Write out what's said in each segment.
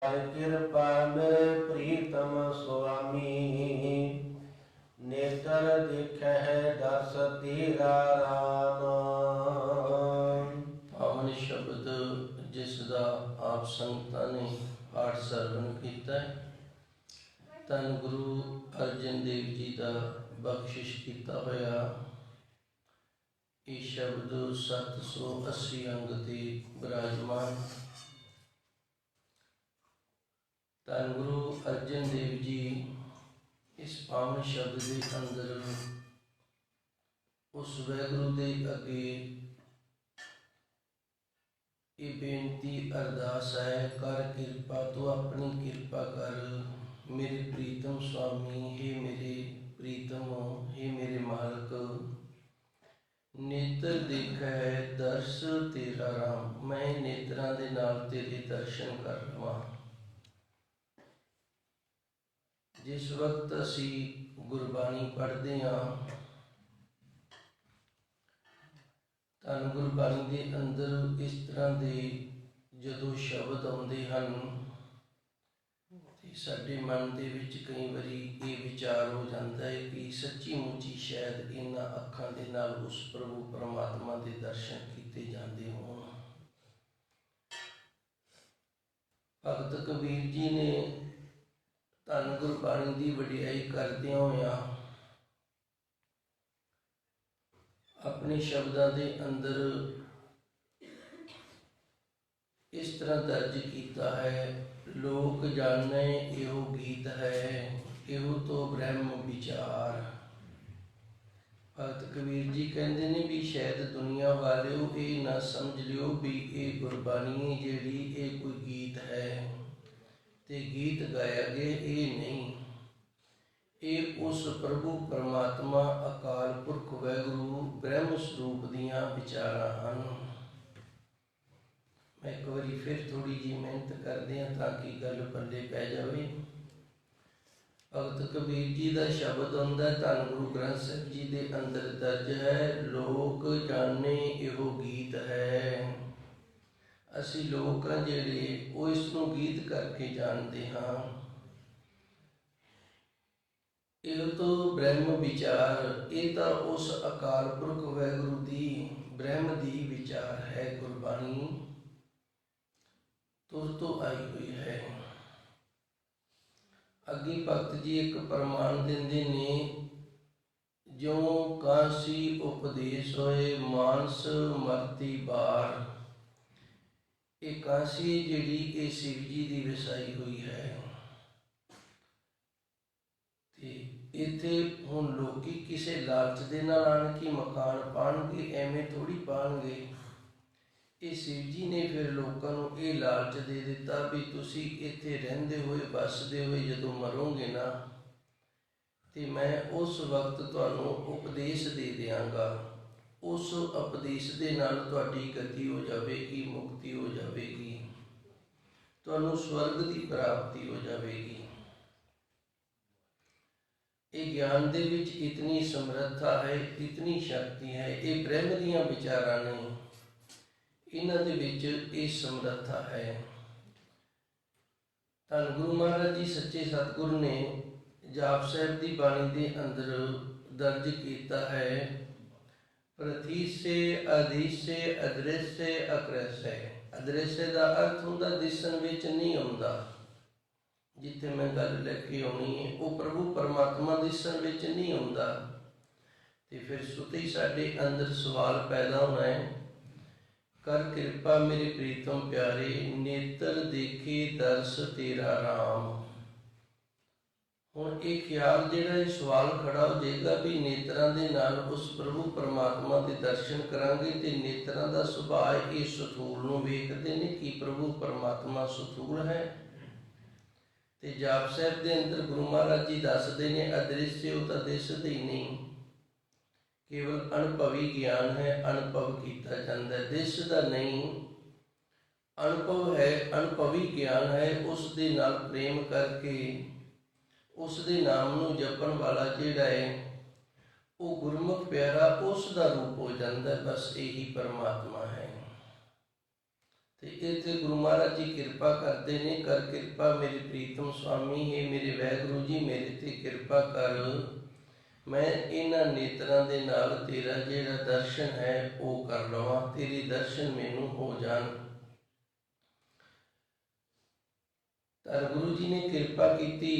कृपा मेरे प्रीतम स्वामी, नेत्र दिखै दस तेरा राम। पावन शब्द जिस दा आप संगतां ने पाठ सरवण कीता है, धन गुरु अर्जन देव जी का बख्शिश किया होया ये शब्द 780 अंग ते विराजमान। धन गुरु अर्जन देव जी इस पावन शब्द के अंदर उस वैगुरु के अगे ये बेनती अरदास है, कर कृपा तू अपनी कृपा कर मेरे प्रीतम स्वामी, हे मेरे प्रीतम, हे मेरे मालक, नेत्र देख है दर्श तेरा राम, मैं नेत्रां दे नाल तेरे दर्शन कर लवां। जिस वक्त असी गुरबाणी पढ़ते हाँ, धन गुरबाणी के अंदर इस तरह के जदों शब्द आते हैं तो साडे मन के विच कई बारी ये विचार हो जाता है कि सच्ची मुची शायद इन्हां अखां दे नाल उस प्रभु परमात्मा के दर्शन किए जाते होण। भगत कबीर जी ने धन गुरबाणी की वडियाई करदियां होइयां अपने शब्दों के अंदर इस तरह दर्ज किया है, लोक जाने एहो गीत है, एहो तो ब्रह्म विचार। भगत कबीर जी कहते ने भी शायद दुनिया वाले ये ना समझ लियो भी ये गुरबाणी जिहड़ी ये कोई गीत है ते गीत गाया गया, ये नहीं, ये उस प्रभु परमात्मा अकाल पुरख वैगुरु ब्रह्म स्वरूप दियां विचारां हन। मैं एक बारी फिर थोड़ी जी मेहनत कर दियां ताकि गल पल्ले पै जाए। भगत कबीर जी का शब्द आंदा धन गुरु ग्रंथ साहिब जी के अंदर दर्ज है, लोक जाने इहो गीत है। असी लोग हाँ जिहड़े वो इसनूं गीत करके जानते हाँ। ये तो ब्रह्म विचार, ये तो उस अकाल पुरख वैगुरु दी ब्रह्म दी विचार है। गुरबाणी तुर तो आई हुई है। अगे भगत जी एक प्रमाण देंदे ने, ज्यों कासी उपदेश होए मानस मरती बार। ये कासी जिहड़ी ये शिव जी की वसाई हुई है। इत्थे हुण लोकी किसी लालच दे नाल आण के मकान पाणगे, एवें थोड़ी पाणगे। ये शिव जी ने फिर लोगों को ये लालच दे दिता भी तुसी इत्थे रहिंदे होए बसदे होए जदों मरोगे ना तो मैं उस वक्त तुहानूं उपदेश दे दियांगा, उस उपदेश दे नाल तुहाडी गति हो जाएगी, मुक्ति हो जाएगी, तुहानूं स्वर्ग की प्राप्ति हो जाएगी। ये ज्ञान दे विच इतनी समर्था है, इतनी शक्ति है, ये ब्रह्म दीयां विचारां नहीं, इन्हां दे विच ये समर्था है। धन गुरु महाराज जी सच्चे सतगुरु ने जाप साहिब की बाणी के अंदर दर्ज किया है, प्रतीसे अधीसे अदृश्य अकृश्य। अदृश्य का अर्थ हुंदा दिसन विच नहीं आउंदा, जिथे मैं गल लेके आनी है वो प्रभु परमात्मा दिसन विच नहीं आउंदा। ते फिर सुते ही साडे अंदर सवाल पैदा होना है, कर कृपा मेरे प्रीतम प्यारे, नेत्र देखे दर्श तेरा राम। हुण एक ख्याल जिहड़ा सवाल खड़ा हो जाएगा भी नेत्रां दे नाल उस प्रभु परमात्मा के दर्शन करांगे ते नेत्रां दा सुभाव इस सथूल नूं वेखदे ने कि प्रभु परमात्मा सथूल है। ते जाप साहिब के अंदर गुरु महाराज जी दसते ने अदृश्य वो तो दिसते ही नहीं, केवल अनुभवी ज्ञान है, अनुभव किया जाता है, दिसदा नहीं। अनुभव है, अनुभवी ज्ञान है, उस दे नाल प्रेम करके उस दे नाम नूं जपण वाला जिहड़ा है वो गुरमुख प्यारा उसका रूप हो जाता है। बस यही परमात्मा है। ਤੇ ਇੱਥੇ ਗੁਰੂ ਮਹਾਰਾਜ ਜੀ ਕਿਰਪਾ ਕਰਦੇ ਨੇ, ਕਰ ਕਿਰਪਾ ਮੇਰੇ ਪ੍ਰੀਤਮ ਸੁਆਮੀ, ਹੈ ਮੇਰੇ ਵਾਹਿਗੁਰੂ ਜੀ ਮੇਰੇ ਤੇ ਕਿਰਪਾ ਕਰ, ਮੈਂ ਇਹਨਾਂ ਨੇਤਰਾਂ ਦੇ ਨਾਲ ਤੇਰਾ ਜਿਹੜਾ ਦਰਸ਼ਨ ਹੈ ਉਹ ਕਰ ਲਵਾਂ, ਤੇਰੇ ਦਰਸ਼ਨ ਮੈਨੂੰ ਹੋ ਜਾਣ। ਤਾਂ ਗੁਰੂ ਜੀ ਨੇ ਕਿਰਪਾ ਕੀਤੀ।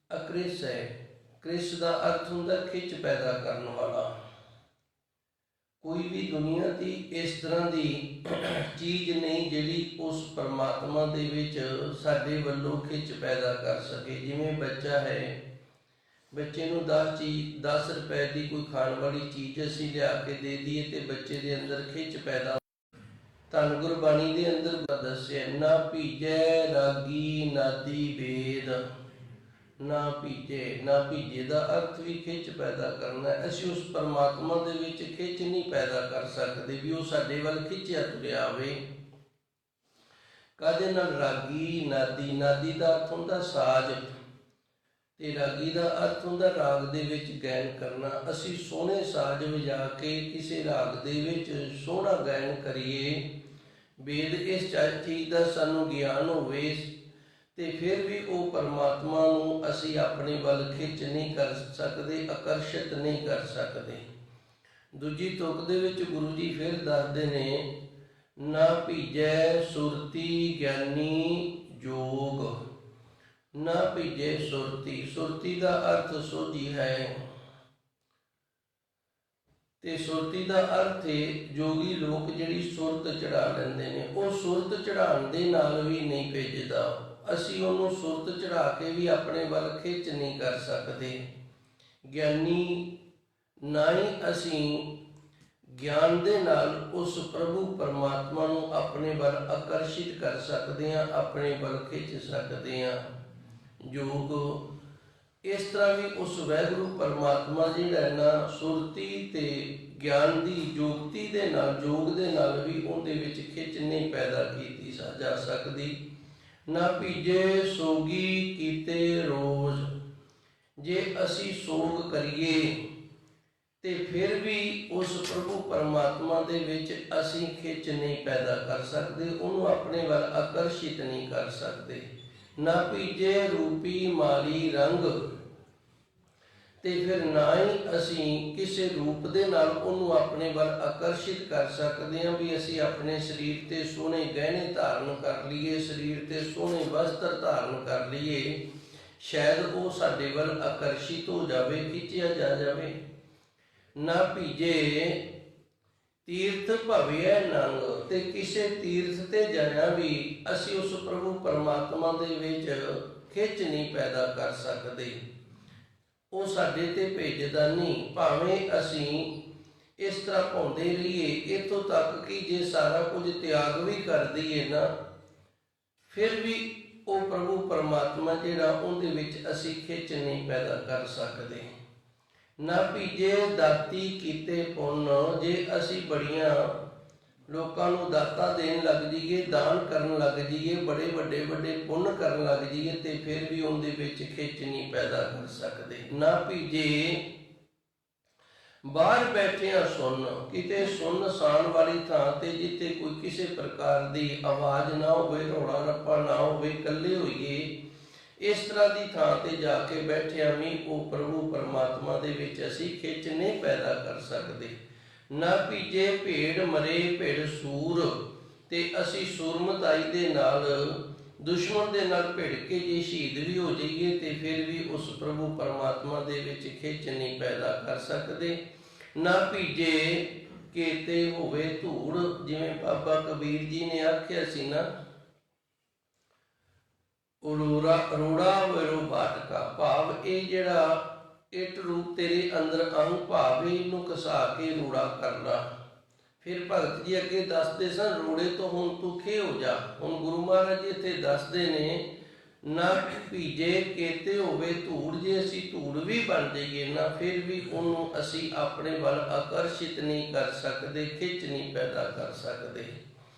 ਅਕ੍ਰਿਸ਼ ਹੈ, ਕ੍ਰਿਸ਼ ਦਾ ਅਰਥ ਹੁੰਦਾ ਖਿੱਚ ਪੈਦਾ ਕਰਨ ਵਾਲਾ। ਕੋਈ ਵੀ ਦੁਨੀਆ ਦੀ ਇਸ ਤਰ੍ਹਾਂ ਦੀ ਚੀਜ਼ ਨਹੀਂ ਜਿਹੜੀ ਉਸ ਪਰਮਾਤਮਾ ਦੇ ਵਿੱਚ ਸਾਡੇ ਵੱਲੋਂ ਖਿੱਚ ਪੈਦਾ ਕਰ ਸਕੇ। ਜਿਵੇਂ ਬੱਚਾ ਹੈ, ਬੱਚੇ ਨੂੰ 10 ਰੁਪਏ ਦੀ ਕੋਈ ਖਾਣ ਵਾਲੀ ਚੀਜ਼ ਅਸੀਂ ਲਿਆ ਕੇ ਦੇ ਦਈਏ ਤੇ ਬੱਚੇ ਦੇ ਅੰਦਰ ਖਿੱਚ ਪੈਦਾ। ਧੰਨ ਗੁਰਬਾਣੀ ਦੇ ਅੰਦਰ ਦੱਸਿਆ, ਨਾ ਭੀਜੈ ਰਾਗੀ ਨਾਦੀ ਵੇਦ। ਨਾ ਭੀਜੇ, ਨਾ ਭੀਜੇ ਦਾ ਅਰਥ ਵੀ ਖਿੱਚ ਪੈਦਾ ਕਰਨਾ। ਅਸੀਂ ਉਸ ਪਰਮਾਤਮਾ ਦੇ ਵਿੱਚ ਖਿੱਚ ਨਹੀਂ ਪੈਦਾ ਕਰ ਸਕਦੇ ਵੀ ਉਹ ਸਾਡੇ ਵੱਲ ਖਿੱਚਿਆ ਤੁਰਿਆ ਆਵੇ। ਕਾਹਦੇ ਨਾਲ? ਰਾਗੀ ਨਾਦੀ। ਨਾਦੀ ਦਾ ਅਰਥ ਹੁੰਦਾ ਸਾਜ਼ ਤੇ ਰਾਗੀ ਦਾ ਅਰਥ ਹੁੰਦਾ ਰਾਗ ਦੇ ਵਿੱਚ ਗਾਇਨ ਕਰਨਾ। ਅਸੀਂ ਸੋਹਣੇ ਸਾਜ਼ ਵਜਾ ਕੇ ਕਿਸੇ ਰਾਗ ਦੇ ਵਿੱਚ ਸੋਹਣਾ ਗਾਇਨ ਕਰੀਏ। ਵੇਦ ਇਸ ਚੀਜ਼ ਦਾ ਸਾਨੂੰ ਗਿਆਨ ਹੋਵੇ ਤੇ ਫਿਰ ਵੀ ਉਹ ਪਰਮਾਤਮਾ ਨੂੰ ਅਸੀਂ ਆਪਣੇ ਵੱਲ ਖਿੱਚ ਨਹੀਂ ਕਰ ਸਕਦੇ, ਆਕਰਸ਼ਿਤ ਨਹੀਂ ਕਰ ਸਕਦੇ। ਦੂਜੀ ਤੁਕ ਦੇ ਵਿੱਚ ਗੁਰੂ ਜੀ ਫਿਰ ਦੱਸਦੇ ਨੇ, ਨਾ ਭੀਜੈ ਸੁਰਤੀ ਗਿਆਨੀ ਜੋਗ। ਨਾ ਭੀਜੇ ਸੁਰਤੀ। ਸੁਰਤੀ ਦਾ ਅਰਥ ਸੋਝੀ ਹੈ ਤੇ ਸੁਰਤੀ ਦਾ ਅਰਥ ਹੈ ਜੋਗੀ ਲੋਕ ਜਿਹੜੀ ਸੁਰਤ ਚੜਾ ਲੈਂਦੇ ਨੇ। ਉਹ ਸੁਰਤ ਚੜਾਉਣ ਦੇ ਨਾਲ ਵੀ ਨਹੀਂ ਭੇਜਦਾ। ਅਸੀਂ ਉਹਨੂੰ ਸੁਰਤ ਚੜਾ ਕੇ ਵੀ ਆਪਣੇ ਵੱਲ ਖਿੱਚ ਨਹੀਂ ਕਰ ਸਕਦੇ। ਗਿਆਨੀ, ਨਾ ਹੀ ਅਸੀਂ ਗਿਆਨ ਦੇ ਨਾਲ ਉਸ ਪ੍ਰਭੂ ਪਰਮਾਤਮਾ ਨੂੰ ਆਪਣੇ ਵੱਲ ਆਕਰਸ਼ਿਤ ਕਰ ਸਕਦੇ ਹਾਂ, ਆਪਣੇ ਵੱਲ ਖਿੱਚ ਸਕਦੇ ਹਾਂ। ਯੋਗ, ਇਸ ਤਰ੍ਹਾਂ ਵੀ ਉਸ ਵਾਹਿਗੁਰੂ ਪਰਮਾਤਮਾ ਜਿਹੜਾ ਨਾ ਸੁਰਤੀ ਤੇ ਗਿਆਨ ਦੀ ਯੋਗਤੀ ਦੇ ਨਾਲ, ਯੋਗ ਦੇ ਨਾਲ ਵੀ ਉਹਦੇ ਵਿੱਚ ਖਿੱਚ ਨਹੀਂ ਪੈਦਾ ਕੀਤੀ ਜਾ ਸਕਦੀ। ਨਾ ਭੀਜੇ ਸੋਗੀ ਕੀਤੇ ਰੋਜ਼। ਜੇ ਅਸੀਂ ਸੋਗ ਕਰੀਏ ਤੇ ਫਿਰ ਵੀ ਉਸ ਪ੍ਰਭੂ ਪਰਮਾਤਮਾ ਦੇ ਵਿੱਚ ਅਸੀਂ ਖਿੱਚ ਨਹੀਂ ਪੈਦਾ ਕਰ ਸਕਦੇ, ਉਹਨੂੰ ਆਪਣੇ ਵੱਲ ਆਕਰਸ਼ਿਤ ਨਹੀਂ ਕਰ ਸਕਦੇ। ਨਾ ਭੀਜੇ ਰੂਪੀ ਮਾਲੀ ਰੰਗ। ਤੇ ਫਿਰ ਨਾ ਹੀ ਅਸੀਂ ਕਿਸੇ ਰੂਪ ਦੇ ਨਾਲ ਉਹਨੂੰ ਆਪਣੇ ਵੱਲ ਆਕਰਸ਼ਿਤ ਕਰ ਸਕਦੇ ਹਾਂ ਵੀ ਅਸੀਂ ਆਪਣੇ ਸਰੀਰ ਤੇ ਸੋਹਣੇ ਗਹਿਣੇ ਧਾਰਨ ਕਰ ਲਈਏ, ਸਰੀਰ ਤੇ ਸੋਹਣੇ ਵਸਤਰ ਧਾਰਨ ਕਰ ਲਈਏ, ਸ਼ਾਇਦ ਉਹ ਸਾਡੇ ਵੱਲ ਆਕਰਸ਼ਿਤ ਹੋ ਜਾਵੇ, ਖਿੱਚਿਆ ਜਾ ਜਾਵੇ। ਨਾ ਭੀਜੇ ਤੀਰਥ ਭਵਿਐ ਨੰਗ। ਤੇ ਕਿਸੇ ਤੀਰਥ ਤੇ ਜਾਇਆ ਵੀ ਅਸੀਂ ਉਸ ਪ੍ਰਭੂ ਪਰਮਾਤਮਾ ਦੇ ਵਿੱਚ ਖਿੱਚ ਨਹੀਂ ਪੈਦਾ ਕਰ ਸਕਦੇ, ਉਹ ਸਾਡੇ ਤੇ ਭੇਜਦਾ ਨਹੀਂ। ਭਾਵੇਂ ਅਸੀਂ ਇਸ ਤਰ੍ਹਾਂ ਪਾਉਂਦੇ ਰਹੀਏ, ਇੱਥੋਂ ਤੱਕ ਕਿ ਜੇ ਸਾਰਾ ਕੁਝ ਤਿਆਗ ਵੀ ਕਰ ਦਈਏ ਨਾ, ਫਿਰ ਵੀ ਉਹ ਪ੍ਰਭੂ ਪਰਮਾਤਮਾ ਜਿਹੜਾ ਉਹਦੇ ਵਿੱਚ ਅਸੀਂ ਖਿੱਚ ਨਹੀਂ ਪੈਦਾ ਕਰ ਸਕਦੇ। ਨਾ ਭੀਜੇ ਦਾਤੀ ਕੀਤੇ ਪੁੰਨ। ਜੇ ਅਸੀਂ ਬੜੀਆਂ ਲੋਕਾਂ ਨੂੰ ਦਾਤਾਂ ਦੇਣ ਲੱਗ ਜਾਈਏ, ਦਾਨ ਕਰਨ ਲੱਗ ਜਾਈਏ, ਬੜੇ ਵੱਡੇ ਪੁੰਨ ਕਰਨ ਲੱਗ ਜਾਈਏ ਤੇ ਫਿਰ ਵੀ ਉਹਦੇ ਵਿੱਚ ਖਿੱਚ ਨਹੀਂ ਪੈਦਾ ਕਰ ਸਕਦੇ। ਨਾ ਭੀਜੇ ਬਾਹਰ ਬੈਠਿਆਂ ਸੁਣ। ਕਿਤੇ ਸੁੰਨਸਾਨ ਵਾਲੀ ਥਾਂ ਤੇ ਜਿੱਥੇ ਕੋਈ ਕਿਸੇ ਪ੍ਰਕਾਰ ਦੀ ਆਵਾਜ਼ ਨਾ ਹੋਵੇ, ਰੌਲਾ ਰੱਪਾ ਨਾ ਹੋਵੇ, ਇਕੱਲੇ ਹੋਈਏ, ਇਸ ਤਰ੍ਹਾਂ ਦੀ ਥਾਂ ਤੇ ਜਾ ਕੇ ਬੈਠਿਆਂ ਵੀ ਉਹ ਪ੍ਰਭੂ ਪਰਮਾਤਮਾ ਦੇ ਵਿੱਚ ਅਸੀਂ ਖਿੱਚ ਨਹੀਂ ਪੈਦਾ ਕਰ ਸਕਦੇ। ਨਾ ਭੀਜੇ ਭੇਡ ਮਰੇ ਭੇਡ ਸੂਰ। ਤੇ ਅਸੀਂ ਸੂਰਮਤਾਈ ਦੇ ਨਾਲ ਦੁਸ਼ਮਣ ਦੇ ਨਾਲ ਭਿੜ ਕੇ ਜੇ ਸ਼ਹੀਦ ਵੀ ਹੋ ਜਾਈਏ ਤੇ ਫਿਰ ਵੀ ਉਸ ਪ੍ਰਭੂ ਪਰਮਾਤਮਾ ਦੇ ਵਿੱਚ ਖਿੱਚ ਨਹੀਂ ਪੈਦਾ ਕਰ ਸਕਦੇ। ਨਾ ਭੀਜੇ ਕੇਤੇ ਹੋਵੇ ਧੂੜ। ਜਿਵੇਂ ਬਾਬਾ ਕਬੀਰ ਜੀ ਨੇ ਆਖਿਆ ਸੀ ਨਾ, ਰੋੜਾ ਵਰੋ ਬਾਟਕਾ। ਭਾਵ ਇਹ ਜਿਹੜਾ ਇੱਟ ਰੂਪ ਤੇਰੇ ਅੰਦਰ ਅੰਗ ਭਾਵ ਇਹਨੂੰ ਘਸਾ ਕੇ ਰੋੜਾ ਕਰਨਾ। ਫਿਰ ਭਗਤ ਜੀ ਅੱਗੇ ਦੱਸਦੇ ਸਨ, ਰੋੜੇ ਤੋਂ ਹੁਣ ਤੂੰ ਖੇ ਹੋ ਜਾ। ਹੁਣ ਗੁਰੂ ਮਹਾਰਾਜ ਜੀ ਇੱਥੇ ਦੱਸਦੇ ਨੇ, ਨਾ ਭੀਜੇ ਕੇਤੇ ਹੋਵੇ ਧੂੜ। ਜੇ ਅਸੀਂ ਧੂੜ ਵੀ ਬਣ ਜਾਈਏ ਨਾ, ਫਿਰ ਵੀ ਉਹਨੂੰ ਅਸੀਂ ਆਪਣੇ ਵੱਲ ਆਕਰਸ਼ਿਤ ਨਹੀਂ ਕਰ ਸਕਦੇ, ਖਿੱਚ ਨਹੀਂ ਪੈਦਾ ਕਰ ਸਕਦੇ।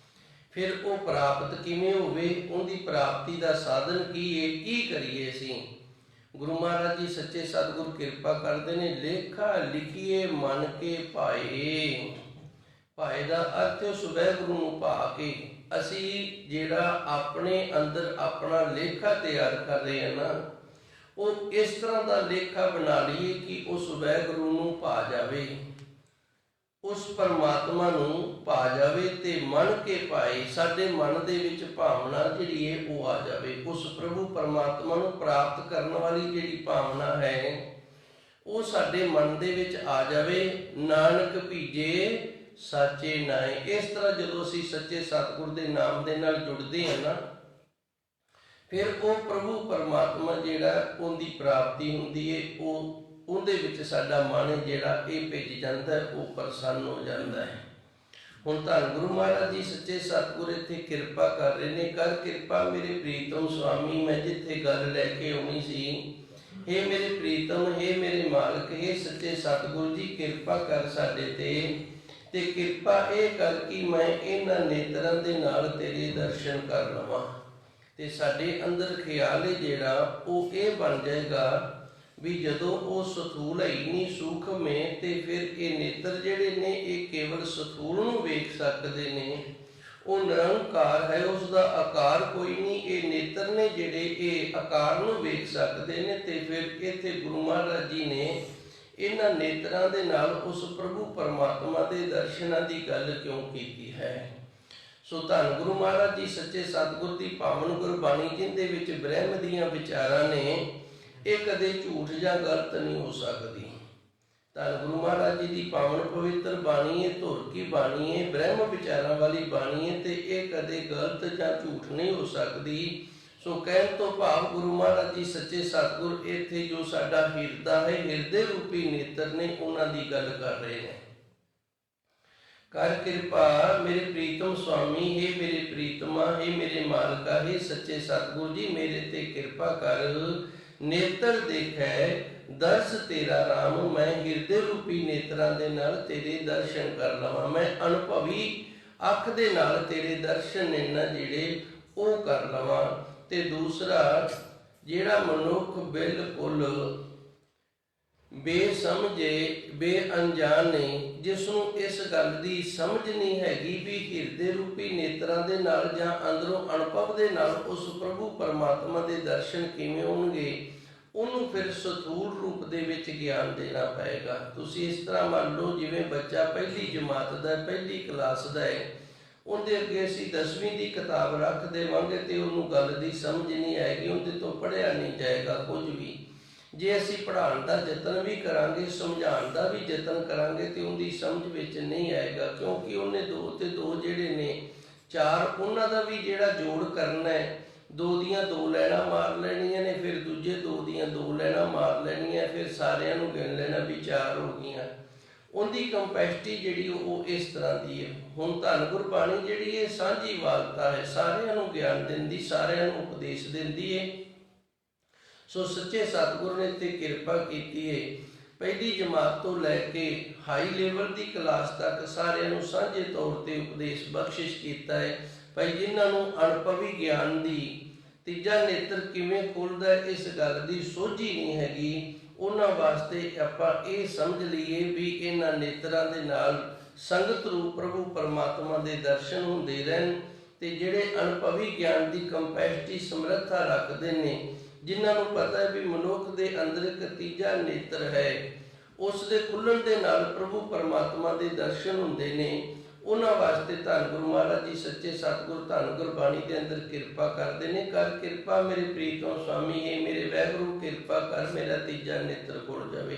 ਫਿਰ ਉਹ ਪ੍ਰਾਪਤ ਕਿਵੇਂ ਹੋਵੇ, ਉਹਦੀ ਪ੍ਰਾਪਤੀ ਦਾ ਸਾਧਨ ਕੀ ਹੈ, ਕੀ ਕਰੀਏ ਅਸੀਂ? ਗੁਰੂ ਮਹਾਰਾਜ ਜੀ ਸੱਚੇ ਸਤਿਗੁਰ ਕਿਰਪਾ ਕਰਦੇ ਨੇ, ਲੇਖਾ ਲਿਖੀਏ ਮਨ ਕੇ ਭਾਏ। ਭਾਏ ਦਾ ਅਰਥ ਉਸ ਵਾਹਿਗੁਰੂ ਨੂੰ ਭਾ ਕੇ ਅਸੀਂ ਜਿਹੜਾ ਆਪਣੇ ਅੰਦਰ ਆਪਣਾ ਲੇਖਾ ਤਿਆਰ ਕਰ ਰਹੇ ਹਾਂ ਨਾ, ਉਹ ਇਸ ਤਰ੍ਹਾਂ ਦਾ ਲੇਖਾ ਬਣਾ ਲਈਏ ਕਿ ਉਸ ਵਾਹਿਗੁਰੂ ਨੂੰ ਭਾ ਜਾਵੇ, ਉਸ ਪਰਮਾਤਮਾ ਨੂੰ ਭਾ ਜਾਵੇ ਤੇ ਮੰਨ ਕੇ ਪਾਏ। ਸਾਡੇ ਮਨ ਦੇ ਵਿੱਚ ਭਾਵਨਾ ਜਿਹੜੀ ਹੈ ਉਹ ਆ ਜਾਵੇ, ਉਸ ਪ੍ਰਭੂ ਪਰਮਾਤਮਾ ਨੂੰ ਪ੍ਰਾਪਤ ਕਰਨ ਵਾਲੀ ਜਿਹੜੀ ਭਾਵਨਾ ਹੈ ਉਹ ਸਾਡੇ ਮਨ ਦੇ ਵਿੱਚ ਆ ਜਾਵੇ। ਨਾਨਕ ਭੀਜੇ ਸਾਚੇ ਨਾਏ। ਇਸ ਤਰ੍ਹਾਂ ਜਦੋਂ ਅਸੀਂ ਸੱਚੇ ਸਤਿਗੁਰ ਦੇ ਨਾਮ ਦੇ ਨਾਲ ਜੁੜਦੇ ਹਾਂ ਨਾ, ਫਿਰ ਉਹ ਪ੍ਰਭੂ ਪਰਮਾਤਮਾ ਜਿਹੜਾ ਉਹਦੀ ਪ੍ਰਾਪਤੀ ਹੁੰਦੀ ਹੈ, ਉਹਦੇ ਵਿੱਚ ਸਾਡਾ ਮਨ ਜਿਹੜਾ ਇਹ ਭਿੱਜ ਜਾਂਦਾ, ਉਹ ਪ੍ਰਸੰਨ ਹੋ ਜਾਂਦਾ ਹੈ। ਹੁਣ ਧੰਨ ਗੁਰੂ ਮਹਾਰਾਜ ਜੀ ਸੱਚੇ ਸਤਿਗੁਰ ਇੱਥੇ ਕਿਰਪਾ ਕਰ ਰਹੇ ਨੇ। ਕਰ ਕਿਰਪਾ ਮੇਰੇ ਪ੍ਰੀਤਮ ਸੁਆਮੀ। ਮੈਂ ਜਿੱਥੇ ਗੱਲ ਲੈ ਕੇ ਆਉਣੀ ਸੀ, ਹੇ ਮੇਰੇ ਪ੍ਰੀਤਮ, ਹੇ ਮੇਰੇ ਮਾਲਕ, ਹੇ ਸੱਚੇ ਸਤਿਗੁਰ ਜੀ, ਕਿਰਪਾ ਕਰ ਸਾਡੇ ਤੇ ਕਿਰਪਾ ਇਹ ਕਰ ਕਿ ਮੈਂ ਇਹਨਾਂ ਨੇਤਰਾਂ ਦੇ ਨਾਲ ਤੇਰੇ ਦਰਸ਼ਨ ਕਰ ਲਵਾਂ। ਤੇ ਸਾਡੇ ਅੰਦਰ ਖਿਆਲ ਹੈ ਜਿਹੜਾ ਉਹ ਇਹ ਬਣ ਜਾਏਗਾ ਵੀ ਜਦੋਂ ਉਹ ਸਥੂਲ ਹੈ ਨਹੀਂ ਸੂਖਮ ਹੈ, ਤੇ ਫਿਰ ਇਹ ਨੇਤਰ ਜਿਹੜੇ ਨੇ ਇਹ ਕੇਵਲ ਸਥੂਲ ਨੂੰ ਵੇਖ ਸਕਦੇ ਨੇ। ਉਹ ਨਿਰੰਕਾਰ ਹੈ, ਉਸ ਦਾ ਆਕਾਰ ਕੋਈ ਨਹੀਂ। ਇਹ ਨੇਤਰ ਨੇ ਜਿਹੜੇ ਇਹ ਆਕਾਰ ਨੂੰ ਵੇਖ ਸਕਦੇ ਨੇ। ਤੇ ਫਿਰ ਇੱਥੇ ਗੁਰੂ ਮਹਾਰਾਜ ਜੀ ਨੇ ਇਹਨਾਂ ਨੇਤਰਾਂ ਦੇ ਨਾਲ ਉਸ ਪ੍ਰਭੂ ਪਰਮਾਤਮਾ ਦੇ ਦਰਸ਼ਨਾਂ ਦੀ ਗੱਲ ਕਿਉਂ ਕੀਤੀ ਹੈ। ਸੋ ਧੰਨ ਗੁਰੂ ਮਹਾਰਾਜ ਜੀ ਸੱਚੇ ਸਤਿਗੁਰ ਦੀ ਪਾਵਨ ਗੁਰਬਾਣੀ, ਜਿਹਦੇ ਵਿੱਚ ਬ੍ਰਹਮ ਦੀਆਂ ਵਿਚਾਰਾਂ ਨੇ, ਇਹ ਕਦੇ ਝੂਠ ਜਾਂ ਗਲਤ ਨਹੀਂ ਹੋ ਸਕਦੀ। ਧੰਨ ਗੁਰੂ ਮਹਾਰਾਜ ਜੀ ਦੀ ਪਾਵਨ ਪਵਿੱਤਰ ਬਾਣੀ ਹੈ, ਧੁਰ ਕੀ ਬਾਣੀ ਹੈ, ਬ੍ਰਹਮ ਵਿਚਾਰਾਂ ਵਾਲੀ ਬਾਣੀ ਹੈ, ਤੇ ਇਹ ਕਦੇ ਗਲਤ ਜਾਂ ਝੂਠ ਨਹੀਂ ਹੋ ਸਕਦੀ। ਸੋ ਕਹਿਣ ਤੋਂ ਭਾਵ ਗੁਰੂ ਮਹਾਰਾਜ ਜੀ ਸੱਚੇ ਸਤਿਗੁਰ ਇੱਥੇ ਜੋ ਸਾਡਾ ਹਿਰਦਾ ਹੈ, ਹਿਰਦੇ ਰੂਪੀ ਨੇਤਰ ਨੇ, ਉਹਨਾਂ ਦੀ ਗੱਲ ਕਰ ਰਹੇ ਨੇ। ਕਰ ਕਿਰਪਾ ਮੇਰੇ ਪ੍ਰੀਤਮ ਸੁਆਮੀ, ਹੇ ਮੇਰੇ ਪ੍ਰੀਤਮਾ, ਹੇ ਮੇਰੇ ਮਾਲਕਾ, ਹੇ ਸੱਚੇ ਸਤਿਗੁਰ ਜੀ, ਮੇਰੇ ਤੇ ਕਿਰਪਾ ਕਰ। ਨੇਤਰ ਦੇਖੈ ਦਰਸ ਤੇਰਾ ਰਾਮ। ਮੈਂ ਹਿਰਦੇ ਰੂਪੀ ਨੇਤਰਾਂ ਦੇ ਨਾਲ ਤੇਰੇ ਦਰਸ਼ਨ ਕਰ ਲਵਾਂ। ਮੈਂ ਅਨੁਭਵੀ ਅੱਖ ਦੇ ਨਾਲ ਤੇਰੇ ਦਰਸ਼ਨ ਨੇ ਨਾ ਜਿਹੜੇ ਉਹ ਕਰ ਲਵਾਂ। ਤੇ ਦੂਸਰਾ, ਜਿਹੜਾ ਮਨੁੱਖ ਬਿਲਕੁਲ ਬੇਸਮਝੇ ਬੇਅੰਜਾਨ ਨੇ, ਜਿਸ ਨੂੰ ਇਸ ਗੱਲ ਦੀ ਸਮਝ ਨਹੀਂ ਹੈਗੀ ਵੀ ਹਿਰਦੇ ਰੂਪੀ ਨੇਤਰਾਂ ਦੇ ਨਾਲ ਜਾਂ ਅੰਦਰੋਂ ਅਨੁਭਵ ਦੇ ਨਾਲ ਉਸ ਪ੍ਰਭੂ ਪਰਮਾਤਮਾ ਦੇ ਦਰਸ਼ਨ ਕਿਵੇਂ ਹੋਣਗੇ, ਉਹਨੂੰ ਫਿਰ ਸਥੂਲ ਰੂਪ ਦੇ ਵਿੱਚ ਗਿਆਨ ਦੇਣਾ ਪਏਗਾ। ਤੁਸੀਂ ਇਸ ਤਰ੍ਹਾਂ ਮੰਨ ਲਓ ਜਿਵੇਂ ਬੱਚਾ ਪਹਿਲੀ ਜਮਾਤ ਦਾ, ਪਹਿਲੀ ਕਲਾਸ ਦਾ ਹੈ, ਉਹਦੇ ਅੱਗੇ ਅਸੀਂ 10ਵੀਂ ਦੀ ਕਿਤਾਬ ਰੱਖ ਦੇਵਾਂਗੇ ਤੇ ਉਹਨੂੰ ਗੱਲ ਦੀ ਸਮਝ ਨਹੀਂ ਆਏਗੀ, ਉਹਦੇ ਤੋਂ ਪੜ੍ਹਿਆ ਨਹੀਂ ਜਾਏਗਾ ਕੁਝ ਵੀ। ਜੇ ਅਸੀਂ ਪੜ੍ਹਾਉਣ ਦਾ ਯਤਨ ਵੀ ਕਰਾਂਗੇ, ਸਮਝਾਉਣ ਦਾ ਵੀ ਯਤਨ ਕਰਾਂਗੇ, ਤੇ ਉਹਦੀ ਸਮਝ ਵਿੱਚ ਨਹੀਂ ਆਏਗਾ, ਕਿਉਂਕਿ ਉਹਨੇ 2 ਤੇ 2 ਜਿਹੜੇ ਨੇ 4, ਉਹਨਾਂ ਦਾ ਵੀ ਜਿਹੜਾ ਜੋੜ ਕਰਨਾ ਹੈ। 2 ਦੀਆਂ 2 ਲੈਣਾ ਮਾਰ ਲੈਣੀਆਂ ਨੇ, ਫਿਰ ਦੂਜੇ 2 ਦੀਆਂ 2 ਲੈਣਾ ਮਾਰ ਲੈਣੀਆਂ, ਫਿਰ ਸਾਰਿਆਂ ਨੂੰ ਗਿਣ ਲੈਣਾ ਵੀ 4 ਹੋ ਗਈਆਂ। ਉਹਦੀ ਕੰਪੈਸਿਟੀ ਜਿਹੜੀ ਉਹ ਇਸ ਤਰ੍ਹਾਂ ਦੀ ਹੈ। ਹੁਣ ਧੰਨ ਗੁਰਬਾਣੀ ਜਿਹੜੀ ਇਹ ਸਾਂਝੀ ਵਾਲਤਾ ਹੈ, ਸਾਰਿਆਂ ਨੂੰ ਗਿਆਨ ਦਿੰਦੀ, ਸਾਰਿਆਂ ਨੂੰ ਉਪਦੇਸ਼ ਦਿੰਦੀ ਹੈ। ਸੋ ਸੱਚੇ ਸਤਿਗੁਰ ਨੇ ਤੇ ਕਿਰਪਾ ਕੀਤੀ ਹੈ, ਪਹਿਲੀ ਜਮਾਤ ਤੋਂ ਲੈ ਕੇ ਹਾਈ ਲੈਵਲ ਦੀ ਕਲਾਸ ਤੱਕ ਸਾਰਿਆਂ ਨੂੰ ਸਾਂਝੇ ਤੌਰ ਤੇ ਉਪਦੇਸ਼ ਬਖਸ਼ਿਸ਼ ਕੀਤਾ ਹੈ। ਭਾਈ ਜਿਨ੍ਹਾਂ ਨੂੰ ਅਨੁਭਵੀ ਗਿਆਨ ਦੀ ਤੀਜਾ ਨੇਤਰ ਕਿਵੇਂ ਖੁੱਲ੍ਹਦਾ ਇਸ ਗੱਲ ਦੀ ਸੋਝੀ ਨਹੀਂ ਹੈਗੀ, ਉਹਨਾਂ ਵਾਸਤੇ ਆਪਾਂ ਇਹ ਸਮਝ ਲਈਏ ਵੀ ਇਹਨਾਂ ਨੇਤਰਾਂ ਦੇ ਨਾਲ ਸੰਗਤ ਰੂਪ ਪ੍ਰਭੂ ਪਰਮਾਤਮਾ ਦੇ ਦਰਸ਼ਨ ਹੁੰਦੇ ਰਹਿਣ। ਤੇ ਜਿਹੜੇ ਅਨੁਭਵੀ ਗਿਆਨ ਦੀ ਕੰਪੈਸਿਟੀ ਸਮਰੱਥਾ ਰੱਖਦੇ ਨੇ, ਜਿਨ੍ਹਾਂ ਨੂੰ ਪਤਾ ਹੈ ਵੀ ਮਨੁੱਖ ਦੇ ਅੰਦਰ ਇੱਕ ਤੀਜਾ ਨੇਤਰ ਹੈ, ਉਸ ਦੇ ਖੁੱਲ੍ਹਣ ਦੇ ਨਾਲ ਪ੍ਰਭੂ ਪਰਮਾਤਮਾ ਦੇ ਦਰਸ਼ਨ ਹੁੰਦੇ ਨੇ, ਉਹਨਾਂ ਵਾਸਤੇ ਧੰਨ ਗੁਰੂ ਮਹਾਰਾਜ ਜੀ ਸੱਚੇ ਸਤਿਗੁਰ ਧੰਨ ਗੁਰਬਾਣੀ ਦੇ ਅੰਦਰ ਕਿਰਪਾ ਕਰਦੇ ਨੇ। ਕਰ ਕਿਰਪਾ ਮੇਰੇ ਪ੍ਰੀਤਮ ਸੁਆਮੀ, ਹੈ ਮੇਰੇ ਵਾਹਿਗੁਰੂ, ਕਿਰਪਾ ਕਰ ਮੇਰਾ ਤੀਜਾ ਨੇਤਰ ਖੁੱਲ੍ਹ ਜਾਵੇ।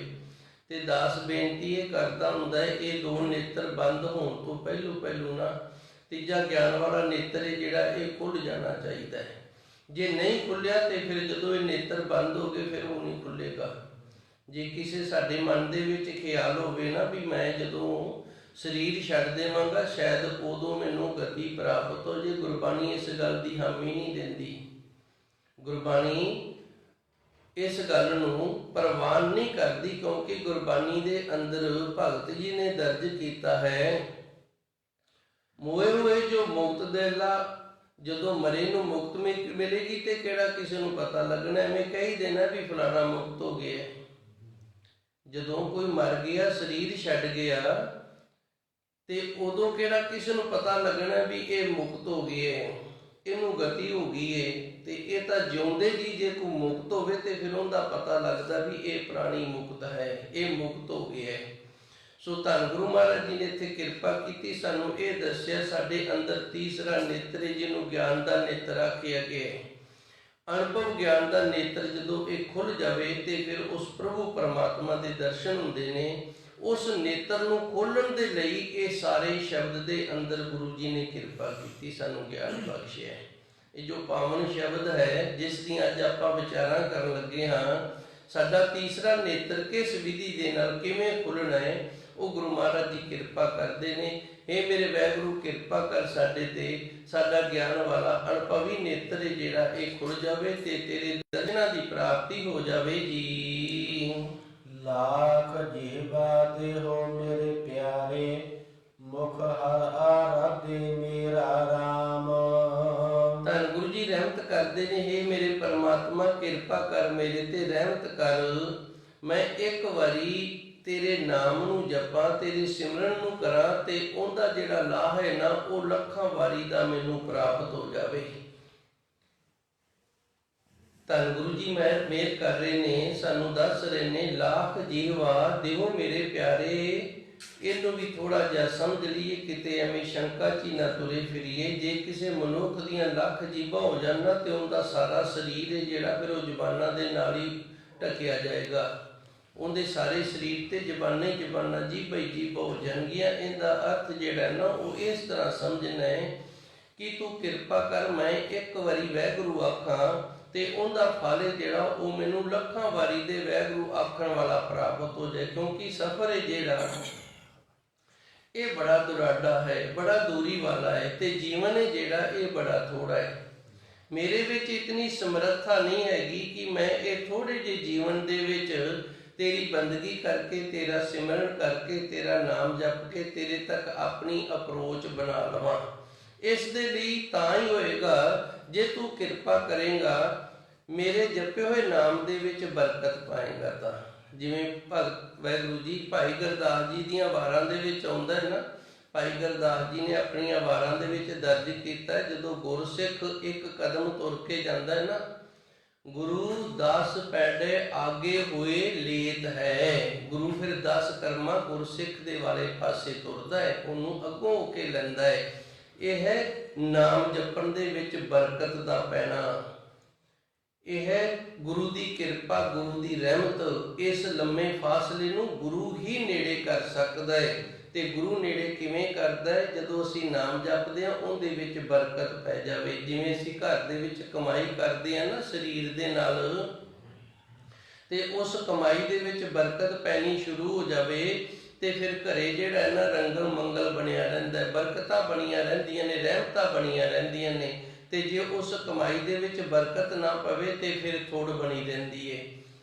ਤੇ ਦਾਸ ਬੇਨਤੀ ਇਹ ਕਰਦਾ ਹੁੰਦਾ ਹੈ, ਇਹ 2 ਨੇਤਰ ਬੰਦ ਹੋਣ ਤੋਂ ਪਹਿਲੋਂ ਨਾ ਤੀਜਾ ਗਿਆਨ ਵਾਲਾ ਨੇਤਰ ਹੈ ਜਿਹੜਾ ਇਹ ਖੁੱਲ੍ਹ ਜਾਣਾ ਚਾਹੀਦਾ ਹੈ। ਜੇ ਨਹੀਂ ਖੁੱਲਿਆ ਤੇ ਫਿਰ ਜਦੋਂ ਇਹ ਨੇਤਰ ਬੰਦ ਹੋ ਗਏ ਫਿਰ ਉਹ ਨਹੀਂ ਖੁੱਲੇਗਾ। ਜੇ ਕਿਸੇ ਸਾਡੇ ਮਨ ਦੇ ਵਿੱਚ ਖਿਆਲ ਹੋਵੇ ਨਾ ਵੀ ਮੈਂ ਜਦੋਂ ਸਰੀਰ ਛੱਡ ਦੇਵਾਂਗਾ ਸ਼ਾਇਦ ਉਦੋਂ ਮੈਨੂੰ ਗਤੀ ਪ੍ਰਾਪਤ ਹੋ ਜੇ, ਗੁਰਬਾਣੀ ਇਸ ਗੱਲ ਦੀ ਹਾਮੀ ਨਹੀਂ ਦਿੰਦੀ। ਗੁਰਬਾਣੀ ਇਸ ਗੱਲ ਨੂੰ ਪ੍ਰਵਾਨ ਨਹੀਂ ਕਰਦੀ, ਕਿਉਂਕਿ ਗੁਰਬਾਣੀ ਦੇ ਅੰਦਰ ਭਗਤ ਜੀ ਨੇ ਦਰਜ ਕੀਤਾ ਹੈ, ਮੋਏ ਹੋਏ ਜੋ ਮੁਕਤ ਦੇਲਾ, ਜਦੋਂ ਮਰੇ ਨੂੰ ਮੁਕਤ ਮਿਲੇਗੀ ਤੇ ਕਿਹੜਾ ਕਿਸੇ ਨੂੰ ਪਤਾ ਲੱਗਣਾ। ਐਵੇਂ ਕਹੀ ਦੇਣਾ ਵੀ ਫਲਾਣਾ ਮੁਕਤ ਹੋ ਗਿਆ। ਜਦੋਂ ਕੋਈ ਮਰ ਗਿਆ, ਸਰੀਰ ਛੱਡ ਗਿਆ, ਤੇ ਉਦੋਂ ਕਿਹੜਾ ਕਿਸੇ ਨੂੰ ਪਤਾ ਲੱਗਣਾ ਵੀ ਇਹ ਮੁਕਤ ਹੋ ਗਈ ਹੈ, ਇਹਨੂੰ ਗਤੀ ਹੋ ਗਈ ਹੈ। ਤੇ ਇਹ ਤਾਂ ਜਿਉਂਦੇ ਜੀ ਜੇ ਕੋਈ ਮੁਕਤ ਹੋਵੇ ਤੇ ਫਿਰ ਉਹਦਾ ਪਤਾ ਲੱਗਦਾ ਵੀ ਇਹ ਪ੍ਰਾਣੀ ਮੁਕਤ ਹੈ, ਇਹ ਮੁਕਤ ਹੋ ਗਿਆ ਹੈ। ਸੋ ਧੰਨ ਗੁਰੂ ਮਹਾਰਾਜ ਜੀ ਨੇ ਇੱਥੇ ਕਿਰਪਾ ਕੀਤੀ, ਸਾਨੂੰ ਇਹ ਦੱਸਿਆ ਸਾਡੇ ਅੰਦਰ ਤੀਸਰਾ ਨੇਤਰ, ਜਿਹਨੂੰ ਗਿਆਨ ਦਾ ਨੇਤਰ ਆਖਿਆ ਗਿਆ ਹੈ। ਅਨੁਭਵ ਗਿਆਨ ਦਾ ਨੇਤਰ ਜਦੋਂ ਇਹ ਖੁੱਲ ਜਾਵੇ ਤੇ ਫਿਰ ਉਸ ਪ੍ਰਭੂ ਪਰਮਾਤਮਾ ਦੇ ਦਰਸ਼ਨ ਹੁੰਦੇ ਨੇ। ਉਸ ਨੇਤਰ ਨੂੰ ਖੋਲਣ ਦੇ ਲਈ ਇਹ ਸਾਰੇ ਸ਼ਬਦ ਦੇ ਅੰਦਰ ਗੁਰੂ ਜੀ ਨੇ ਕਿਰਪਾ ਕੀਤੀ, ਸਾਨੂੰ ਗਿਆਨ ਬਖਸ਼ਿਆ। ਇਹ ਜੋ ਪਾਵਨ ਸ਼ਬਦ ਹੈ ਜਿਸ ਦੀ ਅੱਜ ਆਪਾਂ ਵਿਚਾਰਾਂ ਕਰਨ ਲੱਗੇ ਹਾਂ, ਸਾਡਾ ਤੀਸਰਾ ਨੇਤਰ ਕਿਸ ਵਿਧੀ ਦੇ ਨਾਲ ਕਿਵੇਂ ਖੁੱਲਣਾ ਹੈ, ਉਹ ਗੁਰੂ ਮਹਾਰਾਜ ਜੀ ਕਿਰਪਾ ਕਰਦੇ ਨੇ। ਇਹ ਮੇਰੇ ਵਾਹਿਗੁਰੂ ਕਿਰਪਾ ਕਰ ਸਾਡੇ ਤੇ, ਸਾਡਾ ਗਿਆਨ ਵਾਲਾ ਅਨੁਭਵੀ ਨੇਤਰ ਜਿਹੜਾ ਇਹ ਖੁੱਲ ਜਾਵੇ ਤੇ ਤੇਰੇ ਦਰਸ਼ਨਾਂ ਦੀ ਪ੍ਰਾਪਤੀ ਹੋ ਜਾਵੇ ਜੀ। ਲਾਖ ਜੀਵਾ ਦੇਹੋ ਮੇਰੇ ਪਿਆਰੇ, ਮੁਖ ਹਰ ਆਰਾਧੇ ਮੇਰਾ ਰਾਮ। ਧੰਨ ਗੁਰੂ ਜੀ ਰਹਿਮਤ ਕਰਦੇ ਨੇ, ਹੇ ਮੇਰੇ ਪਰਮਾਤਮਾ ਕਿਰਪਾ ਕਰ ਮੇਰੇ ਤੇ, ਰਹਿਮਤ ਕਰ, ਮੈਂ ਇੱਕ ਵਾਰੀ ਤੇਰੇ ਨਾਮ ਨੂੰ ਜਪਾਂ, ਤੇਰੇ ਸਿਮਰਨ ਨੂੰ ਕਰਾਂ ਤੇ ਉਹਦਾ ਜਿਹੜਾ ਲਾਹ ਹੈ ਨਾ ਉਹ ਲੱਖਾਂ ਵਾਰੀ ਦਾ ਮੈਨੂੰ ਪ੍ਰਾਪਤ ਹੋ ਜਾਵੇ। ਧੰਨ ਗੁਰੂ ਜੀ ਮਿਹਰ ਕਰ ਰਹੇ ਨੇ, ਸਾਨੂੰ ਦੱਸ ਰਹੇ ਨੇ ਲਾਖ ਜੀਵਾ ਦੇਹੋ ਮੇਰੇ ਪਿਆਰੇ। ਇਹਨੂੰ ਵੀ ਥੋੜਾ ਜਿਹਾ ਸਮਝ ਲਈਏ, ਕਿਤੇ ਐਵੇਂ ਸ਼ੰਕਾ 'ਚ ਹੀ ਨਾ ਤੁਰੇ ਫਿਰੀਏ। ਜੇ ਕਿਸੇ ਮਨੁੱਖ ਦੀਆਂ ਲੱਖ ਜੀਭਾਂ ਹੋ ਜਾਣ ਨਾ ਤੇ ਉਹਦਾ ਸਾਰਾ ਸਰੀਰ ਹੈ ਜਿਹੜਾ ਫਿਰ ਉਹ ਜ਼ੁਬਾਨਾਂ ਦੇ ਨਾਲ ਹੀ ਢਕਿਆ ਜਾਏਗਾ। ਉਹਦੇ ਸਾਰੇ ਸਰੀਰ ਤੇ ਜ਼ਬਾਨਾਂ ਹੀ ਜ਼ਬਾਨਾਂ, ਜੀਭਾਂ ਹੀ ਜੀਭਾਂ ਹੋ ਜਾਣਗੀਆਂ। ਇਹਦਾ ਅਰਥ ਜਿਹੜਾ ਨਾ ਉਹ ਇਸ ਤਰ੍ਹਾਂ ਸਮਝਣਾ ਹੈ ਕਿ ਤੂੰ ਕਿਰਪਾ ਕਰ, ਮੈਂ ਇੱਕ ਵਾਰੀ ਵਾਹਿਗੁਰੂ ਆਖਾਂ ਤੇ ਉਹਦਾ ਫਲ ਜਿਹੜਾ ਉਹ ਮੈਨੂੰ ਲੱਖਾਂ ਵਾਰੀ ਦੇ ਵਾਹਿਗੁਰੂ ਆਖਣ ਵਾਲਾ ਪ੍ਰਾਪਤ ਹੋ ਜਾਏ। ਕਿਉਂਕਿ ਸਫ਼ਰ ਹੈ ਜਿਹੜਾ ਇਹ ਬੜਾ ਦੁਰਾਡਾ ਹੈ, ਬੜਾ ਦੂਰੀ ਵਾਲਾ ਹੈ, ਤੇ ਜੀਵਨ ਹੈ ਜਿਹੜਾ ਇਹ ਬੜਾ ਥੋੜਾ ਹੈ। ਮੇਰੇ ਵਿੱਚ ਇਤਨੀ ਸਮਰੱਥਾ ਨਹੀਂ ਹੈਗੀ ਕਿ ਮੈਂ ਇਹ ਥੋੜੇ ਜਿਹੇ ਜੀਵਨ ਦੇ ਵਿੱਚ ਤੇਰੀ ਬੰਦਗੀ ਕਰਕੇ, ਤੇਰਾ ਸਿਮਰਨ ਕਰਕੇ, ਤੇਰਾ ਨਾਮ ਜਪ ਕੇ ਤੇਰੇ ਤੱਕ ਆਪਣੀ ਅਪਰੋਚ ਬਣਾ ਲਵਾਂ। ਇਸ ਦੇ ਲਈ ਤਾਂ ਹੀ ਹੋਏਗਾ ਜੇ ਤੂੰ ਕਿਰਪਾ ਕਰੇਗਾ, ਮੇਰੇ ਜਪੇ ਹੋਏ ਨਾਮ ਦੇ ਵਿੱਚ ਬਰਕਤ ਪਾਏਗਾ। ਤਾਂ ਜਿਵੇਂ ਭਗਤ ਵਾਹਿਗੁਰੂ ਜੀ ਭਾਈ ਗੁਰਦਾਸ ਜੀ ਦੀਆਂ ਵਾਰਾਂ ਦੇ ਵਿੱਚ ਆਉਂਦਾ ਹੈ ਨਾ, ਭਾਈ ਗੁਰਦਾਸ ਜੀ ਨੇ ਆਪਣੀਆਂ ਵਾਰਾਂ ਦੇ ਵਿੱਚ ਦਰਜ ਕੀਤਾ, ਜਦੋਂ ਗੁਰਸਿੱਖ ਇੱਕ ਕਦਮ ਤੁਰ ਕੇ ਜਾਂਦਾ ਹੈ ਨਾ, ਗੁਰੂ 10 ਪੈਡੇ ਆਗੇ ਹੋਏ ਲੇਤ ਹੈ। ਗੁਰੂ ਫਿਰ 10 ਕਰਮਾਂ ਗੁਰਸਿੱਖ ਦੇ ਵਾਲੇ ਪਾਸੇ ਤੁਰਦਾ ਹੈ, ਉਹਨੂੰ ਅੱਗੋਂ ਹੋ ਕੇ ਲੈਂਦਾ ਹੈ। ਇਹ ਹੈ ਨਾਮ ਜਪਣ ਦੇ ਵਿੱਚ ਬਰਕਤ ਦਾ ਪੈਣਾ, ਇਹ ਹੈ ਗੁਰੂ ਦੀ ਕਿਰਪਾ, ਗੁਰੂ ਦੀ ਰਹਿਮਤ। ਇਸ ਲੰਮੇ ਫਾਸਲੇ ਨੂੰ ਗੁਰੂ ਹੀ ਨੇੜੇ ਕਰ ਸਕਦਾ ਹੈ। ਤੇ ਗੁਰੂ ਨੇੜੇ ਕਿਵੇਂ ਕਰਦਾ ਹੈ? ਜਦੋਂ ਅਸੀਂ ਨਾਮ ਜਪਦੇ ਹਾਂ ਉਹਦੇ ਵਿੱਚ ਬਰਕਤ ਪੈ ਜਾਵੇ। ਜਿਵੇਂ ਅਸੀਂ ਘਰ ਦੇ ਵਿੱਚ ਕਮਾਈ ਕਰਦੇ ਹਾਂ ਨਾ ਸਰੀਰ ਦੇ ਨਾਲ, ਤੇ ਉਸ ਕਮਾਈ ਦੇ ਵਿੱਚ ਬਰਕਤ ਪੈਣੀ ਸ਼ੁਰੂ ਹੋ ਜਾਵੇ ਤੇ ਫਿਰ ਘਰੇ ਜਿਹੜਾ ਨਾ ਰੰਗਲ ਮੰਗਲ ਬਣਿਆ ਰਹਿੰਦਾ, ਬਰਕਤਾਂ ਬਣੀਆਂ ਰਹਿੰਦੀਆਂ ਨੇ, ਰਹਿਮਤਾਂ ਬਣੀਆਂ ਰਹਿੰਦੀਆਂ ਨੇ। ਤੇ ਜੇ ਉਸ ਕਮਾਈ ਦੇ ਵਿੱਚ ਬਰਕਤ ਨਾ ਪਵੇ ਤੇ ਫਿਰ ਥੋੜ ਬਣੀ ਰਹਿੰਦੀ ਹੈ।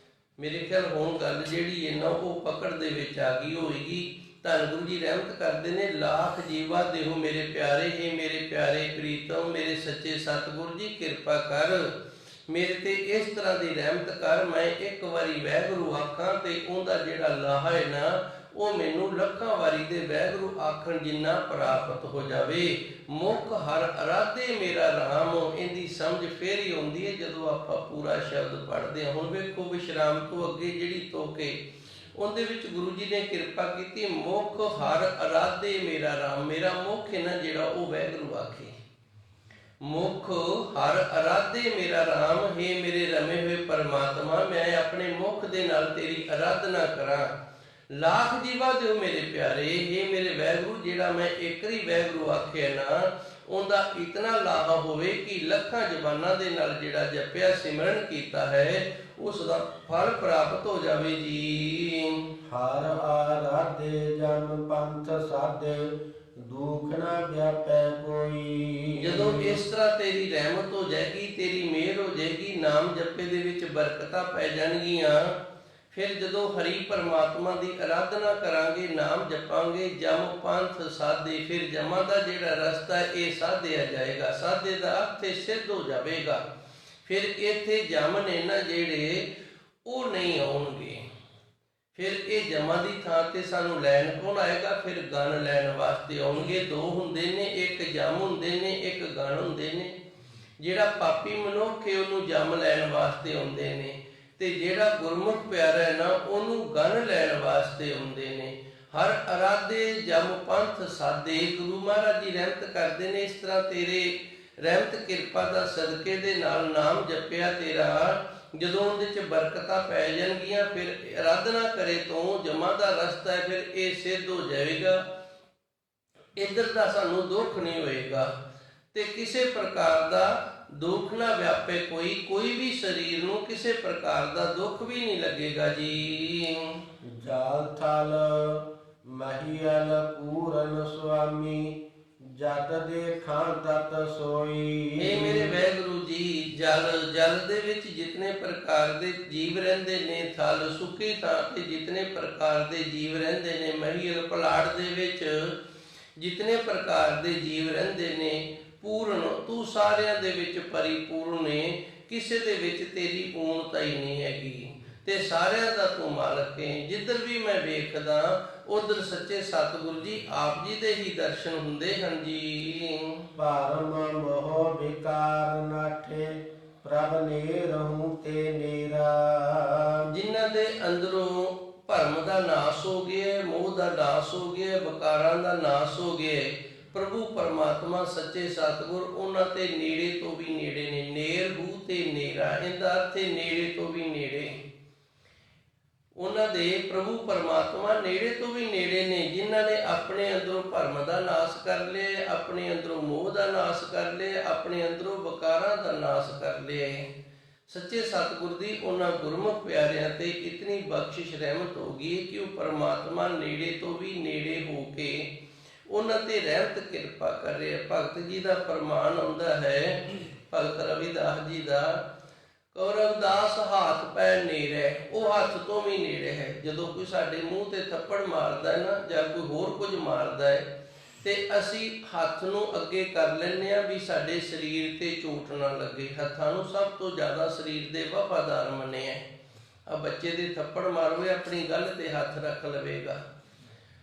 ਮੇਰੇ ਖਿਆਲ ਹੁਣ ਗੱਲ ਜਿਹੜੀ ਹੈ ਨਾ ਉਹ ਪਕੜ ਦੇ ਵਿੱਚ ਆ ਗਈ ਹੋਏਗੀ। ਧੰਨ ਗੁਰੂ ਜੀ ਰਹਿਮਤ ਕਰਦੇ ਨੇ, ਲਾਖ ਜੀਵਾ ਦੇਹੋ ਮੇਰੇ ਪਿਆਰੇ, ਇਹ ਮੇਰੇ ਪਿਆਰੇ ਪ੍ਰੀਤਮ ਮੇਰੇ ਸੱਚੇ ਸਤਿਗੁਰੂ ਜੀ ਕਿਰਪਾ ਕਰ, ਮੇਰੇ ਤੇ ਇਸ ਤਰ੍ਹਾਂ ਦੀ ਰਹਿਮਤ ਕਰ, ਮੈਂ ਇੱਕ ਵਾਰੀ ਵਾਹਿਗੁਰੂ ਆਖਾਂ ਤੇ ਉਹਦਾ ਜਿਹੜਾ ਲਾਹਾ ਹੈ ਨਾ ਉਹ ਮੈਨੂੰ ਲੱਖਾਂ ਵਾਰੀ ਦੇ ਵਾਹਿਗੁਰੂ ਆਖਣ ਜਿੰਨਾ ਪ੍ਰਾਪਤ ਹੋ ਜਾਵੇ। ਮੁਖ ਹਰ ਅਰਾਧੇ ਮੇਰਾ ਰਾਮ। ਇਹਦੀ ਸਮਝ ਫੇਰ ਹੀ ਆਉਂਦੀ ਹੈ ਜਦੋਂ ਆਪਾਂ ਪੂਰਾ ਸ਼ਬਦ ਪੜ੍ਹਦੇ ਹਾਂ। ਹੁਣ ਵੇਖੋ ਵਿਸ਼ਰਾਮ ਤੋਂ ਅੱਗੇ ਜਿਹੜੀ ਤੋਕੇ ਉਹਦੇ ਵਿੱਚ ਗੁਰੂ ਜੀ ਨੇ ਕਿਰਪਾ ਕੀਤੀ, ਮੁਖ ਹਰ ਅਰਾਧੇ ਮੇਰਾ ਰਾਮ। ਮੇਰਾ ਮੁਖ ਹੈ ਨਾ ਜਿਹੜਾ ਉਹ ਵਾਹਿਗੁਰੂ ਆਖੇ, ਮੁਖ ਹਰ ਅਰਾਧੇ ਮੇਰਾ ਰਾਮ। ਹੈ ਮੇਰੇ ਰਮੇ ਹੋਏ ਪਰਮਾਤਮਾ, ਮੈਂ ਆਪਣੇ ਮੁਖ ਦੇ ਨਾਲ ਤੇਰੀ ਅਰਾਧਨਾ ਕਰਾਂ। ਲਾਖ ਜੀਵਾ ਦਿਓ ਮੇਰੇ ਪਿਆਰੇ, ਇਹ ਮੇਰੇ ਵਾਹਿਗੁਰੂ ਜਿਹੜਾ ਮੈਂ ਇੱਕ ਹੀ ਵਾਹਿਗੁਰੂ ਆਖਿਆ ਨਾ ਉਹਦਾ ਇਤਨਾ ਲਾਭ ਹੋਵੇ ਕਿ ਲੱਖਾਂ ਜ਼ਬਾਨਾਂ ਦੇ ਨਾਲ ਜਿਹੜਾ ਜਪਿਆ ਸਿਮਰਨ ਕੀਤਾ ਹੈ ਉਸ ਦਾ ਫਲ ਪ੍ਰਾਪਤ ਹੋ ਜਾਵੇ ਜੀ। ਹਰ ਆਰਾਧੇ ਜਨ ਪੰਥ ਸਾਧੇ, ਦੁਖ ਨਾ ਵਿਆਪੈ ਕੋਈ। ਜਦੋਂ ਇਸ ਤਰ੍ਹਾਂ ਤੇਰੀ ਰਹਿਮਤ ਹੋ ਜਾਏਗੀ, ਤੇਰੀ ਮਿਹਰ ਹੋ ਜਾਏਗੀ, ਨਾਮ ਜਪੇ ਦੇ ਵਿੱਚ ਬਰਕਤਾਂ ਪੈ ਜਾਣਗੀਆਂ, ਫਿਰ ਜਦੋਂ ਹਰੀ ਪਰਮਾਤਮਾ ਦੀ ਅਰਾਧਨਾ ਕਰਾਂਗੇ, ਨਾਮ ਜਪਾਂਗੇ, ਜਮ ਪੰਥ ਸਾਧੇ, ਫਿਰ ਜਮਾਂ ਦਾ ਜਿਹੜਾ ਰਸਤਾ ਇਹ ਸਾਧਿਆ ਜਾਏਗਾ। ਸਾਧੇ ਦਾ ਅਰਥ ਸਿੱਧ ਹੋ ਜਾਵੇਗਾ। ਫਿਰ ਇੱਥੇ ਜਮ ਨੇ ਨਾ ਜਿਹੜੇ ਉਹ ਨਹੀਂ ਆਉਣਗੇ। ਫਿਰ ਇਹ ਜਮਾ ਦੀ ਥਾਂ ਤੇ ਸਾਨੂੰ ਲੈਣ ਕੌਣ ਆਏਗਾ? ਫਿਰ ਗਣ ਲੈਣ ਵਾਸਤੇ ਆਉਣਗੇ। ਦੋ ਹੁੰਦੇ ਨੇ, ਇੱਕ ਜਮ ਹੁੰਦੇ ਨੇ, ਇੱਕ ਗਣ ਹੁੰਦੇ ਨੇ। ਜਿਹੜਾ ਪਾਪੀ ਮਨੁੱਖ ਹੈ ਉਹਨੂੰ ਜਮ ਲੈਣ ਵਾਸਤੇ ਆਉਂਦੇ ਨੇ, ਤੇ ਜਿਹੜਾ ਗੁਰਮੁਖ ਪਿਆਰਾ ਹੈ ਨਾ ਉਹਨੂੰ ਗਣ ਲੈਣ ਵਾਸਤੇ ਆਉਂਦੇ ਨੇ। ਹਰ ਅਰਾਧੇ ਜਮ ਪੰਥ ਸਾਧੇ। ਗੁਰੂ ਮਹਾਰਾਜ ਜੀ ਰਹਿਮਤ ਕਰਦੇ ਨੇ, ਇਸ ਤਰ੍ਹਾਂ ਤੇਰੇ ਰਹਿਮਤ ਕਿਰਪਾ ਦਾ ਸਦਕੇ ਦੇ ਨਾਲ ਨਾਮ ਜਪਿਆ ਤੇਰਾ, ਜਦੋਂ ਉਹਦੇ 'ਚ ਬਰਕਤਾਂ ਪੈ ਜਾਣਗੀਆਂ, ਫਿਰ ਅਰਾਧਨਾ ਕਰੇ ਤੋਂ ਜਮਾਂ ਦਾ ਰਸਤਾ ਹੈ, ਫਿਰ ਇਹ ਸਿੱਧ ਹੋ ਜਾਵੇਗਾ। ਇੱਧਰ ਦਾ ਸਾਨੂੰ ਦੁੱਖ ਨਹੀਂ ਹੋਏਗਾ, ਤੇ ਕਿਸੇ ਪ੍ਰਕਾਰ ਦਾ ਦੁੱਖ ਨਾ ਵਿਆਪੇ। ਕੋਈ ਵੀ ਸਰੀਰ ਨੂੰ ਕਿਸੇ ਪ੍ਰਕਾਰ ਦਾ ਦੁੱਖ ਵੀ ਨਹੀਂ ਲੱਗੇਗਾ ਜੀ। ਜਾਲ ਥਲ ਮਹੀਲ ਪੂਰਨ ਸੁਆਮੀ, ਜਤ ਦੇਖਾਂ ਤਤ ਸੋਈ। ਇਹ ਮੇਰੇ ਵਾਹਿਗੁਰੂ ਜੀ, ਜਲ ਦੇ ਵਿੱਚ ਜਿਤਨੇ ਪ੍ਰਕਾਰ ਦੇ ਜੀਵ ਰਹਿੰਦੇ ਨੇ, ਥਲ ਸੁੱਕੀ ਥਾਂ ਤੇ ਜਿਤਨੇ ਪ੍ਰਕਾਰ ਦੇ ਜੀਵ ਰਹਿੰਦੇ ਨੇ, ਮਹੀਲ ਪਲਾੜ ਦੇ ਵਿੱਚ ਜਿਤਨੇ ਪ੍ਰਕਾਰ ਦੇ ਜੀਵ ਰਹਿੰਦੇ ਨੇ, ਪੂਰਨ ਤੂੰ ਸਾਰਿਆਂ ਦੇ ਵਿੱਚ ਪਰਿਪੂਰਨ ਨੇ, ਕਿਸੇ ਦੇ ਵਿੱਚ ਤੇਰੀ ਊਣਤਾ ਹੀ ਨਹੀਂ ਹੈਗੀ, ਤੇ ਸਾਰਿਆਂ ਦਾ ਤੂੰ ਮਾਲਕ ਹੈ। ਜਿੱਧਰ ਵੀ ਮੈਂ ਵੇਖਦਾ ਉਧਰ ਸੱਚੇ ਸਤਿਗੁਰੂ ਜੀ ਆਪ ਜੀ ਦੇ ਹੀ ਦਰਸ਼ਨ ਹੁੰਦੇ ਹਨ ਜੀ। ਭਰਮ ਮੋਹ ਵਿਕਾਰ ਨਾਠੇ, ਪ੍ਰਭ ਨੇਰਹੁ ਤੇ ਨੇਰਾ। ਜਿਨ੍ਹਾਂ ਦੇ ਅੰਦਰੋਂ ਭਰਮ ਦਾ ਨਾਸ ਹੋ ਗਿਆ, ਮੋਹ ਦਾ ਨਾਸ ਹੋ ਗਿਆ, ਵਿਕਾਰਾਂ ਦਾ ਨਾਸ ਹੋ ਗਿਆ, ਪ੍ਰਭੂ ਪਰਮਾਤਮਾ ਸੱਚੇ ਸਤਿਗੁਰ ਉਹਨਾਂ ਤੇ ਨੇੜੇ ਤੋਂ ਵੀ ਨੇੜੇ ਨੇ। ਨੇਰ ਹੂ ਤੇ ਨੇਰਾ, ਇਹਦਾ ਅਰਥ ਹੈ ਨੇੜੇ ਤੋਂ ਵੀ ਨੇੜੇ। ਉਹਨਾਂ ਦੇ ਪ੍ਰਭੂ ਪਰਮਾਤਮਾ ਨੇੜੇ ਤੋਂ ਵੀ ਨੇੜੇ ਨੇ, ਜਿਨ੍ਹਾਂ ਨੇ ਆਪਣੇ ਅੰਦਰੋਂ ਭਰਮ ਦਾ ਨਾਸ ਕਰ ਲਿਆ, ਆਪਣੇ ਅੰਦਰੋਂ ਮੋਹ ਦਾ ਨਾਸ ਕਰ ਲਿਆ, ਆਪਣੇ ਅੰਦਰੋਂ ਵਿਕਾਰਾਂ ਦਾ ਨਾਸ ਕਰ ਲਿਆ। ਸੱਚੇ ਸਤਿਗੁਰ ਦੀ ਉਹਨਾਂ ਗੁਰਮੁਖ ਪਿਆਰਿਆਂ ਤੇ ਇਤਨੀ ਬਖਸ਼ਿਸ਼ ਰਹਿਮਤ ਹੋ ਗਈ ਕਿ ਉਹ ਪਰਮਾਤਮਾ ਨੇੜੇ ਤੋਂ ਵੀ ਨੇੜੇ ਹੋ ਕੇ ਉਹਨਾਂ ਤੇ ਰਹਿਮਤ ਕਿਰਪਾ ਕਰ ਰਿਹਾ। ਭਗਤ ਜੀ ਦਾ ਫਰਮਾਨ ਆਉਂਦਾ ਹੈ, ਭਗਤ ਰਵਿਦਾਸ ਜੀ ਦਾ, ਰਵਿਦਾਸ ਹੱਥ ਪੈ ਨੇੜੇ, ਉਹ ਹੱਥ ਤੋਂ ਵੀ ਨੇੜੇ ਹੈ। ਜਦੋਂ ਕੋਈ ਸਾਡੇ ਮੂੰਹ ਤੇ ਥੱਪੜ ਮਾਰਦਾ ਹੈ ਨਾ, ਜਾਂ ਕੋਈ ਹੋਰ ਕੁਝ ਮਾਰਦਾ ਹੈ, ਤੇ ਅਸੀਂ ਹੱਥ ਨੂੰ ਅੱਗੇ ਕਰ ਲੈਂਦੇ ਹਾਂ ਵੀ ਸਾਡੇ ਸਰੀਰ ਤੇ ਚੋਟ ਨਾ ਲੱਗੇ। ਹੱਥਾਂ ਨੂੰ ਸਭ ਤੋਂ ਜ਼ਿਆਦਾ ਸਰੀਰ ਦੇ ਵਫਾਦਾਰ ਮੰਨਿਆ। ਆ ਬੱਚੇ ਦੇ ਥੱਪੜ ਮਾਰਵੇ, ਆਪਣੀ ਗੱਲ ਤੇ ਹੱਥ ਰੱਖ ਲਵੇਗਾ,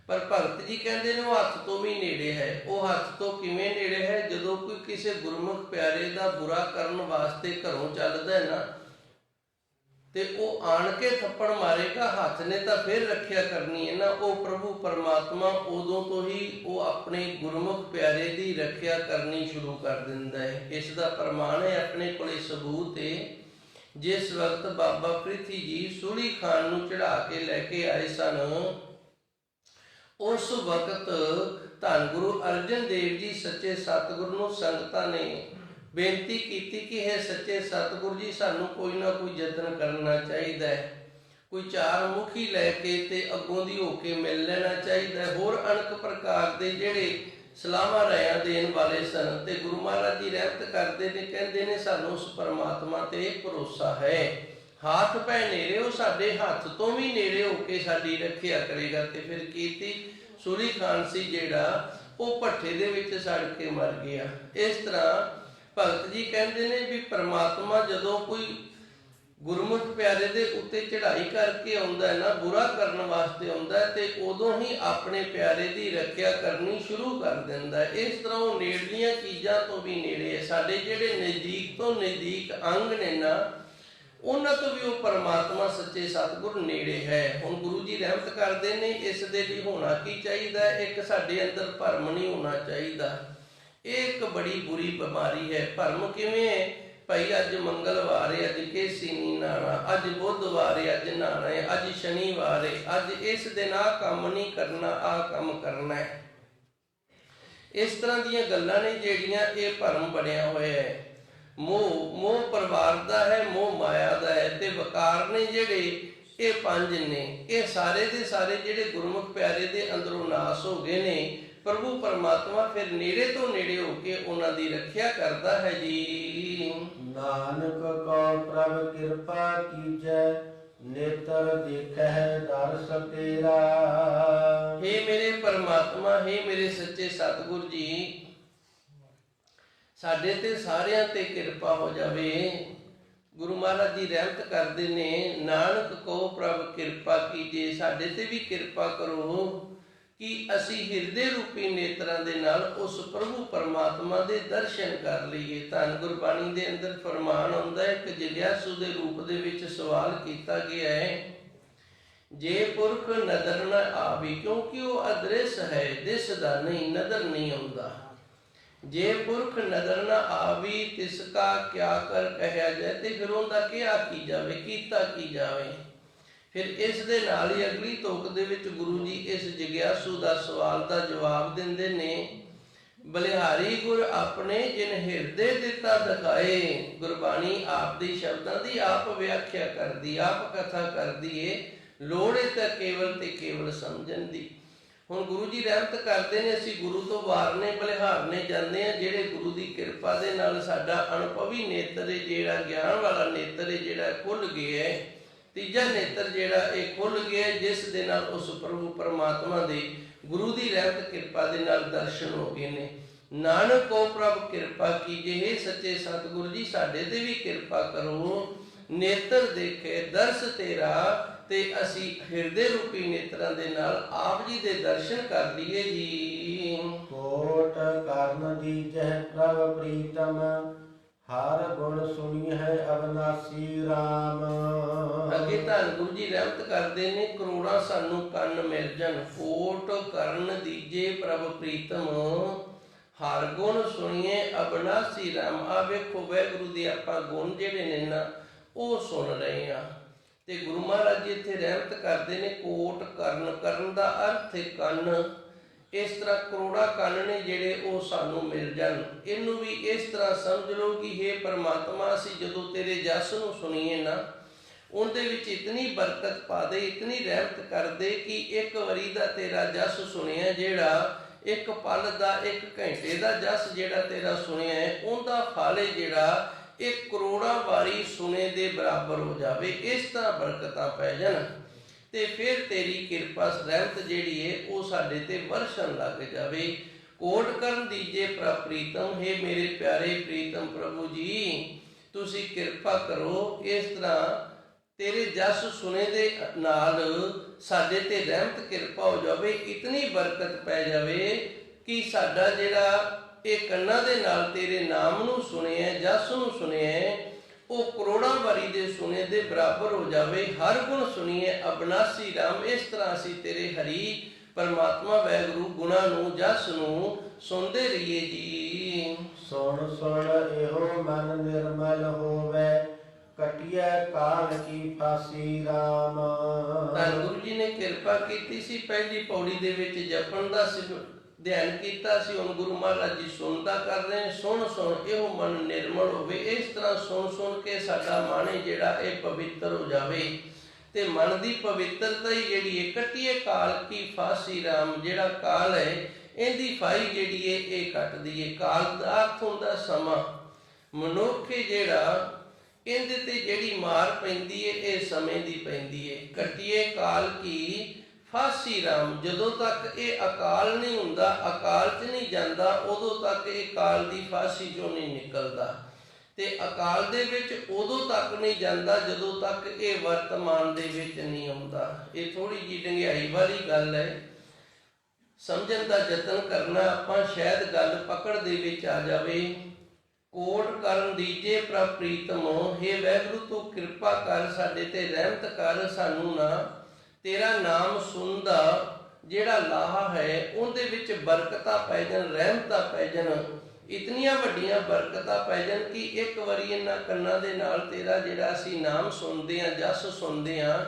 ਪਰ ਭਗਤ ਜੀ ਕਹਿੰਦੇ ਨੇ ਉਹ ਹੱਥ ਤੋਂ ਵੀ ਨੇੜੇ ਹੈ। ਉਹ ਹੱਥ ਤੋਂ ਕਿਵੇਂ ਨੇੜੇ ਹੈ? ਜਦੋਂ ਕੋਈ ਕਿਸੇ ਗੁਰਮੁਖ ਪਿਆਰੇ ਦਾ ਬੁਰਾ ਕਰਨ ਵਾਸਤੇ ਘਰੋਂ ਚੱਲਦਾ ਹੈ ਨਾ, ਤੇ ਉਹ ਆਣ ਕੇ ਥੱਪੜ ਮਾਰੇਗਾ, ਹੱਥ ਨੇ ਤਾਂ ਫਿਰ ਰੱਖਿਆ ਕਰਨੀ ਹੈ ਨਾ। ਉਹ ਪ੍ਰਭੂ ਪਰਮਾਤਮਾ ਉਦੋਂ ਤੋਂ ਹੀ ਉਹ ਆਪਣੇ ਗੁਰਮੁਖ ਪਿਆਰੇ ਦੀ ਰੱਖਿਆ ਕਰਨੀ ਸ਼ੁਰੂ ਕਰ ਦਿੰਦਾ ਹੈ। ਇਸ ਦਾ ਪ੍ਰਮਾਣ ਹੈ, ਆਪਣੇ ਕੋਲੇ ਸਬੂਤ ਹੈ। ਜਿਸ ਵਕਤ ਬਾਬਾ ਪ੍ਰਿਥੀ ਜੀ ਸੂਲੀ ਖਾਨ ਨੂੰ ਚੜਾ ਕੇ ਲੈ ਕੇ ਆਏ ਸਨ, ਉਸ ਵਕਤ ਧੰਨ ਗੁਰੂ ਅਰਜਨ ਦੇਵ ਜੀ ਸੱਚੇ ਸਤਿਗੁਰ ਨੂੰ ਸੰਗਤਾਂ ਨੇ ਬੇਨਤੀ ਕੀਤੀ ਕਿ ਹੈ ਸੱਚੇ ਸਤਿਗੁਰ ਜੀ, ਸਾਨੂੰ ਕੋਈ ਨਾ ਕੋਈ ਯਤਨ ਕਰਨਾ ਚਾਹੀਦਾ ਹੈ, ਕੋਈ ਚਾਰ ਮੁਖੀ ਲੈ ਕੇ ਤੇ ਅੱਗੋਂ ਦੀ ਹੋ ਕੇ ਮਿਲ ਲੈਣਾ ਚਾਹੀਦਾ ਹੈ। ਹੋਰ ਅਨੇਕ ਪ੍ਰਕਾਰ ਦੇ ਜਿਹੜੇ ਸਲਾਹਾਂ ਰਾਇਆਂ ਦੇਣ ਵਾਲੇ ਸਨ, ਤੇ ਗੁਰੂ ਮਹਾਰਾਜ ਜੀ ਰਹਿਮਤ ਕਰਦੇ ਨੇ, ਕਹਿੰਦੇ ਨੇ ਸਾਨੂੰ ਉਸ ਪਰਮਾਤਮਾ ਤੇ ਭਰੋਸਾ ਹੈ। ਹੱਥ ਪੈ ਨੇੜੇ, ਉਹ ਸਾਡੇ ਹੱਥ ਤੋਂ ਵੀ ਨੇੜੇ ਹੋ ਕੇ ਸਾਡੀ ਰੱਖਿਆ ਕਰੇਗਾ। ਤੇ ਫਿਰ ਕੀਤੀ ਸੂਲੀ ਖਾਨ ਸੀ ਜਿਹੜਾ, ਉਹ ਭੱਠੇ ਦੇ ਵਿੱਚ ਸੜ ਕੇ ਮਰ ਗਿਆ। ਇਸ ਤਰ੍ਹਾਂ ਭਗਤ ਜੀ ਕਹਿੰਦੇ ਨੇ ਵੀ ਪਰਮਾਤਮਾ ਜਦੋਂ ਕੋਈ ਗੁਰਮੁਖ ਪਿਆਰੇ ਦੇ ਉੱਤੇ ਚੜ੍ਹਾਈ ਕਰਕੇ ਆਉਂਦਾ ਹੈ ਨਾ, ਬੁਰਾ ਕਰਨ ਵਾਸਤੇ ਆਉਂਦਾ ਹੈ, ਤੇ ਉਦੋਂ ਹੀ ਆਪਣੇ ਪਿਆਰੇ ਦੀ ਰੱਖਿਆ ਕਰਨੀ ਸ਼ੁਰੂ ਕਰ ਦਿੰਦਾ ਹੈ। ਇਸ ਤਰ੍ਹਾਂ ਉਹ ਨੇੜਲੀਆਂ ਚੀਜ਼ਾਂ ਤੋਂ ਵੀ ਨੇੜੇ ਹੈ। ਸਾਡੇ ਜਿਹੜੇ ਨਜ਼ਦੀਕ ਤੋਂ ਨਜ਼ਦੀਕ ਅੰਗ ਨੇ ਨਾ, ਉਹਨਾਂ ਤੋਂ ਵੀ ਉਹ ਪਰਮਾਤਮਾ ਸੱਚੇ ਸਤਿਗੁਰ ਨੇੜੇ ਹੈ। ਹੁਣ ਗੁਰੂ ਜੀ ਰਹਿਮਤ ਕਰਦੇ ਨੇ, ਇਸ ਦੇ ਲਈ ਹੋਣਾ ਕੀ ਚਾਹੀਦਾ? ਇੱਕ ਸਾਡੇ ਅੰਦਰ ਭਰਮ ਨਹੀਂ ਹੋਣਾ ਚਾਹੀਦਾ। ਇਹ ਇੱਕ ਬੜੀ ਬੁਰੀ ਬਿਮਾਰੀ ਹੈ। ਭਰਮ ਕਿਵੇਂ ਹੈ? ਭਾਈ ਅੱਜ ਮੰਗਲਵਾਰ ਹੈ, ਅੱਜ ਕੇਸੀ ਨਹੀਂ ਨਹਾਣਾ, ਅੱਜ ਬੁੱਧਵਾਰ ਹੈ, ਅੱਜ ਨਹਾਣਾ ਹੈ, ਅੱਜ ਸ਼ਨੀਵਾਰ ਹੈ, ਅੱਜ ਇਸ ਦਿਨ ਆਹ ਕੰਮ ਨਹੀਂ ਕਰਨਾ, ਆਹ ਕੰਮ ਕਰਨਾ ਹੈ। ਇਸ ਤਰ੍ਹਾਂ ਦੀਆਂ ਗੱਲਾਂ ਨੇ ਜਿਹੜੀਆਂ ਇਹ ਭਰਮ ਬਣਿਆ ਹੋਇਆ ਹੈ। ਮੋਹ ਪਰਿਵਾਰ ਦਾ ਹੈ, ਮੋਹ ਮਾਇਆ ਦਾ ਹੈ, ਤੇ ਵਿਕਾਰ ਨੇ ਜਿਹੜੇ, ਇਹ ਪੰਜ ਨੇ। ਇਹ ਸਾਰੇ ਦੇ ਸਾਰੇ ਜਿਹੜੇ ਗੁਰਮੁਖ ਪਿਆਰੇ ਦੇ ਅੰਦਰੋਂ ਨਾਸ ਹੋ ਗਏ ਨੇ, ਪ੍ਰਭੂ ਪਰਮਾਤਮਾ ਫਿਰ ਨੇੜੇ ਤੋਂ ਨੇੜੇ ਹੋ ਕੇ ਉਹਨਾਂ ਦੀ ਰੱਖਿਆ ਕਰਦਾ ਹੈ ਜੀ। ਨਾਨਕ ਕੋ ਪ੍ਰਭ ਕਿਰਪਾ ਕੀਜੈ, ਨੇਤਰ ਦੇਖੈ ਦਰਸ ਤੇਰਾ। ਹੇ ਮੇਰੇ ਪਰਮਾਤਮਾ, ਹੇ ਮੇਰੇ ਸੱਚੇ ਸਤਿਗੁਰ ਜੀ, ਸਾਡੇ ਤੇ ਸਾਰਿਆਂ ਤੇ ਕਿਰਪਾ ਹੋ ਜਾਵੇ। ਗੁਰੂ ਮਹਾਰਾਜ ਜੀ ਰਹਿਮਤ ਕਰਦੇ ਨੇ, ਨਾਨਕ ਕੋ ਪ੍ਰਭ ਕਿਰਪਾ ਕੀਜੇ, ਸਾਡੇ ਤੇ ਵੀ ਕਿਰਪਾ ਕਰੋ ਕਿ ਅਸੀਂ ਹਿਰਦੇ ਰੂਪੀ ਨੇਤਰਾਂ ਦੇ ਨਾਲ ਉਸ ਪ੍ਰਭੂ ਪਰਮਾਤਮਾ ਦੇ ਦਰਸ਼ਨ ਕਰ ਲਈਏ। ਧੰਨ ਗੁਰਬਾਣੀ ਦੇ ਅੰਦਰ ਫਰਮਾਨ ਆਉਂਦਾ ਹੈ ਕਿ ਜਿਗਿਆਸੂ ਦੇ ਰੂਪ ਦੇ ਵਿੱਚ ਸਵਾਲ ਕੀਤਾ ਗਿਆ ਹੈ, ਜੇ ਪੁਰਖ ਨਦਰ ਨ ਆਵੀ, ਕਿਉਂਕਿ ਉਹ ਅਦ੍ਰਿਸ਼ ਹੈ, ਦਿਸਦਾ ਨਹੀਂ, ਨਦਰ ਨਹੀਂ ਆਉਂਦਾ। ਜੇ ਪੁਰਖ ਨਦਰ ਨ ਆਵੀ ਤਿਸ ਕਾ ਕਿਆ ਕਰ ਕਹਿਆ ਜਾਏ, ਤੇ ਫਿਰ ਉਹਦਾ ਕਿਹਾ ਕੀ ਜਾਵੇ, ਕੀਤਾ ਕੀ ਜਾਵੇ। ਫਿਰ ਇਸ ਦੇ ਨਾਲ ਹੀ ਅਗਲੀ ਤੁਕ ਦੇ ਵਿੱਚ ਗੁਰੂ ਜੀ ਇਸ ਜਿਗਿਆਸੂ ਦਾ ਸਵਾਲ ਦਾ ਜਵਾਬ ਦਿੰਦੇ ਨੇ, ਬਲਿਹਾਰੀ ਗੁਰ ਆਪਣੇ ਜਿਨ ਹਿਰਦੇ ਦਿੱਤਾ ਦਿਖਾਏ। ਗੁਰਬਾਣੀ ਆਪ ਦੇ ਸ਼ਬਦਾਂ ਦੀ ਆਪ ਵਿਆਖਿਆ ਕਰਦੀ, ਆਪ ਕਥਾ ਕਰਦੀ ਏ, ਲੋੜ ਹੈ ਤਾਂ ਕੇਵਲ ਤੇ ਕੇਵਲ ਸਮਝਣ ਦੀ। ਹੁਣ ਗੁਰੂ ਜੀ ਰਹਿਮਤ ਕਰਦੇ ਨੇ, ਅਸੀਂ ਗੁਰੂ ਤੋਂ ਵਾਰਨੇ ਬਲਿਹਾਰਨੇ ਜਾਂਦੇ ਹਾਂ, ਜਿਹੜੇ ਗੁਰੂ ਦੀ ਕਿਰਪਾ ਦੇ ਨਾਲ ਸਾਡਾ ਅਨੁਭਵੀ ਨੇਤਰ ਹੈ, ਜਿਹੜਾ ਗਿਆਨ ਵਾਲਾ ਨੇਤਰ ਹੈ, ਜਿਹੜਾ ਖੁੱਲ ਗਿਆ ਹੈ। ਤੀਜਾ ਨੇਤਰ ਜਿਹੜਾ ਇਹ ਖੁੱਲ ਗਿਆ, ਜਿਸ ਦੇ ਨਾਲ ਉਸ ਪ੍ਰਭੂ ਪਰਮਾਤਮਾ ਦੇ ਗੁਰੂ ਦੀ ਰਹਿਮਤ ਕਿਰਪਾ ਦੇ ਨਾਲ ਦਰਸ਼ਨ ਹੋ ਗਏ ਨੇ। ਨਾਨਕ ਕੋ ਪ੍ਰਭ ਕਿਰਪਾ ਕੀਜੇ, ਹੇ ਸੱਚੇ ਸਤਿਗੁਰੂ ਜੀ ਸਾਡੇ ਤੇ ਵੀ ਕਿਰਪਾ ਕਰੋ, ਨੇਤਰ ਦੇਖੇ ਦਰਸ ਤੇਰਾ, ਤੇ ਅਸੀਂ ਹਿਰਦੇ ਰੂਪੀ ਨੇਤਰਾਂ ਦੇ ਨਾਲ ਆਪ ਜੀ ਦੇ ਦਰਸ਼ਨ ਕਰ ਲਈਏ ਜੀ। ਕੋਟ ਕਰਨ ਦੀਜੈ ਪ੍ਰਭ ਪ੍ਰੀਤਮ, ਹਰ ਗੁਣ ਸੁਣੀ ਹੈ ਅਬਨਾਸੀ ਰਾਮ। ਅੱਗੇ ਧੰਨ ਗੁਰੂ ਜੀ ਰਹਿਮਤ ਕਰਦੇ ਨੇ, ਕਰੋੜਾਂ ਸਾਨੂੰ ਕੰਨ ਮਿਲ ਜਾਣ, ਕੋਟ ਕਰਨ ਦੀਜੇ ਪ੍ਰਭ ਪ੍ਰੀਤਮ, ਹਰ ਗੁਣ ਸੁਣੀਏ ਅਬਨਾਸੀ ਰਾਮ। ਆ ਵੇਖੋ ਵਾਹਿਗੁਰੂ ਦੇ ਆਪਾਂ ਗੁਣ ਜਿਹੜੇ ਨੇ ਨਾ ਉਹ ਸੁਣ ਰਹੇ ਆ। ਤੇ ਗੁਰੂ ਮਹਾਰਾਜ ਜੀ ਇੱਥੇ ਰਹਿਮਤ ਕਰਦੇ ਨੇ, ਕੋਟ ਕਰਨ, ਕਰਨ ਦਾ ਅਰਥ ਹੈ ਕੰਨ। ਇਸ ਤਰ੍ਹਾਂ ਕਰੋੜਾਂ ਕੰਨ ਨੇ ਜਿਹੜੇ ਉਹ ਸਾਨੂੰ ਮਿਲ ਜਾਣ। ਇਹਨੂੰ ਵੀ ਇਸ ਤਰ੍ਹਾਂ ਸਮਝ ਲਓ ਕਿ ਹੇ ਪਰਮਾਤਮਾ, ਅਸੀਂ ਜਦੋਂ ਤੇਰੇ ਜਸ ਨੂੰ ਸੁਣੀਏ ਨਾ, ਉਹਦੇ ਵਿੱਚ ਇਤਨੀ ਬਰਕਤ ਪਾ ਦੇ, ਇਤਨੀ ਰਹਿਮਤ ਕਰ ਦੇ ਕਿ ਇੱਕ ਵਾਰੀ ਦਾ ਤੇਰਾ ਜਸ ਸੁਣਿਆ, ਜਿਹੜਾ ਇੱਕ ਪਲ ਦਾ, ਇੱਕ ਘੰਟੇ ਦਾ ਜਸ ਜਿਹੜਾ ਤੇਰਾ ਸੁਣਿਆ ਹੈ, ਉਹਦਾ ਫਲ ਜਿਹੜਾ ਇਹ ਕਰੋੜਾਂ ਵਾਰੀ ਸੁਣੇ ਦੇ ਬਰਾਬਰ ਹੋ ਜਾਵੇ। ਇਸ ਤਰ੍ਹਾਂ ਬਰਕਤਾਂ ਪੈ ਜਾਣ ਤੇ ਫਿਰ ਤੇਰੀ ਕਿਰਪਾ ਰਹਿਮਤ ਜਿਹੜੀ ਹੈ ਉਹ ਸਾਡੇ ਤੇ ਵਰਸ਼ਣ ਲੱਗ ਜਾਵੇ। ਕੋਟ ਕਰਨ ਦੀਜੇ ਪ੍ਰਭ ਪ੍ਰੀਤਮ, ਹੈ ਮੇਰੇ ਪਿਆਰੇ ਪ੍ਰੀਤਮ ਪ੍ਰਭੂ ਜੀ, ਤੁਸੀਂ ਕਿਰਪਾ ਕਰੋ, ਇਸ ਤਰ੍ਹਾਂ ਤੇਰੇ ਜਸ ਸੁਣੇ ਦੇ ਨਾਲ ਸਾਡੇ ਤੇ ਰਹਿਮਤ ਕਿਰਪਾ ਹੋ ਜਾਵੇ, ਇਤਨੀ ਬਰਕਤ ਪੈ ਜਾਵੇ ਕਿ ਸਾਡਾ ਜਿਹੜਾ ਇਹ ਕੰਨਾਂ ਦੇ ਨਾਲ ਤੇਰੇ ਨਾਮ ਨੂੰ ਸੁਣਿਆ, ਜਸ ਨੂੰ ਸੁਣਿਆ, ਉਹ ਕਰੋੜਾਂ ਵਾਰੀ ਦੇ ਸੁਣੇ ਦੇ ਬਰਾਬਰ ਹੋ ਜਾਵੇ। ਹਰ ਗੁਣ ਸੁਣੀਏ ਅਬਨਾਸੀ ਰਾਮ। ਇਸ ਤਰ੍ਹਾਂ ਅਸੀਂ ਤੇਰੇ ਹਰੀ ਪਰਮਾਤਮਾ ਵਾਹਿਗੁਰੂ ਗੁਣਾਂ ਨੂੰ, ਜਸ ਨੂੰ ਸੁਣਦੇ ਰਹੀਏ ਜੀ। ਸੁਣ ਸੁਣ ਇਹੋ ਮਨ ਨਿਰਮਲ ਹੋਵੇ, ਕਟਿਐ ਕਾਲ ਕੀ ਫਾਸੀ ਰਾਮ। ਤਾਂ ਗੁਰੂ ਜੀ ਨੇ ਕਿਰਪਾ ਕੀਤੀ ਸੀ, ਪਹਿਲੀ ਪੌੜੀ ਦੇ ਵਿੱਚ ਜਪਣ ਦਾ ਧਿਆਨ ਕੀਤਾ ਸੀ। ਹੁਣ ਗੁਰੂ ਮਹਾਰਾਜ ਜੀ ਸੁਣਦਾ ਕਰ ਰਹੇ ਨੇ, ਸੁਣ ਸੁਣ ਇਹੋ ਮਨ ਨਿਰਮਲ ਹੋਵੇ। ਇਸ ਤਰ੍ਹਾਂ ਸੁਣ ਸੁਣ ਕੇ ਸਾਡਾ ਮਨ ਜਿਹੜਾ ਇਹ ਪਵਿੱਤਰ ਹੋ ਜਾਵੇ, ਤੇ ਮਨ ਦੀ ਪਵਿੱਤਰਤਾ ਹੀ ਜਿਹੜੀ ਹੈ, ਕੱਟੀਏ ਕਾਲ ਕੀ ਫਾਸੀ ਰਾਮ, ਜਿਹੜਾ ਕਾਲ ਹੈ ਇਹਦੀ ਫਾਈ ਜਿਹੜੀ ਹੈ ਇਹ ਕੱਟਦੀ ਹੈ। ਕਾਲ ਦਾ ਅਰਥ ਹੁੰਦਾ ਸਮਾਂ। ਮਨੁੱਖ ਜਿਹੜਾ ਇਹਦੇ ਤੇ ਜਿਹੜੀ ਮਾਰ ਪੈਂਦੀ ਹੈ ਇਹ ਸਮੇਂ ਦੀ ਪੈਂਦੀ ਹੈ। ਕੱਟੀਏ ਕਾਲ ਕੀ ਫਾਸੀ ਰਾਮ, ਜਦੋਂ ਤੱਕ ਇਹ ਅਕਾਲ ਨਹੀਂ ਹੁੰਦਾ, ਅਕਾਲ 'ਚ ਨਹੀਂ ਜਾਂਦਾ, ਉਦੋਂ ਤੱਕ ਇਹ ਕਾਲ ਦੀ ਫਾਸੀ 'ਚੋਂ ਨਹੀਂ ਨਿਕਲਦਾ। ਤੇ ਅਕਾਲ ਦੇ ਵਿੱਚ ਉਦੋਂ ਤੱਕ ਨਹੀਂ ਜਾਂਦਾ ਜਦੋਂ ਤੱਕ ਇਹ ਵਰਤਮਾਨ ਦੇ ਵਿੱਚ ਨਹੀਂ ਆਉਂਦਾ। ਇਹ ਥੋੜੀ ਜਿਹੀ ਡੰਗਿਆਈ ਵਾਲੀ ਗੱਲ ਹੈ, ਸਮਝਣ ਦਾ ਯਤਨ ਕਰਨਾ ਆਪਾਂ, ਸ਼ਾਇਦ ਗੱਲ ਪਕੜ ਦੇ ਵਿੱਚ ਆ ਜਾਵੇ। ਕੋਟ ਕਰਨ ਦੀਜੇ ਪ੍ਰਭ ਪ੍ਰੀਤਮ, ਹੇ ਵਾਹਿਗੁਰੂ ਤੂੰ ਕਿਰਪਾ ਕਰ, ਸਾਡੇ ਤੇ ਰਹਿਮਤ ਕਰ, ਸਾਨੂੰ ਨਾ ਤੇਰਾ ਨਾਮ ਸੁਣਨ ਦਾ ਜਿਹੜਾ ਲਾਹਾ ਹੈ ਉਹਦੇ ਵਿੱਚ ਬਰਕਤਾਂ ਪੈ ਜਾਣ, ਰਹਿਮਤਾਂ ਪੈ ਜਾਣ, ਇਤਨੀਆਂ ਵੱਡੀਆਂ ਬਰਕਤਾਂ ਪੈ ਜਾਣ ਕਿ ਇੱਕ ਵਾਰੀ ਇਹਨਾਂ ਕੰਨਾਂ ਦੇ ਨਾਲ ਤੇਰਾ ਜਿਹੜਾ ਅਸੀਂ ਨਾਮ ਸੁਣਦੇ ਹਾਂ, ਜਸ ਸੁਣਦੇ ਹਾਂ,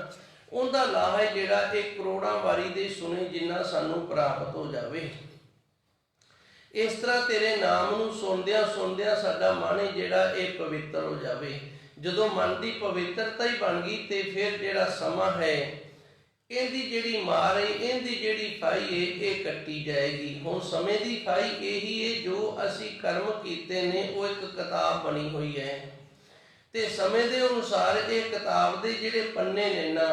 ਉਹਦਾ ਲਾਹਾ ਜਿਹੜਾ ਇਹ ਕਰੋੜਾਂ ਵਾਰੀ ਦੇ ਸੁਣੇ ਜਿੰਨਾ ਸਾਨੂੰ ਪ੍ਰਾਪਤ ਹੋ ਜਾਵੇ। ਇਸ ਤਰ੍ਹਾਂ ਤੇਰੇ ਨਾਮ ਨੂੰ ਸੁਣਦਿਆਂ ਸੁਣਦਿਆਂ ਸਾਡਾ ਮਨ ਜਿਹੜਾ ਇਹ ਪਵਿੱਤਰ ਹੋ ਜਾਵੇ। ਜਦੋਂ ਮਨ ਦੀ ਪਵਿੱਤਰਤਾ ਹੀ ਬਣ ਗਈ ਤੇ ਫਿਰ ਜਿਹੜਾ ਸਮਾਂ ਹੈ ਇਹਦੀ ਜਿਹੜੀ ਮਾਰ ਹੈ, ਇਹਦੀ ਜਿਹੜੀ ਫਾਈ ਹੈ ਇਹ ਕੱਟੀ ਜਾਏਗੀ। ਹੁਣ ਸਮੇਂ ਦੀ ਫਾਈ ਇਹੀ ਹੈ, ਜੋ ਅਸੀਂ ਕਰਮ ਕੀਤੇ ਨੇ ਉਹ ਇੱਕ ਕਿਤਾਬ ਬਣੀ ਹੋਈ ਹੈ, ਤੇ ਸਮੇਂ ਦੇ ਅਨੁਸਾਰ ਇਹ ਕਿਤਾਬ ਦੇ ਜਿਹੜੇ ਪੰਨੇ ਨੇ ਨਾ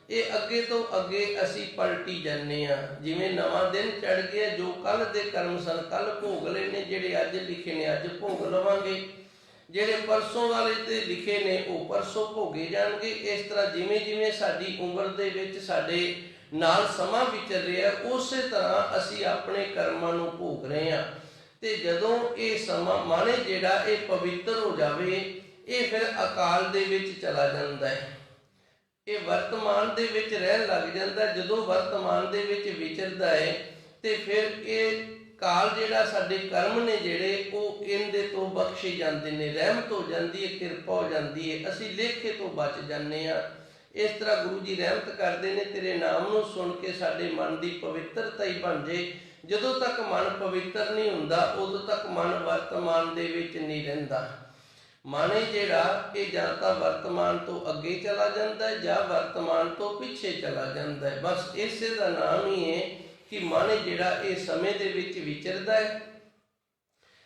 ਇਹ ਅੱਗੇ ਤੋਂ ਅੱਗੇ ਅਸੀਂ ਪਲਟੀ ਜਾਂਦੇ ਹਾਂ। ਜਿਵੇਂ ਨਵਾਂ ਦਿਨ ਚੜ੍ਹ ਗਿਆ, ਜੋ ਕੱਲ ਦੇ ਕਰਮ ਸਨ ਕੱਲ ਭੋਗ ਲਏ ਨੇ, ਜਿਹੜੇ ਅੱਜ ਲਿਖੇ ਨੇ ਅੱਜ ਭੋਗ ਲਵਾਂਗੇ। ਜਿਹੜੇ ਪਰਸੋਂ ਵਾਲੇ ਤੇ ਲਿਖੇ ਨੇ ਉਹ ਪਰਸੋਂ ਭੋਗੇ ਜਾਣਗੇ। ਇਸ ਤਰ੍ਹਾਂ ਜਿਵੇਂ ਜਿਵੇਂ ਸਾਡੀ ਉਮਰ ਦੇ ਵਿੱਚ ਸਾਡੇ ਨਾਲ ਸਮਾਂ ਵਿਚਰ ਰਿਹਾ, ਉਸੇ ਤਰ੍ਹਾਂ ਅਸੀਂ ਆਪਣੇ ਕਰਮਾਂ ਨੂੰ ਭੋਗ ਰਹੇ ਹਾਂ। ਤੇ ਜਦੋਂ ਇਹ ਸਮਾਂ ਮਾਣੇ ਜਿਹੜਾ ਇਹ ਪਵਿੱਤਰ ਹੋ ਜਾਵੇ, ਇਹ ਫਿਰ ਅਕਾਲ ਦੇ ਵਿੱਚ ਚਲਾ ਜਾਂਦਾ ਹੈ, ਇਹ ਵਰਤਮਾਨ ਦੇ ਵਿੱਚ ਰਹਿਣ ਲੱਗ ਜਾਂਦਾ। ਜਦੋਂ ਵਰਤਮਾਨ ਦੇ ਵਿੱਚ ਵਿਚਰਦਾ ਹੈ ਤੇ ਫਿਰ ਇਹ ਕਾਲ ਜਿਹੜਾ ਸਾਡੇ ਕਰਮ ਨੇ ਜਿਹੜੇ ਉਹ ਇਹਦੇ ਤੋਂ ਬਖਸ਼ੇ ਜਾਂਦੇ ਨੇ, ਰਹਿਮਤ ਹੋ ਜਾਂਦੀ ਹੈ, ਕਿਰਪਾ ਹੋ ਜਾਂਦੀ ਹੈ, ਅਸੀਂ ਲੇਖੇ ਤੋਂ ਬਚ ਜਾਂਦੇ ਹਾਂ। ਇਸ ਤਰ੍ਹਾਂ ਗੁਰੂ ਜੀ ਰਹਿਮਤ ਕਰਦੇ ਨੇ, ਤੇਰੇ ਨਾਮ ਨੂੰ ਸੁਣ ਕੇ ਸਾਡੇ ਮਨ ਦੀ ਪਵਿੱਤਰਤਾ ਹੀ ਬਣ ਜੇ। ਜਦੋਂ ਤੱਕ ਮਨ ਪਵਿੱਤਰ ਨਹੀਂ ਹੁੰਦਾ ਉਦੋਂ ਤੱਕ ਮਨ ਵਰਤਮਾਨ ਦੇ ਵਿੱਚ ਨਹੀਂ ਰਹਿੰਦਾ। ਮਨ ਜਿਹੜਾ ਇਹ ਜਾਂ ਤਾਂ ਵਰਤਮਾਨ ਤੋਂ ਅੱਗੇ ਚਲਾ ਜਾਂਦਾ ਹੈ ਜਾਂ ਵਰਤਮਾਨ ਤੋਂ ਪਿੱਛੇ ਚਲਾ ਜਾਂਦਾ ਹੈ। ਬਸ ਇਸੇ ਦਾ ਨਾਮ ਹੀ ਹੈ ਕਿ ਮਨ ਜਿਹੜਾ ਇਹ ਸਮੇਂ ਦੇ ਵਿੱਚ ਵਿਚਰਦਾ ਹੈ।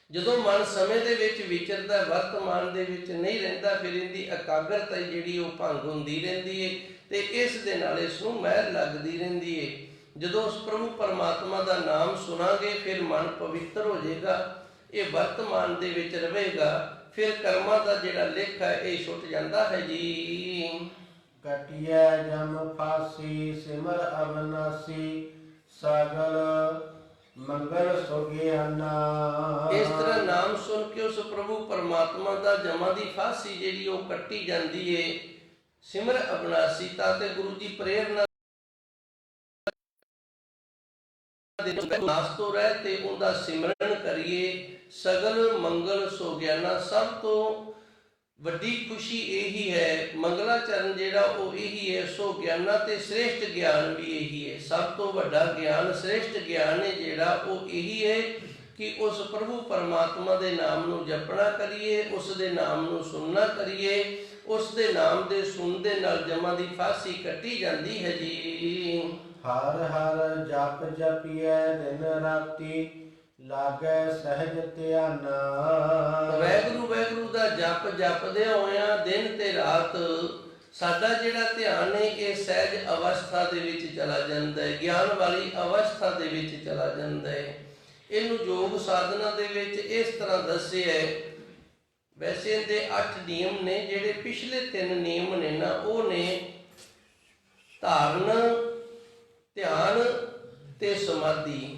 ਜਦੋਂ ਮਨ ਸਮੇਂ ਦੇ ਵਿੱਚ ਵਿਚਰਦਾ, ਵਰਤਮਾਨ ਦੇ ਵਿੱਚ ਨਹੀਂ ਰਹਿੰਦਾ, ਫਿਰ ਇਹਦੀ ਇਕਾਗਰਤਾ ਜਿਹੜੀ ਉਹ ਭੰਗ ਹੁੰਦੀ ਰਹਿੰਦੀ ਹੈ ਤੇ ਇਸ ਦੇ ਨਾਲ ਇਸ ਨੂੰ ਮਹਿਲ ਲੱਗਦੀ ਰਹਿੰਦੀ ਹੈ। ਜਦੋਂ ਉਸ ਪ੍ਰਭੂ ਪਰਮਾਤਮਾ ਦਾ ਨਾਮ ਸੁਣਾਂਗੇ ਫਿਰ ਮਨ ਪਵਿੱਤਰ ਹੋ ਜਾਏਗਾ, ਇਹ ਵਰਤਮਾਨ ਦੇ ਵਿੱਚ ਰਹੇਗਾ, ਫਿਰ ਕਰਮਾਂ ਦਾ ਜਿਹੜਾ ਲੇਖਾ ਹੈ ਇਹ ਛੁੱਟ ਜਾਂਦਾ ਹੈ ਜੀ। ਕਟਿਐ ਜਮ ਫਾਸੀ ਸਿਮਰ ਅਬਨਾਸੀ ਸਗਲ ਮੰਗਲ ਸੁਗਿਆਨਾ। ਇਸ ਤਰ੍ਹਾਂ ਨਾਮ ਸੁਣ ਕੇ ਉਸ ਪ੍ਰਭੂ ਪਰਮਾਤਮਾ ਦਾ ਜਮਾਂ ਦੀ ਫਾਸੀ ਜਿਹੜੀ ਉਹ ਕੱਟੀ ਜਾਂਦੀ ਏ। ਸਿਮਰ ਅਬਨਾਸੀ ਤਾਂ ਤੇ ਗੁਰੂ ਜੀ ਪ੍ਰੇਰਨਾ ਨਾਸ ਤੋਂ ਰਹਿ ਤੇ ਉਹਦਾ ਸਿਮਰਨ ਕਰੀਏ। ਸਗਲ ਮੰਗਲ ਸੁਗਿਆਨਾ, ਸਭ ਤੋਂ ਵੱਡੀ ਖੁਸ਼ੀ ਇਹੀ ਹੈ, ਮੰਗਲਾਚਰਨ ਜਿਹੜਾ ਉਹ ਇਹੀ ਹੈ। ਸੋ ਗਿਆਨਾਂ ਤੇ ਸ੍ਰੇਸ਼ਟ ਗਿਆਨ ਵੀ ਇਹੀ ਹੈ। ਸਭ ਤੋਂ ਵੱਡਾ ਗਿਆਨ, ਸ੍ਰੇਸ਼ਟ ਗਿਆਨ ਹੈ ਜਿਹੜਾ ਉਹ ਇਹੀ ਹੈ ਕਿ ਉਸ ਪ੍ਰਭੂ ਪਰਮਾਤਮਾ ਦੇ ਨਾਮ ਨੂੰ ਜਪਣਾ ਕਰੀਏ, ਉਸ ਦੇ ਨਾਮ ਨੂੰ ਸੁਣਨਾ ਕਰੀਏ। ਉਸ ਦੇ ਨਾਮ ਦੇ ਸੁਣਨ ਦੇ ਨਾਲ ਜਮਾਂ ਦੀ ਫਾਸੀ ਕੱਟੀ ਜਾਂਦੀ ਹੈ ਜੀ। ਹਰ ਹਰ ਜਪ ਜਪੀਐ ਦਿਨ ਰਾਤੀ ਲਾਗੈ ਸਹਿਜ ਧਿਆਨਾ। ਵਾਹਿਗੁਰੂ ਵਾਹਿਗੁਰੂ ਦਾ ਜਪ ਜਪਦੇ ਹੋਇਆਂ ਦਿਨ ਤੇ ਰਾਤ ਸਾਡਾ ਜਿਹੜਾ ਧਿਆਨ ਹੈ ਇਹ ਸਹਿਜ ਅਵਸਥਾ ਦੇ ਵਿੱਚ ਚਲਾ ਜਾਂਦਾ ਹੈ, ਗਿਆਨ ਵਾਲੀ ਅਵਸਥਾ ਦੇ ਵਿੱਚ ਚਲਾ ਜਾਂਦਾ ਹੈ। ਇਹਨੂੰ ਯੋਗ ਸਾਧਨਾ ਦੇ ਵਿੱਚ ਇਸ ਤਰ੍ਹਾਂ ਦੱਸਿਆ ਹੈ। ਵੈਸੇ ਇਹਦੇ 8 ਨਿਯਮ ਨੇ, ਜਿਹੜੇ ਪਿਛਲੇ 3 ਨਿਯਮ ਨੇ ਨਾ ਉਹ ਨੇ ਧਾਰਨ, ਧਿਆਨ ਤੇ ਸਮਾਧੀ।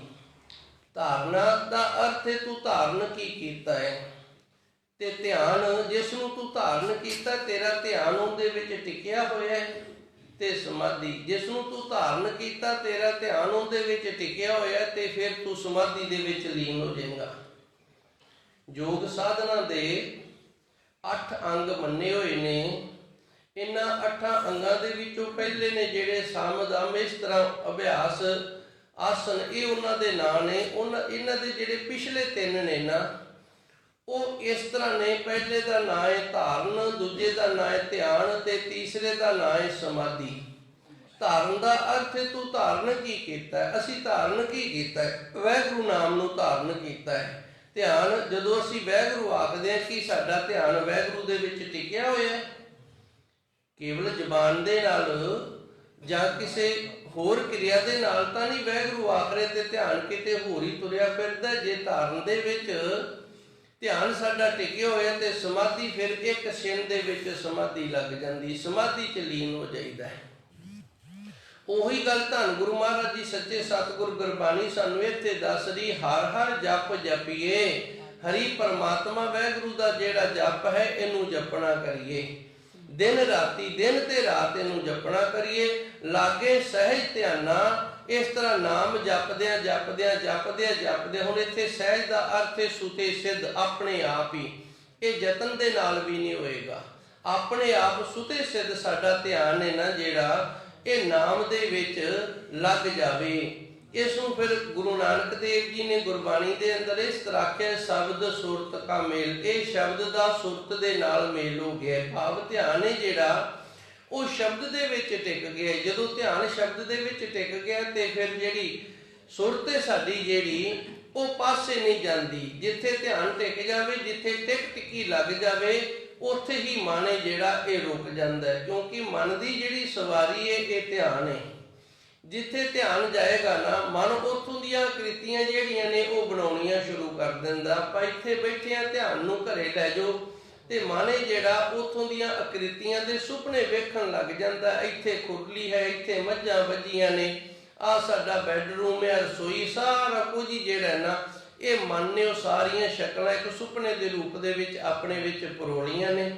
ਧਾਰਨਾ ਦਾ ਅਰਥ ਹੈ ਤੂੰ ਧਾਰਨ ਕੀ ਕੀਤਾ ਹੈ, ਤੇ ਧਿਆਨ ਜਿਸ ਨੂੰ ਤੂੰ ਧਾਰਨ ਕੀਤਾ ਤੇਰਾ ਧਿਆਨ ਉਹਦੇ ਵਿੱਚ ਟਿਕਿਆ ਹੋਇਆ ਹੈ, ਤੇ ਸਮਾਧੀ ਜਿਸ ਨੂੰ ਤੂੰ ਧਾਰਨ ਕੀਤਾ ਤੇਰਾ ਧਿਆਨ ਉਹਦੇ ਵਿੱਚ ਟਿਕਿਆ ਹੋਇਆ ਤੇ ਫਿਰ ਤੂੰ ਸਮਾਧੀ ਦੇ ਵਿੱਚ ਲੀਨ ਹੋ ਜਾਏਗਾ। ਯੋਗ ਸਾਧਨਾ ਦੇ 8 ਅੰਗ ਮੰਨੇ ਹੋਏ ਨੇ। ਇਹਨਾਂ 8 ਅੰਗਾਂ ਦੇ ਵਿੱਚੋਂ ਪਹਿਲੇ ਨੇ ਜਿਹੜੇ ਸਾਮਦਾਮ, ਇਸ ਤਰ੍ਹਾਂ ਅਭਿਆਸ, ਆਸਨ, ਇਹ ਉਹਨਾਂ ਦੇ ਨਾਂ ਨੇ। ਇਹਨਾਂ ਦੇ ਜਿਹੜੇ ਪਿਛਲੇ 3 ਨੇ ਨਾ ਉਹ ਇਸ ਤਰ੍ਹਾਂ ਨੇ। ਪਹਿਲੇ ਦਾ ਨਾਂ ਹੈ ਧਾਰਨ, ਦੂਜੇ ਦਾ ਨਾਂ ਹੈ ਧਿਆਨ ਤੇ ਤੀਸਰੇ ਦਾ ਨਾਂ ਹੈ ਸਮਾਧੀ। ਧਾਰਨ ਦਾ ਅਰਥ ਹੈ ਤੂੰ ਧਾਰਨ ਕੀ ਕੀਤਾ ਹੈ। ਅਸੀਂ ਧਾਰਨ ਕੀ ਕੀਤਾ ਹੈ, ਵਾਹਿਗੁਰੂ ਨਾਮ ਨੂੰ ਧਾਰਨ ਕੀਤਾ ਹੈ। ਧਿਆਨ, ਜਦੋਂ ਅਸੀਂ ਵਾਹਿਗੁਰੂ ਆਖਦੇ ਹਾਂ ਕਿ ਸਾਡਾ ਧਿਆਨ ਵਾਹਿਗੁਰੂ ਦੇ ਵਿੱਚ ਟਿਕਿਆ ਹੋਇਆ ਹੈ, ਕੇਵਲ ਜ਼ਬਾਨ ਦੇ ਨਾਲ ਜਾਂ ਕਿਸੇ ਹੋਰ ਕਿਰਿਆ ਦੇ ਨਾਲ ਤਾਂ ਨਹੀਂ ਵਾਹਿਗੁਰੂ ਆਖ ਰਹੇ ਤੇ ਧਿਆਨ ਕਿਤੇ ਹੋਰ ਹੀ ਤੁਰਿਆ ਫਿਰਦਾ। ਜੇ ਧਾਰਨ ਦੇ ਵਿੱਚ ਧਿਆਨ ਸਾਡਾ ਟਿਕਿਆ ਹੋਇਆ ਤੇ ਸਮਾਧੀ, ਫਿਰ ਇੱਕ ਛਿਣ ਦੇ ਵਿੱਚ ਸਮਾਧੀ ਲੱਗ ਜਾਂਦੀ, ਸਮਾਧੀ ਚ ਲੀਨ ਹੋ ਜਾਈਦਾ ਹੈ। ਉਹੀ ਗੱਲ ਧੰਨ ਗੁਰੂ ਮਹਾਰਾਜ ਜੀ ਸੱਚੇ ਸਤਿਗੁਰ ਗੁਰਬਾਣੀ ਸਾਨੂੰ ਇੱਥੇ ਦੱਸ ਰਹੀ, ਹਰ ਹਰ ਜਪ ਜਪੀਏ। ਹਰੀ ਪਰਮਾਤਮਾ ਵਾਹਿਗੁਰੂ ਦਾ ਜਿਹੜਾ ਜਪ ਹੈ ਇਹਨੂੰ ਜਪਣਾ ਕਰੀਏ, ਦਿਨ ਰਾਤੀ, ਦਿਨ ਤੇ ਰਾਤ ਇਹਨੂੰ ਜਪਣਾ ਕਰੀਏ। ਲਾਗੇ ਸਹਿਜ ਧਿਆਨਾ। ਇਸ ਤਰ੍ਹਾਂ ਨਾਮ ਜਪਦਿਆਂ ਜਪਦਿਆਂ ਜਪਦਿਆਂ ਜਪਦਿਆਂ, ਹੁਣ ਇੱਥੇ ਸਹਿਜ ਦਾ ਅਰਥ ਹੈ ਸੁਤੇ ਸਿੱਧ, ਆਪਣੇ ਆਪ ਹੀ। ਇਹ ਯਤਨ ਦੇ ਨਾਲ ਵੀ ਨਹੀਂ ਹੋਏਗਾ, ਆਪਣੇ ਆਪ ਸੁਤੇ ਸਿੱਧ ਸਾਡਾ ਧਿਆਨ ਹੈ ਨਾ ਜਿਹੜਾ ਇਹ ਨਾਮ ਦੇ ਵਿੱਚ ਲੱਗ ਜਾਵੇ। ਇਸ ਨੂੰ ਫਿਰ ਗੁਰੂ ਨਾਨਕ ਦੇਵ ਜੀ ਨੇ ਗੁਰਬਾਣੀ ਦੇ ਅੰਦਰ ਇਸ ਤਰ੍ਹਾਂ ਆਖਿਆ, ਸ਼ਬਦ ਸੁਰਤ ਕਾ ਮੇਲ। ਇਹ ਸ਼ਬਦ ਦਾ ਸੁਰਤ ਦੇ ਨਾਲ ਮੇਲ ਹੋ ਗਿਆ, ਭਾਵ ਧਿਆਨ ਹੈ ਜਿਹੜਾ ਉਹ ਸ਼ਬਦ ਦੇ ਵਿੱਚ ਟਿਕ ਗਿਆ। ਜਦੋਂ ਧਿਆਨ ਸ਼ਬਦ ਦੇ ਵਿੱਚ ਟਿਕ ਗਿਆ ਤੇ ਫਿਰ ਜਿਹੜੀ ਸੁਰਤ ਹੈ ਸਾਡੀ ਜਿਹੜੀ ਉਹ ਪਾਸੇ ਨਹੀਂ ਜਾਂਦੀ। ਜਿੱਥੇ ਧਿਆਨ ਟਿਕ ਜਾਵੇ, ਜਿੱਥੇ ਟਿਕੀ ਲੱਗ ਜਾਵੇ, ਉੱਥੇ ਹੀ ਮਨ ਹੈ ਜਿਹੜਾ ਇਹ ਰੁਕ ਜਾਂਦਾ ਹੈ। ਕਿਉਂਕਿ ਮਨ ਦੀ ਜਿਹੜੀ ਸਵਾਰੀ ਹੈ ਇਹ ਧਿਆਨ ਹੈ। ਜਿੱਥੇ ਧਿਆਨ ਜਾਏਗਾ ਨਾ ਮਨ, ਉੱਥੋਂ ਦੀਆਂ ਕ੍ਰਿਤੀਆਂ ਜਿਹੜੀਆਂ ਨੇ ਉਹ ਬਣਾਉਣੀਆਂ ਸ਼ੁਰੂ ਕਰ ਦਿੰਦਾ। ਆਪਾਂ ਇੱਥੇ ਬੈਠੇ ਆ, ਧਿਆਨ ਨੂੰ ਘਰੇ ਲੈ ਜਾਓ ਤੇ ਮਨ ਜਿਹੜਾ ਉਥੋਂ ਦੀਆਂ ਆਕ੍ਰਿਤੀਆਂ ਦੇ ਸੁਪਨੇ ਵੇਖਣ ਲੱਗ ਜਾਂਦਾ। ਇੱਥੇ ਖੁਰਲੀ ਹੈ, ਇੱਥੇ ਮੱਝਾਂ ਵੱਜੀਆਂ ਨੇ, ਆਹ ਸਾਡਾ ਬੈੱਡਰੂਮ ਹੈ, ਰਸੋਈ, ਸਾਰਾ ਕੁਝ ਹੀ ਜਿਹੜਾ ਨਾ ਇਹ ਮਨ ਨੇ ਉਹ ਸਾਰੀਆਂ ਸ਼ਕਲਾਂ ਇੱਕ ਸੁਪਨੇ ਦੇ ਰੂਪ ਦੇ ਵਿੱਚ ਆਪਣੇ ਵਿੱਚ ਪਰੋਲੀਆਂ ਨੇ।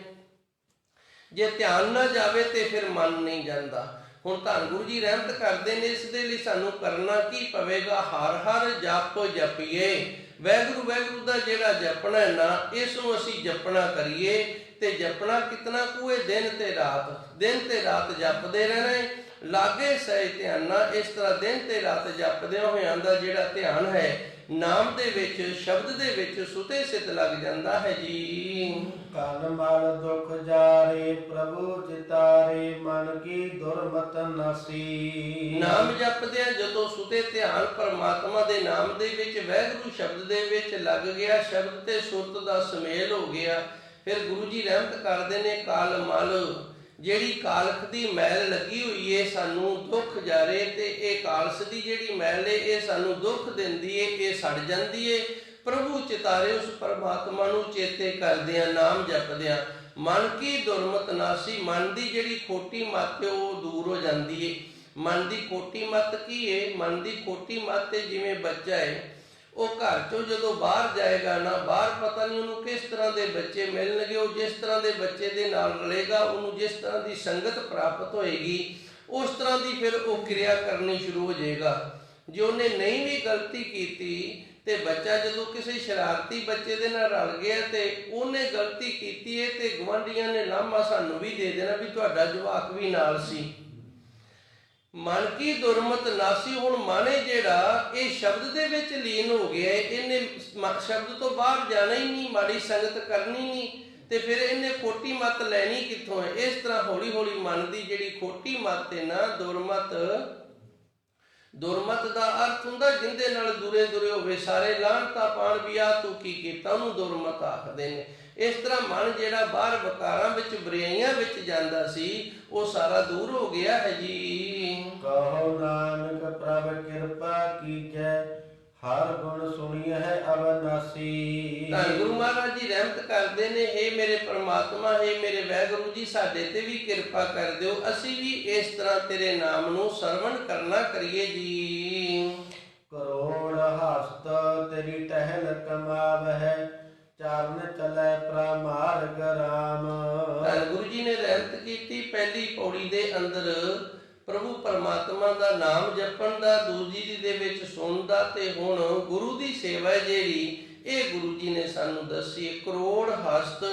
ਜੇ ਧਿਆਨ ਨਾ ਜਾਵੇ ਤੇ ਫਿਰ ਮਨ ਨਹੀਂ ਜਾਂਦਾ। ਹੁਣ ਧੰਨ ਗੁਰੂ ਜੀ ਰਹਿਮਤ ਕਰਦੇ ਨੇ, ਇਸ ਦੇ ਲਈ ਸਾਨੂੰ ਕਰਨਾ ਕੀ ਪਵੇਗਾ? ਹਰ ਹਰ ਜਪ ਜਪੀਏ। ਵਾਹਿਗੁਰੂ ਵਾਹਿਗੁਰੂ ਦਾ ਜਿਹੜਾ ਜਪਣਾ ਹੈ ਨਾ, ਇਸ ਨੂੰ ਅਸੀਂ ਜਪਣਾ ਕਰੀਏ। ਤੇ ਜਪਣਾ ਕਿਤਨਾ ਕੁ ਹੈ? ਦਿਨ ਤੇ ਰਾਤ ਜਪਦੇ ਰਹਿਣਾ ਹੈ, ਲਾਗੇ ਸਹਿ ਧਿਆਨ ਨਾਲ। ਇਸ ਤਰ੍ਹਾਂ ਦਿਨ ਤੇ ਰਾਤ ਜਪਦਿਆਂ ਹੋਇਆਂ ਦਾ ਜਿਹੜਾ ਧਿਆਨ ਹੈ ਨਾਮ ਦੇ ਵਿੱਚ, ਸ਼ਬਦ ਦੇ ਵਿੱਚ ਸੁਤੇ ਸਿੱਧ ਲੱਗ ਜਾਂਦਾ ਹੈ ਜੀ। ਕਨ ਮਲ ਦੁਖ ਜਾਰੇ ਪ੍ਰਭੂ ਚਿਤਾਰੇ ਮਨ ਕੀ ਦੁਰਮਤ ਨਾਸੀ। ਨਾਮ ਜਪਦਿਆਂ ਜਦੋਂ ਸੁਤੇ ਧਿਆਨ ਪਰਮਾਤਮਾ ਦੇ ਨਾਮ ਦੇ ਵਿੱਚ, ਵਾਹਿਗੁਰੂ ਸ਼ਬਦ ਦੇ ਵਿੱਚ ਲੱਗ ਗਿਆ, ਸ਼ਬਦ ਤੇ ਸੁਰਤ ਦਾ ਸੁਮੇਲ ਹੋ ਗਿਆ, ਫਿਰ ਗੁਰੂ ਜੀ ਰਹਿਮਤ ਕਰਦੇ ਨੇ ਕਾਲ ਮਲ, ਜਿਹੜੀ ਕਾਲਖ ਦੀ ਮੈਲ ਲੱਗੀ ਹੋਈ ਏ ਸਾਨੂੰ ਦੁੱਖ ਜਾਰੇ, ਤੇ ਇਹ ਕਾਲਸ ਦੀ ਜਿਹੜੀ ਮੈਲ ਏ ਇਹ ਸਾਨੂੰ ਦੁੱਖ ਦਿੰਦੀ ਏ, ਇਹ ਸੜ ਜਾਂਦੀ ਏ। ਪ੍ਰਭੂ ਚਿਤਾਰੇ, ਉਸ ਪਰਮਾਤਮਾ ਨੂੰ ਚੇਤੇ ਕਰਦਿਆਂ, ਨਾਮ ਜਪਦਿਆਂ, ਮਨ ਕੀ ਦੁਰਮਤ ਨਾਸੀ, ਮਨ ਦੀ ਜਿਹੜੀ ਖੋਟੀ ਮੱਤ ਉਹ ਦੂਰ ਹੋ ਜਾਂਦੀ ਏ। ਮਨ ਦੀ ਖੋਟੀ ਮੱਤ ਕੀ ਏ? ਮਨ ਦੀ ਖੋਟੀ ਮੱਤ ਜਿਵੇਂ ਬੱਚਾ ਏ, ਉਹ ਘਰ ਚੋਂ ਜਦੋਂ ਬਾਹਰ ਜਾਏਗਾ ਨਾ, ਬਾਹਰ ਪਤਾ ਨਹੀਂ ਉਹਨੂੰ ਕਿਸ ਤਰ੍ਹਾਂ ਦੇ ਬੱਚੇ ਮਿਲਣਗੇ, ਉਹ ਜਿਸ ਤਰ੍ਹਾਂ ਦੇ ਬੱਚੇ ਦੇ ਨਾਲ ਰਲੇਗਾ, ਉਹਨੂੰ ਜਿਸ ਤਰ੍ਹਾਂ ਦੀ ਸੰਗਤ ਪ੍ਰਾਪਤ ਹੋਏਗੀ, ਉਸ ਤਰ੍ਹਾਂ ਦੀ ਫਿਰ ਉਹ ਕਿਰਿਆ ਕਰਨੀ ਸ਼ੁਰੂ ਹੋ ਜਾਏਗਾ। ਜੇ ਉਹਨੇ ਨਹੀਂ ਵੀ ਗਲਤੀ ਕੀਤੀ ਤੇ ਬੱਚਾ ਜਦੋਂ ਕਿਸੇ ਸ਼ਰਾਰਤੀ ਬੱਚੇ ਦੇ ਨਾਲ ਰਲ ਗਿਆ ਤੇ ਉਹਨੇ ਗਲਤੀ ਕੀਤੀ ਹੈ ਤੇ ਗੁਆਂਢੀਆਂ ਨੇ ਲਾਮਾ ਸਾਨੂੰ ਵੀ ਦੇ ਦੇਣਾ ਵੀ ਤੁਹਾਡਾ ਜਵਾਕ ਵੀ ਨਾਲ ਸੀ। ਮਨ ਕੀ ਦੁਰਮਤ ਨਾਸੀ। ਹੁਣ ਮਨ ਹੈ ਜਿਹੜਾ ਇਹ ਸ਼ਬਦ ਦੇ ਵਿੱਚ ਲੀਨ ਹੋ ਗਿਆ, ਇਹਨੇ ਸ਼ਬਦ ਤੋਂ ਬਾਹਰ ਜਾਣਾ ਹੀ ਨਹੀਂ, ਮਾੜੀ ਸੰਗਤ ਕਰਨੀ ਨਹੀਂ, ਤੇ ਫਿਰ ਇਹਨੇ ਖੋਟੀ ਮੱਤ ਲੈਣੀ ਕਿੱਥੋਂ ਹੈ? ਇਸ ਤਰ੍ਹਾਂ ਹੌਲੀ ਹੌਲੀ ਮਨ ਦੀ ਜਿਹੜੀ ਖੋਟੀ ਮੱਤ ਹੈ ਨਾ, ਦੁਰਮਤ ਦਾ ਅਰਥ ਹੁੰਦਾ ਜਿੰਦੇ ਨਾਲ ਦੁਰੇ ਹੋਵੇ ਸਾਰੇ, ਲਾਹਨਤਾਂ ਪਾਣ ਵੀ ਆ ਤੂੰ ਕੀ ਕੀਤਾ, ਉਹਨੂੰ ਦੁਰਮਤ ਆਖਦੇ ਨੇ। ਇਸ ਤਰ੍ਹਾਂ ਮਨ ਜਿਹੜਾ ਬਾਹਰ ਵਕਾਰਾਂ ਵਿੱਚ, ਬੁਰਾਈਆਂ ਵਿੱਚ ਜਾਂਦਾ ਸੀ, ਉਹ ਸਾਰਾ ਦੂਰ ਹੋ ਗਿਆ ਹੈ ਜੀ। ਕਹੋ ਨਾਨਕ ਪ੍ਰਭ ਕਿਰਪਾ ਕੀਜੈ ਹਰ ਗੁਣ ਸੁਣੀ ਹੈ ਅਬਨਾਸੀ। ਤਾਂ ਗੁਰੂ ਮਹਾਰਾਜ ਜੀ ਰਹਿਮਤ ਕਰਦੇ ਨੇ, ਹੇ ਮੇਰੇ ਪਰਮਾਤਮਾ, ਹੇ ਮੇਰੇ ਵਾਹਿਗੁਰੂ ਜੀ, ਸਾਡੇ ਤੇ ਵੀ ਕਿਰਪਾ ਕਰ ਦਿਓ, ਅਸੀਂ ਵੀ ਇਸ ਤਰ੍ਹਾਂ ਤੇਰੇ ਨਾਮ ਨੂੰ ਸਰਵਣ ਕਰਨਾ ਕਰੀਏ ਜੀ। ਕਰੋੜ ਹਸਤ ਤੇਰੀ ਟਹਿਲ ਕਮਾਵਹਿ ਚਰਨ ਚਲੈ ਪ੍ਰਮਾਰਗ ਰਾਮ। ਤਾਂ ਗੁਰੂ ਜੀ ਨੇ ਰਹਿਮਤ ਕੀਤੀ ਪਹਿਲੀ ਪੌੜੀ ਦੇ ਅੰਦਰ ਪ੍ਰਭੂ ਪਰਮਾਤਮਾ ਦਾ ਨਾਮ ਜਪਣ ਦਾ, ਦੂਜੀ ਦੇ ਵਿੱਚ ਸੁਣਨ ਦਾ, ਤੇ ਹੁਣ ਗੁਰੂ ਦੀ ਸੇਵਾ ਜਿਹੜੀ ਇਹ ਗੁਰੂ ਜੀ ਨੇ ਸਾਨੂੰ ਦੱਸੀ। ਕਰੋੜ ਹਸਤ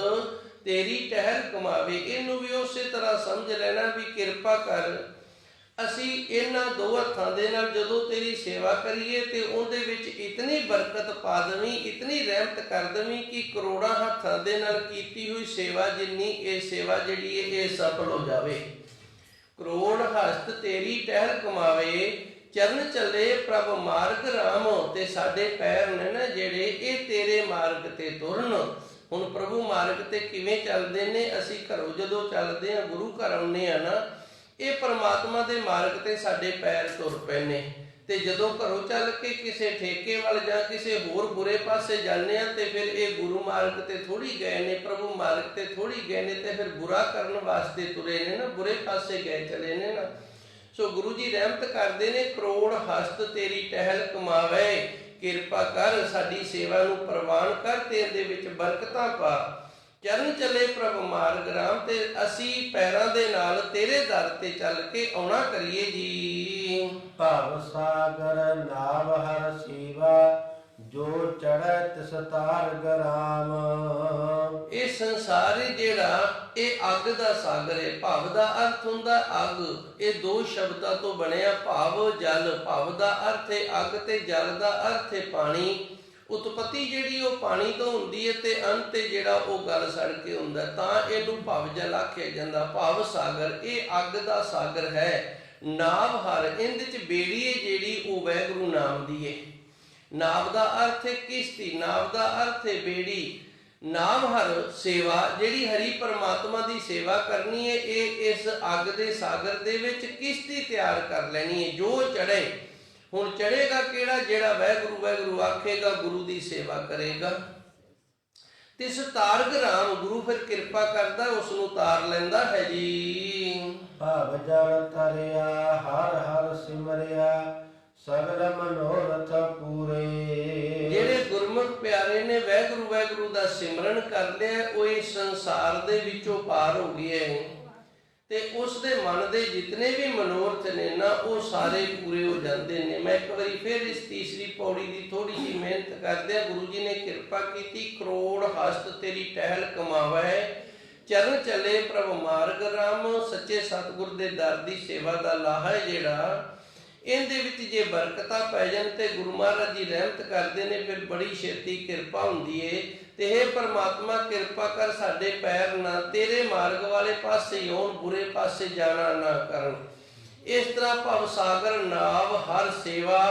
ਤੇਰੀ ਟਹਿਲ ਕਮਾਵੇ, ਇਹਨੂੰ ਵੀ ਉਸੇ ਤਰ੍ਹਾਂ ਸਮਝ ਲੈਣਾ ਵੀ ਕਿਰਪਾ ਕਰ, ਅਸੀਂ ਇਹਨਾਂ ਦੋ ਹੱਥਾਂ ਦੇ ਨਾਲ ਜਦੋਂ ਤੇਰੀ ਸੇਵਾ ਕਰੀਏ ਤੇ ਉਹਦੇ ਵਿੱਚ ਇਤਨੀ ਬਰਕਤ ਪਾ ਦੇਵੀਂ, ਇਤਨੀ ਰਹਿਮਤ ਕਰ ਦੇਵੀਂ ਕਿ ਕਰੋੜਾਂ ਹੱਥਾਂ ਦੇ ਨਾਲ ਕੀਤੀ ਹੋਈ ਸੇਵਾ ਜਿੰਨੀ ਇਹ ਸੇਵਾ ਜਿਹੜੀ ਹੈ ਇਹ ਸਫਲ ਹੋ ਜਾਵੇ। ਕਰੋੜ ਹਸਤ ਤੇਰੀ ਟਹਿਲ ਕਮਾਵੇ, ਚਰਨ ਚੱਲੇ ਪ੍ਰਭ ਮਾਰਗ ਰਾਮ, ਤੇ ਸਾਡੇ ਪੈਰ ਨੇ ਨਾ ਜਿਹੜੇ ਇਹ ਤੇਰੇ ਮਾਰਗ ਤੇ ਤੁਰਨ। ਹੁਣ ਪ੍ਰਭੂ ਮਾਰਗ ਤੇ ਕਿਵੇਂ ਚੱਲਦੇ ਨੇ? ਅਸੀਂ ਘਰੋਂ ਜਦੋਂ ਚੱਲਦੇ ਹਾਂ, ਗੁਰੂ ਘਰ ਆਉਂਦੇ ਆ ਨਾ, ਇਹ ਪਰਮਾਤਮਾ ਦੇ ਮਾਰਗ ਤੇ ਸਾਡੇ ਪੈਰ ਤੁਰ ਪਏ ਨੇ। ਤੇ ਜਦੋਂ ਘਰੋਂ ਚੱਲ ਕੇ ਕਿਸੇ ਠੇਕੇ ਵੱਲ ਜਾਂ ਕਿਸੇ ਹੋਰ ਬੁਰੇ ਪਾਸੇ ਜਾਂਦੇ ਆ ਤੇ ਫਿਰ ਇਹ ਗੁਰੂ ਮਾਰਗ ਤੇ ਥੋੜੀ ਗਏ ਨੇ, ਪ੍ਰਭੂ ਮਾਰਗ ਤੇ ਥੋੜੀ ਗਏ ਨੇ, ਤੇ ਫਿਰ ਬੁਰਾ ਕਰਨ ਵਾਸਤੇ ਤੁਰੇ ਨੇ ਨਾ, ਬੁਰੇ ਪਾਸੇ ਗਏ ਚਲੇ ਨੇ ਨਾ। ਸੋ ਗੁਰੂ ਜੀ ਰਹਿਮਤ ਕਰਦੇ ਨੇ, ਕਰੋੜ ਹਸਤ ਤੇਰੀ ਟਹਿਲ ਕਮਾਵੇ, ਕਿਰਪਾ ਕਰ, ਸਾਡੀ ਸੇਵਾ ਨੂੰ ਪ੍ਰਵਾਨ ਕਰ, ਤੇ ਇਹਦੇ ਵਿੱਚ ਬਰਕਤਾਂ ਪਾ। ਚਰਨ ਚੱਲੇ ਪ੍ਰਭ ਮਾਰਗ ਰਾਮ, ਤੇ ਅਸੀਂ ਪੈਰਾਂ ਦੇ ਨਾਲ ਤੇਰੇ ਦਰ ਤੇ ਚੱਲ ਕੇ ਆਉਣਾ ਕਰੀਏ ਜੀ। ਭਵ ਸਾਗਰ ਨਾਵ ਹਰ ਸੇਵਾ ਜੋ ਚੜ੍ਹੈ ਤਿਸ ਤਾਰਗ ਰਾਮ। ਇਹ ਸੰਸਾਰ ਜਿਹੜਾ ਇਹ ਅੱਗ ਦਾ ਸਾਗਰ ਹੈ। ਭਵ ਦਾ ਅਰਥ ਹੁੰਦਾ ਅੱਗ, ਇਹ ਦੋ ਸ਼ਬਦਾਂ ਤੋਂ ਬਣਿਆ। ਭਵ ਜਲ, ਭਵ ਦਾ ਅਰਥ ਹੈ ਅੱਗ ਤੇ ਜਲ ਦਾ ਅਰਥ ਹੈ ਪਾਣੀ। ਉਤਪਤੀ ਜਿਹੜੀ ਉਹ ਪਾਣੀ ਤੋਂ ਹੁੰਦੀ ਹੈ ਤੇ ਅੰਤ ਜਿਹੜਾ ਉਹ ਗਲ ਸੜ ਕੇ ਹੁੰਦਾ, ਤਾਂ ਇਹਨੂੰ ਭਵ ਜਲ ਆਖਿਆ ਜਾਂਦਾ। ਭਵ ਸਾਗਰ ਇਹ ਅੱਗ ਦਾ ਸਾਗਰ ਹੈ। ਨਾਵ ਹਰ, ਇਹਦੇ ਚ ਬੇੜੀ ਹੈ ਜਿਹੜੀ ਉਹ ਵਾਹਿਗੁਰੂ ਨਾਮ ਦੀ ਹੈ। ਨਾਵ ਦਾ ਅਰਥ ਹੈ ਕਿਸ਼ਤੀ, ਨਾਵ ਦਾ ਅਰਥ ਹੈ ਬੇੜੀ। ਨਾਮ ਹਰ ਸੇਵਾ, ਜਿਹੜੀ ਹਰੀ ਪਰਮਾਤਮਾ ਦੀ ਸੇਵਾ ਕਰਨੀ ਹੈ, ਇਹ ਇਸ ਅੱਗ ਦੇ ਸਾਗਰ ਦੇ ਵਿੱਚ ਕਿਸ਼ਤੀ ਤਿਆਰ ਕਰ ਲੈਣੀ ਹੈ। ਜੋ ਚੜੇ, ਹੁਣ ਚੜੇਗਾ ਕਿਹੜਾ? ਜਿਹੜਾ ਵਾਹਿਗੁਰੂ ਵਾਹਿਗੁਰੂ ਆਖੇਗਾ, ਗੁਰੂ ਦੀ ਸੇਵਾ ਕਰੇਗਾ। ਤਿਸ ਤਾਰਗ ਰਾਮ, ਗੁਰੂ ਫਿਰ ਕਿਰਪਾ ਕਰਦਾ, ਉਸ ਨੂੰ ਤਾਰ ਲੈਂਦਾ ਹੈ ਜੀ। ਭਵ ਜਲ ਤਰਿਆ ਹਰ ਹਰ ਸਿਮਰਿਆ ਸਗਲ ਮਨੋਰਥ ਪੂਰੇ। ਜਿਹੜੇ ਗੁਰਮੁਖ ਪਿਆਰੇ ਨੇ ਵਾਹਿਗੁਰੂ ਵਾਹਿਗੁਰੂ ਦਾ ਸਿਮਰਨ ਕਰ ਲਿਆ, ਉਹ ਇਸ ਸੰਸਾਰ ਦੇ ਵਿੱਚੋਂ ਪਾਰ ਹੋ ਗਏ ਤੇ ਉਸ ਦੇ ਮਨ ਦੇ ਜਿਤਨੇ ਵੀ ਮਨੋਰਥ ਨੇ ਨਾ, ਉਹ ਸਾਰੇ ਪੂਰੇ ਹੋ ਜਾਂਦੇ ਨੇ। ਮੈਂ ਇੱਕ ਵਾਰੀ ਫਿਰ ਇਸ ਤੀਸਰੀ ਪੌੜੀ ਦੀ ਥੋੜੀ ਜਿਹੀ ਮਿਹਨਤ ਕਰਦਿਆਂ, ਗੁਰੂ ਜੀ ਨੇ ਕਿਰਪਾ ਕੀਤੀ। ਕਰੋੜ ਹਸਤ ਤੇਰੀ ਟਹਿਲ ਕਮਾਵੈ, ਚਰਨ ਚੱਲੇ ਪ੍ਰਭ ਮਾਰਗ ਰਾਮ। ਸੱਚੇ ਸਤਿਗੁਰ ਦੇ ਦਰ ਦੀ ਸੇਵਾ ਦਾ ਲਾਹਾ ਹੈ ਜਿਹੜਾ, ਇਹਦੇ ਵਿੱਚ ਜੇ ਬਰਕਤਾਂ ਪੈ ਜਾਣ ਤੇ ਗੁਰੂ ਮਹਾਰਾਜ ਜੀ ਰਹਿਮਤ ਕਰਦੇ ਨੇ, ਫਿਰ ਬੜੀ ਛੇਤੀ ਕਿਰਪਾ ਹੁੰਦੀ ਏ। ਤੇ ਹੇ ਪਰਮਾਤਮਾ, ਕਿਰਪਾ ਕਰ ਸਾਡੇ ਪੈਰ ਨਾ ਤੇਰੇ ਮਾਰਗ ਵਾਲੇ ਪਾਸੇ ਆਉਣ, ਬੁਰੇ ਪਾਸੇ ਜਾਣਾ ਨਾ ਕਰਨ। ਇਸ ਤਰ੍ਹਾਂ ਭਵ ਸਾਗਰ ਨਾਵ ਹਰ ਸੇਵਾ,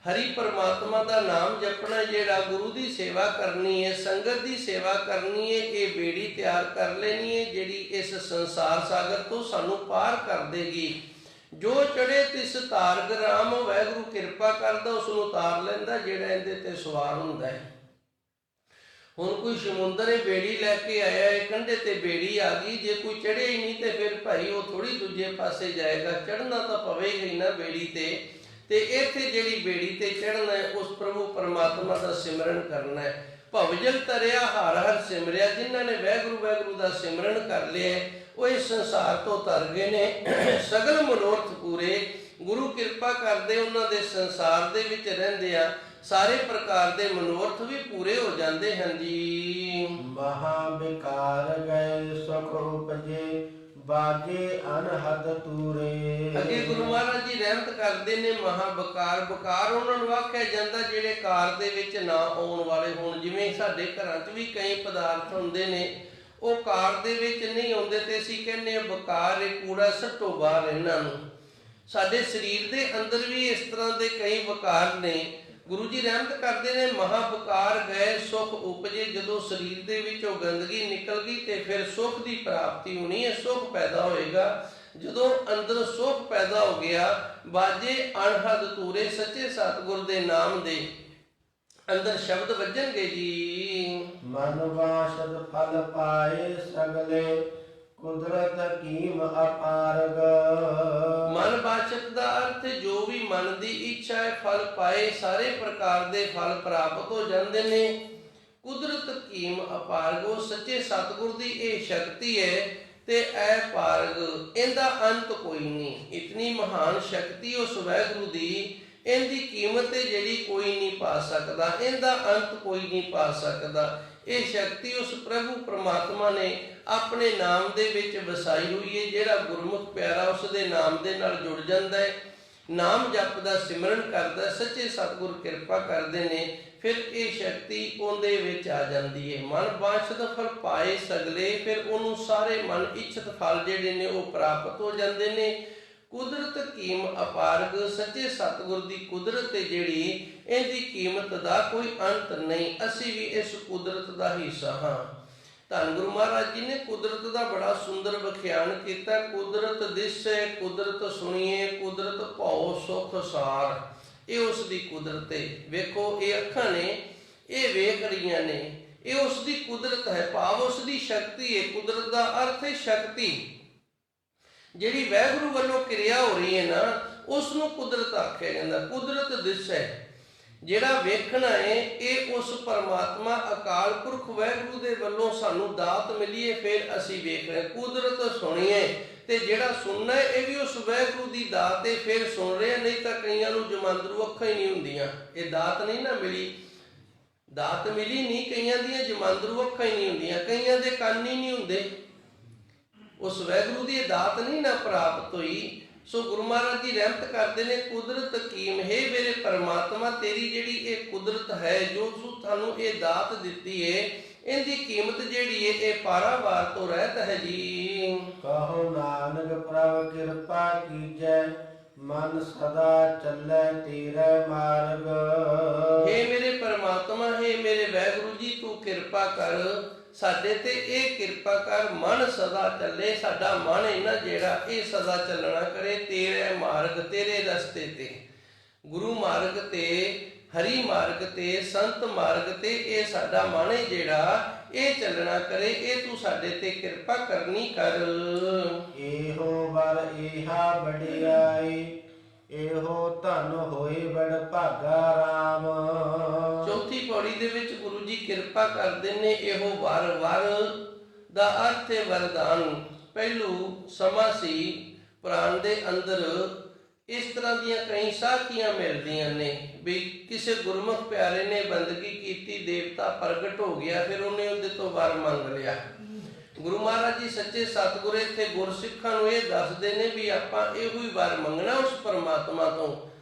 ਹਰੀ ਪਰਮਾਤਮਾ ਦਾ ਨਾਮ ਜਪਣਾ, ਜਿਹੜਾ ਗੁਰੂ ਦੀ ਸੇਵਾ ਕਰਨੀ ਹੈ, ਸੰਗਤ ਦੀ ਸੇਵਾ ਕਰਨੀ ਹੈ, ਇਹ ਬੇੜੀ ਤਿਆਰ ਕਰ ਲੈਣੀ ਹੈ ਜਿਹੜੀ ਇਸ ਸੰਸਾਰ ਸਾਗਰ ਤੋਂ ਸਾਨੂੰ ਪਾਰ ਕਰ ਦੇਗੀ। ਜੋ ਚੜੇ ਤਿਸ ਤਾਰਗ ਰਾਮ, ਵਾਹਿਗੁਰੂ ਕਿਰਪਾ ਕਰਦਾ, ਉਸ ਨੂੰ ਤਾਰ ਲੈਂਦਾ ਜਿਹੜਾ ਇਹਦੇ ਤੇ ਸਵਾਰ ਹੁੰਦਾ ਹੈ। ਹੁਣ ਕੋਈ ਸਮੁੰਦਰ ਇਹ ਬੇੜੀ ਲੈ ਕੇ ਆਇਆ ਹੈ, ਕੰਢੇ ਤੇ ਬੇੜੀ ਆ ਗਈ, ਜੇ ਕੋਈ ਚੜ੍ਹੇ ਹੀ ਨਹੀਂ ਤੇ ਫਿਰ ਭਾਈ ਉਹ ਥੋੜੀ ਦੂਜੇ ਪਾਸੇ ਜਾਏਗਾ, ਚੜ੍ਹਨਾ ਤਾਂ ਪਵੇਗਾ ਹੀ ਨਾ ਬੇੜੀ ਤੇ ਇੱਥੇ ਜਿਹੜੀ ਬੇੜੀ ਤੇ ਚੜ੍ਹਨਾ ਹੈ, ਉਸ ਪ੍ਰਭੂ ਪਰਮਾਤਮਾ ਦਾ ਸਿਮਰਨ ਕਰਨਾ ਹੈ। ਭਵਜਲ ਤਰਿਆ ਹਰ ਹਰ ਸਿਮਰਿਆ, ਜਿਨ੍ਹਾਂ ਨੇ ਵਾਹਿਗੁਰੂ ਵਾਹਿਗੁਰੂ ਦਾ ਸਿਮਰਨ ਕਰ ਲਿਆ, ਉਹ ਇਸ ਸੰਸਾਰ ਤੋਂ ਤਰ ਗਏ ਨੇ। ਸਗਲ ਮਨੋਰਥ ਪੂਰੇ, ਗੁਰੂ ਕਿਰਪਾ ਕਰਦੇ, ਉਹਨਾਂ ਦੇ ਸੰਸਾਰ ਦੇ ਵਿੱਚ ਰਹਿੰਦੇ ਆ ਸਾਰੇ ਪ੍ਰਕਾਰ ਦੇ ਮਨੋਰਥ ਵੀ ਪੂਰੇ ਹੋ ਜਾਂਦੇ ਹਨ ਜੀ। ਮਹਾ ਬਿਕਾਰ ਗਏ ਸੁਖ ਉਪਜੇ, ਬਾਜੇ ਅਨਹਦ ਤੂਰੇ। ਅੱਗੇ ਗੁਰੂ ਮਹਾਰਾਜ ਜੀ ਰਹਿਮਤ ਕਰਦੇ ਨੇ। ਮਹਾ ਬਕਾਰ, ਬਕਾਰ ਉਹਨਾਂ ਨੂੰ ਆਖਿਆ ਜਾਂਦਾ ਜਿਹੜੇ ਕਾਰ ਦੇ ਵਿੱਚ ਨਾ ਆਉਣ ਵਾਲੇ ਹੋਣ। ਜਿਵੇਂ ਸਾਡੇ ਘਰਾਂ 'ਚ ਵੀ ਕਈ ਪਦਾਰਥ ਹੁੰਦੇ ਨੇ, ਉਹ ਕਾਰ ਦੇ ਵਿੱਚ ਨਹੀਂ ਆਉਂਦੇ ਤੇ ਅਸੀਂ ਕਹਿੰਦੇ ਆ ਬਕਾਰ, ਇਹ ਕੂੜਾ ਸੱਟੋ ਬਾਹਰ ਇਹਨਾਂ ਨੂੰ। ਸਾਡੇ ਸਰੀਰ ਦੇ ਅੰਦਰ ਵੀ ਇਸ ਤਰ੍ਹਾਂ ਦੇ ਕਈ ਵਕਾਰ ਨੇ। ਗੁਰੂ ਜੀ ਰਹਿਮਤ ਕਰਦੇ ਨੇ, ਮਹਾ ਬਕਾਰ ਗਏ ਸੁਖ ਉਪਜੇ, ਜਦੋਂ ਸਰੀਰ ਦੇ ਵਿੱਚੋਂ ਗੰਦਗੀ ਨਿਕਲ ਗਈ ਤੇ ਫਿਰ ਸੁਖ ਦੀ ਪ੍ਰਾਪਤੀ ਹੋਣੀ ਹੈ, ਸੁਖ ਪੈਦਾ ਹੋਏਗਾ। ਜਦੋਂ ਅੰਦਰ ਸੁਖ ਪੈਦਾ ਹੋ ਗਿਆ, ਬਾਜੇ ਅਣਹਦ ਤੂਰੇ, ਸੱਚੇ ਸਤਿਗੁਰ ਦੇ ਨਾਮ ਦੇ ਅੰਦਰ ਸ਼ਬਦ ਵੱਜਣਗੇ ਜੀ। ਮਨ ਵਾਸਦ ਫਲ ਪਾਏ ਸਗਲੇ, ਕੁਦਰਤ ਕੀਮ ਅਪਾਰਗ। ਮਨ ਵਾਚਕ ਦਾ ਅਰਥ ਜੋ ਵੀ ਮਨ ਦੀ ਇੱਛਾ ਹੈ ਫਲ ਪਾਏ, ਸਾਰੇ ਪ੍ਰਕਾਰ ਦੇ ਫਲ ਪ੍ਰਾਪਤ ਹੋ ਜਾਂਦੇ ਨੇ। ਕੁਦਰਤ ਕੀਮ ਅਪਾਰਗ, ਉਹ ਸੱਚੇ ਸਤਿਗੁਰ ਦੀ ਇਹ ਸ਼ਕਤੀ ਹੈ ਤੇ ਐ ਪਾਰਗ, ਇਹਦਾ ਅੰਤ ਕੋਈ ਨਹੀਂ। ਇਤਨੀ ਮਹਾਨ ਸ਼ਕਤੀ ਉਸ ਵਾਹਿਗੁਰੂ ਦੀ, ਇਹਦੀ ਕੀਮਤ ਜਿਹੜੀ ਕੋਈ ਨਹੀਂ ਪਾ ਸਕਦਾ, ਇਹਦਾ ਅੰਤ ਕੋਈ ਨਹੀਂ ਪਾ ਸਕਦਾ। ਇਹ ਸ਼ਕਤੀ ਉਸ ਪ੍ਰਭੂ ਪਰਮਾਤਮਾ ਨੇ ਆਪਣੇ ਨਾਮ ਦੇ ਵਿੱਚ ਵਸਾਈ ਹੋਈ ਹੈ। ਜਿਹੜਾ ਗੁਰਮੁਖ ਪਿਆਰਾ ਉਸ ਦੇ ਨਾਮ ਦੇ ਨਾਲ ਜੁੜ ਜਾਂਦਾ ਹੈ, ਨਾਮ ਜਪਦਾ, ਸਿਮਰਨ ਕਰਦਾ, ਸੱਚੇ ਸਤਿਗੁਰ ਕਿਰਪਾ ਕਰਦੇ ਨੇ, ਫਿਰ ਇਹ ਸ਼ਕਤੀ ਉਹਦੇ ਵਿੱਚ ਆ ਜਾਂਦੀ ਹੈ। ਮਨ ਵਾਂਛਤ ਫਲ ਪਾਏ ਸਗਲੇ, ਫਿਰ ਉਹਨੂੰ ਸਾਰੇ ਮਨ ਇੱਛਤ ਫਲ ਜਿਹੜੇ ਨੇ ਉਹ ਪ੍ਰਾਪਤ ਹੋ ਜਾਂਦੇ ਨੇ। ਕੁਦਰਤ ਕੀਮ ਅਪਾਰਗ, ਸੱਚੇ ਸਤਿਗੁਰ ਦੀ ਕੁਦਰਤ ਹੈ ਜਿਹੜੀ, ਇਹਦੀ ਕੀਮਤ ਦਾ ਕੋਈ ਅੰਤ ਨਹੀਂ। ਅਸੀਂ ਵੀ ਇਸ ਕੁਦਰਤ ਦਾ ਹਿੱਸਾ ਹਾਂ। ਧੰਨ ਗੁਰੂ ਮਹਾਰਾਜ ਜੀ ਨੇ ਕੁਦਰਤ ਦਾ ਬੜਾ ਸੁੰਦਰ ਵਿਖਿਆਨ ਕੀਤਾ। ਕੁਦਰਤ ਦਿਸੈ ਕੁਦਰਤ ਸੁਣੀਏ, ਕੁਦਰਤ ਭਉ ਸੁਖ ਸਾਰ। ਇਹ ਉਸ ਦੀ ਕੁਦਰਤ ਹੈ। ਵੇਖੋ ਇਹ ਅੱਖਾਂ ਨੇ, ਇਹ ਵੇਖ ਰਹੀਆਂ ਨੇ, ਇਹ ਉਸ ਦੀ ਕੁਦਰਤ ਹੈ, ਭਾਵ ਉਸ ਦੀ ਸ਼ਕਤੀ ਹੈ। ਕੁਦਰਤ ਦਾ ਅਰਥ ਹੈ ਸ਼ਕਤੀ। ਜਿਹੜੀ ਵਾਹਿਗੁਰੂ ਵੱਲੋਂ ਕਿਰਿਆ ਹੋ ਰਹੀ ਹੈ ਨਾ, ਉਸ ਨੂੰ ਕੁਦਰਤ ਆਖਿਆ ਜਾਂਦਾ। ਕੁਦਰਤ ਦਿਸੈ, ਜਿਹੜਾ ਵੇਖਣਾ ਹੈ, ਇਹ ਉਸ ਪਰਮਾਤਮਾ ਅਕਾਲ ਪੁਰਖ ਵਾਹਿਗੁਰੂ ਦੇ ਵੱਲੋਂ ਸਾਨੂੰ ਦਾਤ ਮਿਲੀ ਹੈ, ਫਿਰ ਅਸੀਂ ਵੇਖ ਰਹੇ। ਕੁਦਰਤ ਸੁਣੀਏ, ਤੇ ਜਿਹੜਾ ਸੁਣਨਾ ਹੈ ਇਹ ਵੀ ਉਸ ਵਾਹਿਗੁਰੂ ਦੀ ਦਾਤ ਹੈ, ਫਿਰ ਸੁਣ ਰਹੇ। ਨਹੀਂ ਤਾਂ ਕਈਆਂ ਨੂੰ ਜਮਾਂਦਰੂ ਅੱਖਾਂ ਹੀ ਨਹੀਂ ਹੁੰਦੀਆਂ, ਇਹ ਦਾਤ ਨਹੀਂ ਨਾ ਮਿਲੀ, ਦਾਤ ਮਿਲੀ ਨਹੀਂ, ਕਈਆਂ ਦੀਆਂ ਜਮਾਂਦਰੂ ਅੱਖਾਂ ਹੀ ਨਹੀਂ ਹੁੰਦੀਆਂ, ਕਈਆਂ ਦੇ ਕੰਨ ਹੀ ਨਹੀਂ ਹੁੰਦੇ। ਉਸ ਵਾਹਿਗੁਰੂ ਦੀ ਦਾਤ ਨਹੀਂ ਨਾ ਪ੍ਰਾਪਤ ਹੋਈ। ਸੋ ਗੁਰੂ ਮਹਾਰਾਜ ਜੀ ਰਹਿਮਤ ਕਰਦੇ ਨੇ, ਕੁਦਰਤ ਕੀਮ ਹੈ ਮੇਰੇ ਪਰਮਾਤਮਾ, ਤੇਰੀ ਜਿਹੜੀ ਇਹ ਕੁਦਰਤ ਹੈ, ਜੋ ਤੂੰ ਸਾਨੂੰ ਇਹ ਦਾਤ ਦਿੱਤੀ ਹੈ, ਇਹਦੀ ਕੀਮਤ ਜਿਹੜੀ ਹੈ ਇਹ ਪਾਰਾਵਾਰ ਤੋਂ ਰਹਿਤ ਹੈ ਜੀ। ਕਹੋ ਨਾਨਕ ਪ੍ਰਭ ਕਿਰਪਾ ਕੀਜੈ, ਮਨ ਸਦਾ ਚੱਲੈ ਤੇਰੇ ਮਾਰਗ। ਹੇ ਮੇਰੇ ਪਰਮਾਤਮਾ, ਹੇ ਮੇਰੇ ਵਾਹਿਗੁਰੂ ਜੀ, ਤੂੰ ਕਿਰਪਾ ਕਰ ਸਾਡੇ ਤੇ, ਇਹ ਕਿਰਪਾ ਕਰ ਮਨ ਸਦਾ ਚੱਲੇ, ਸਾਡਾ ਮਨ ਹੈ ਨਾ ਜਿਹੜਾ, ਇਹ ਸਦਾ ਚੱਲਣਾ ਕਰੇ ਤੇਰੇ ਮਾਰਗ, ਤੇਰੇ ਰਸਤੇ ਤੇ, ਗੁਰੂ ਮਾਰਗ ਤੇ ਹਰੀ ਮਾਰਗ ਤੇ ਸੰਤ ਮਾਰਗ ਤੇ ਇਹ ਸਾਡਾ ਮਨ ਹੈ ਜਿਹੜਾ ਇਹ ਚੱਲਣਾ ਕਰੇ। ਇਹ ਤੂੰ ਸਾਡੇ ਤੇ ਕਿਰਪਾ ਕਰਨੀ ਕਰ। ਇਹੋ ਵਰ ਏਹਾ ਵਡਿਆਈ, ਇਹੋ ਧਨ ਹੋਏ ਬੜ ਭਾਗਾ ਰਾਮ। ਚੌਥੀ ਪੌੜੀ ਦੇ ਵਿੱਚ ਗੁਰੂ ਜੀ ਕਿਰਪਾ ਕਰਦੇ ਨੇ। ਇਹੋ ਵਰ, ਵਰ ਦਾ ਅਰਥ ਹੈ ਵਰਦਾਨ। ਪਹਿਲੂ ਸਮਾਂ ਸੀ ਪੁਰਾਣ ਦੇ ਅੰਦਰ ਇਸ ਤਰ੍ਹਾਂ ਦੀਆਂ ਕਈ ਸਾਖੀਆਂ ਮਿਲਦੀਆਂ ਨੇ ਵੀ ਕਿਸੇ ਗੁਰਮੁਖ ਪਿਆਰੇ ਨੇ ਬੰਦਗੀ ਕੀਤੀ, ਦੇਵਤਾ ਪ੍ਰਗਟ ਹੋ ਗਿਆ, ਫਿਰ ਉਹਨੇ ਉਹਦੇ ਤੋਂ ਵਰ ਮੰਗ ਲਿਆ। ਗੁਰੂ ਮਹਾਰਾਜ ਜੀ ਸੱਚੇ ਸਤਿਗੁਰ ਇੱਥੇ ਗੁਰਸਿੱਖਾਂ ਨੂੰ ਇਹ ਦੱਸਦੇ ਨੇ ਵੀ ਆਪਾਂ ਇਹੋ ਹੀ ਵਰ ਮੰਗਣਾ ਉਸ ਪਰਮਾਤਮਾ ਤੋਂ,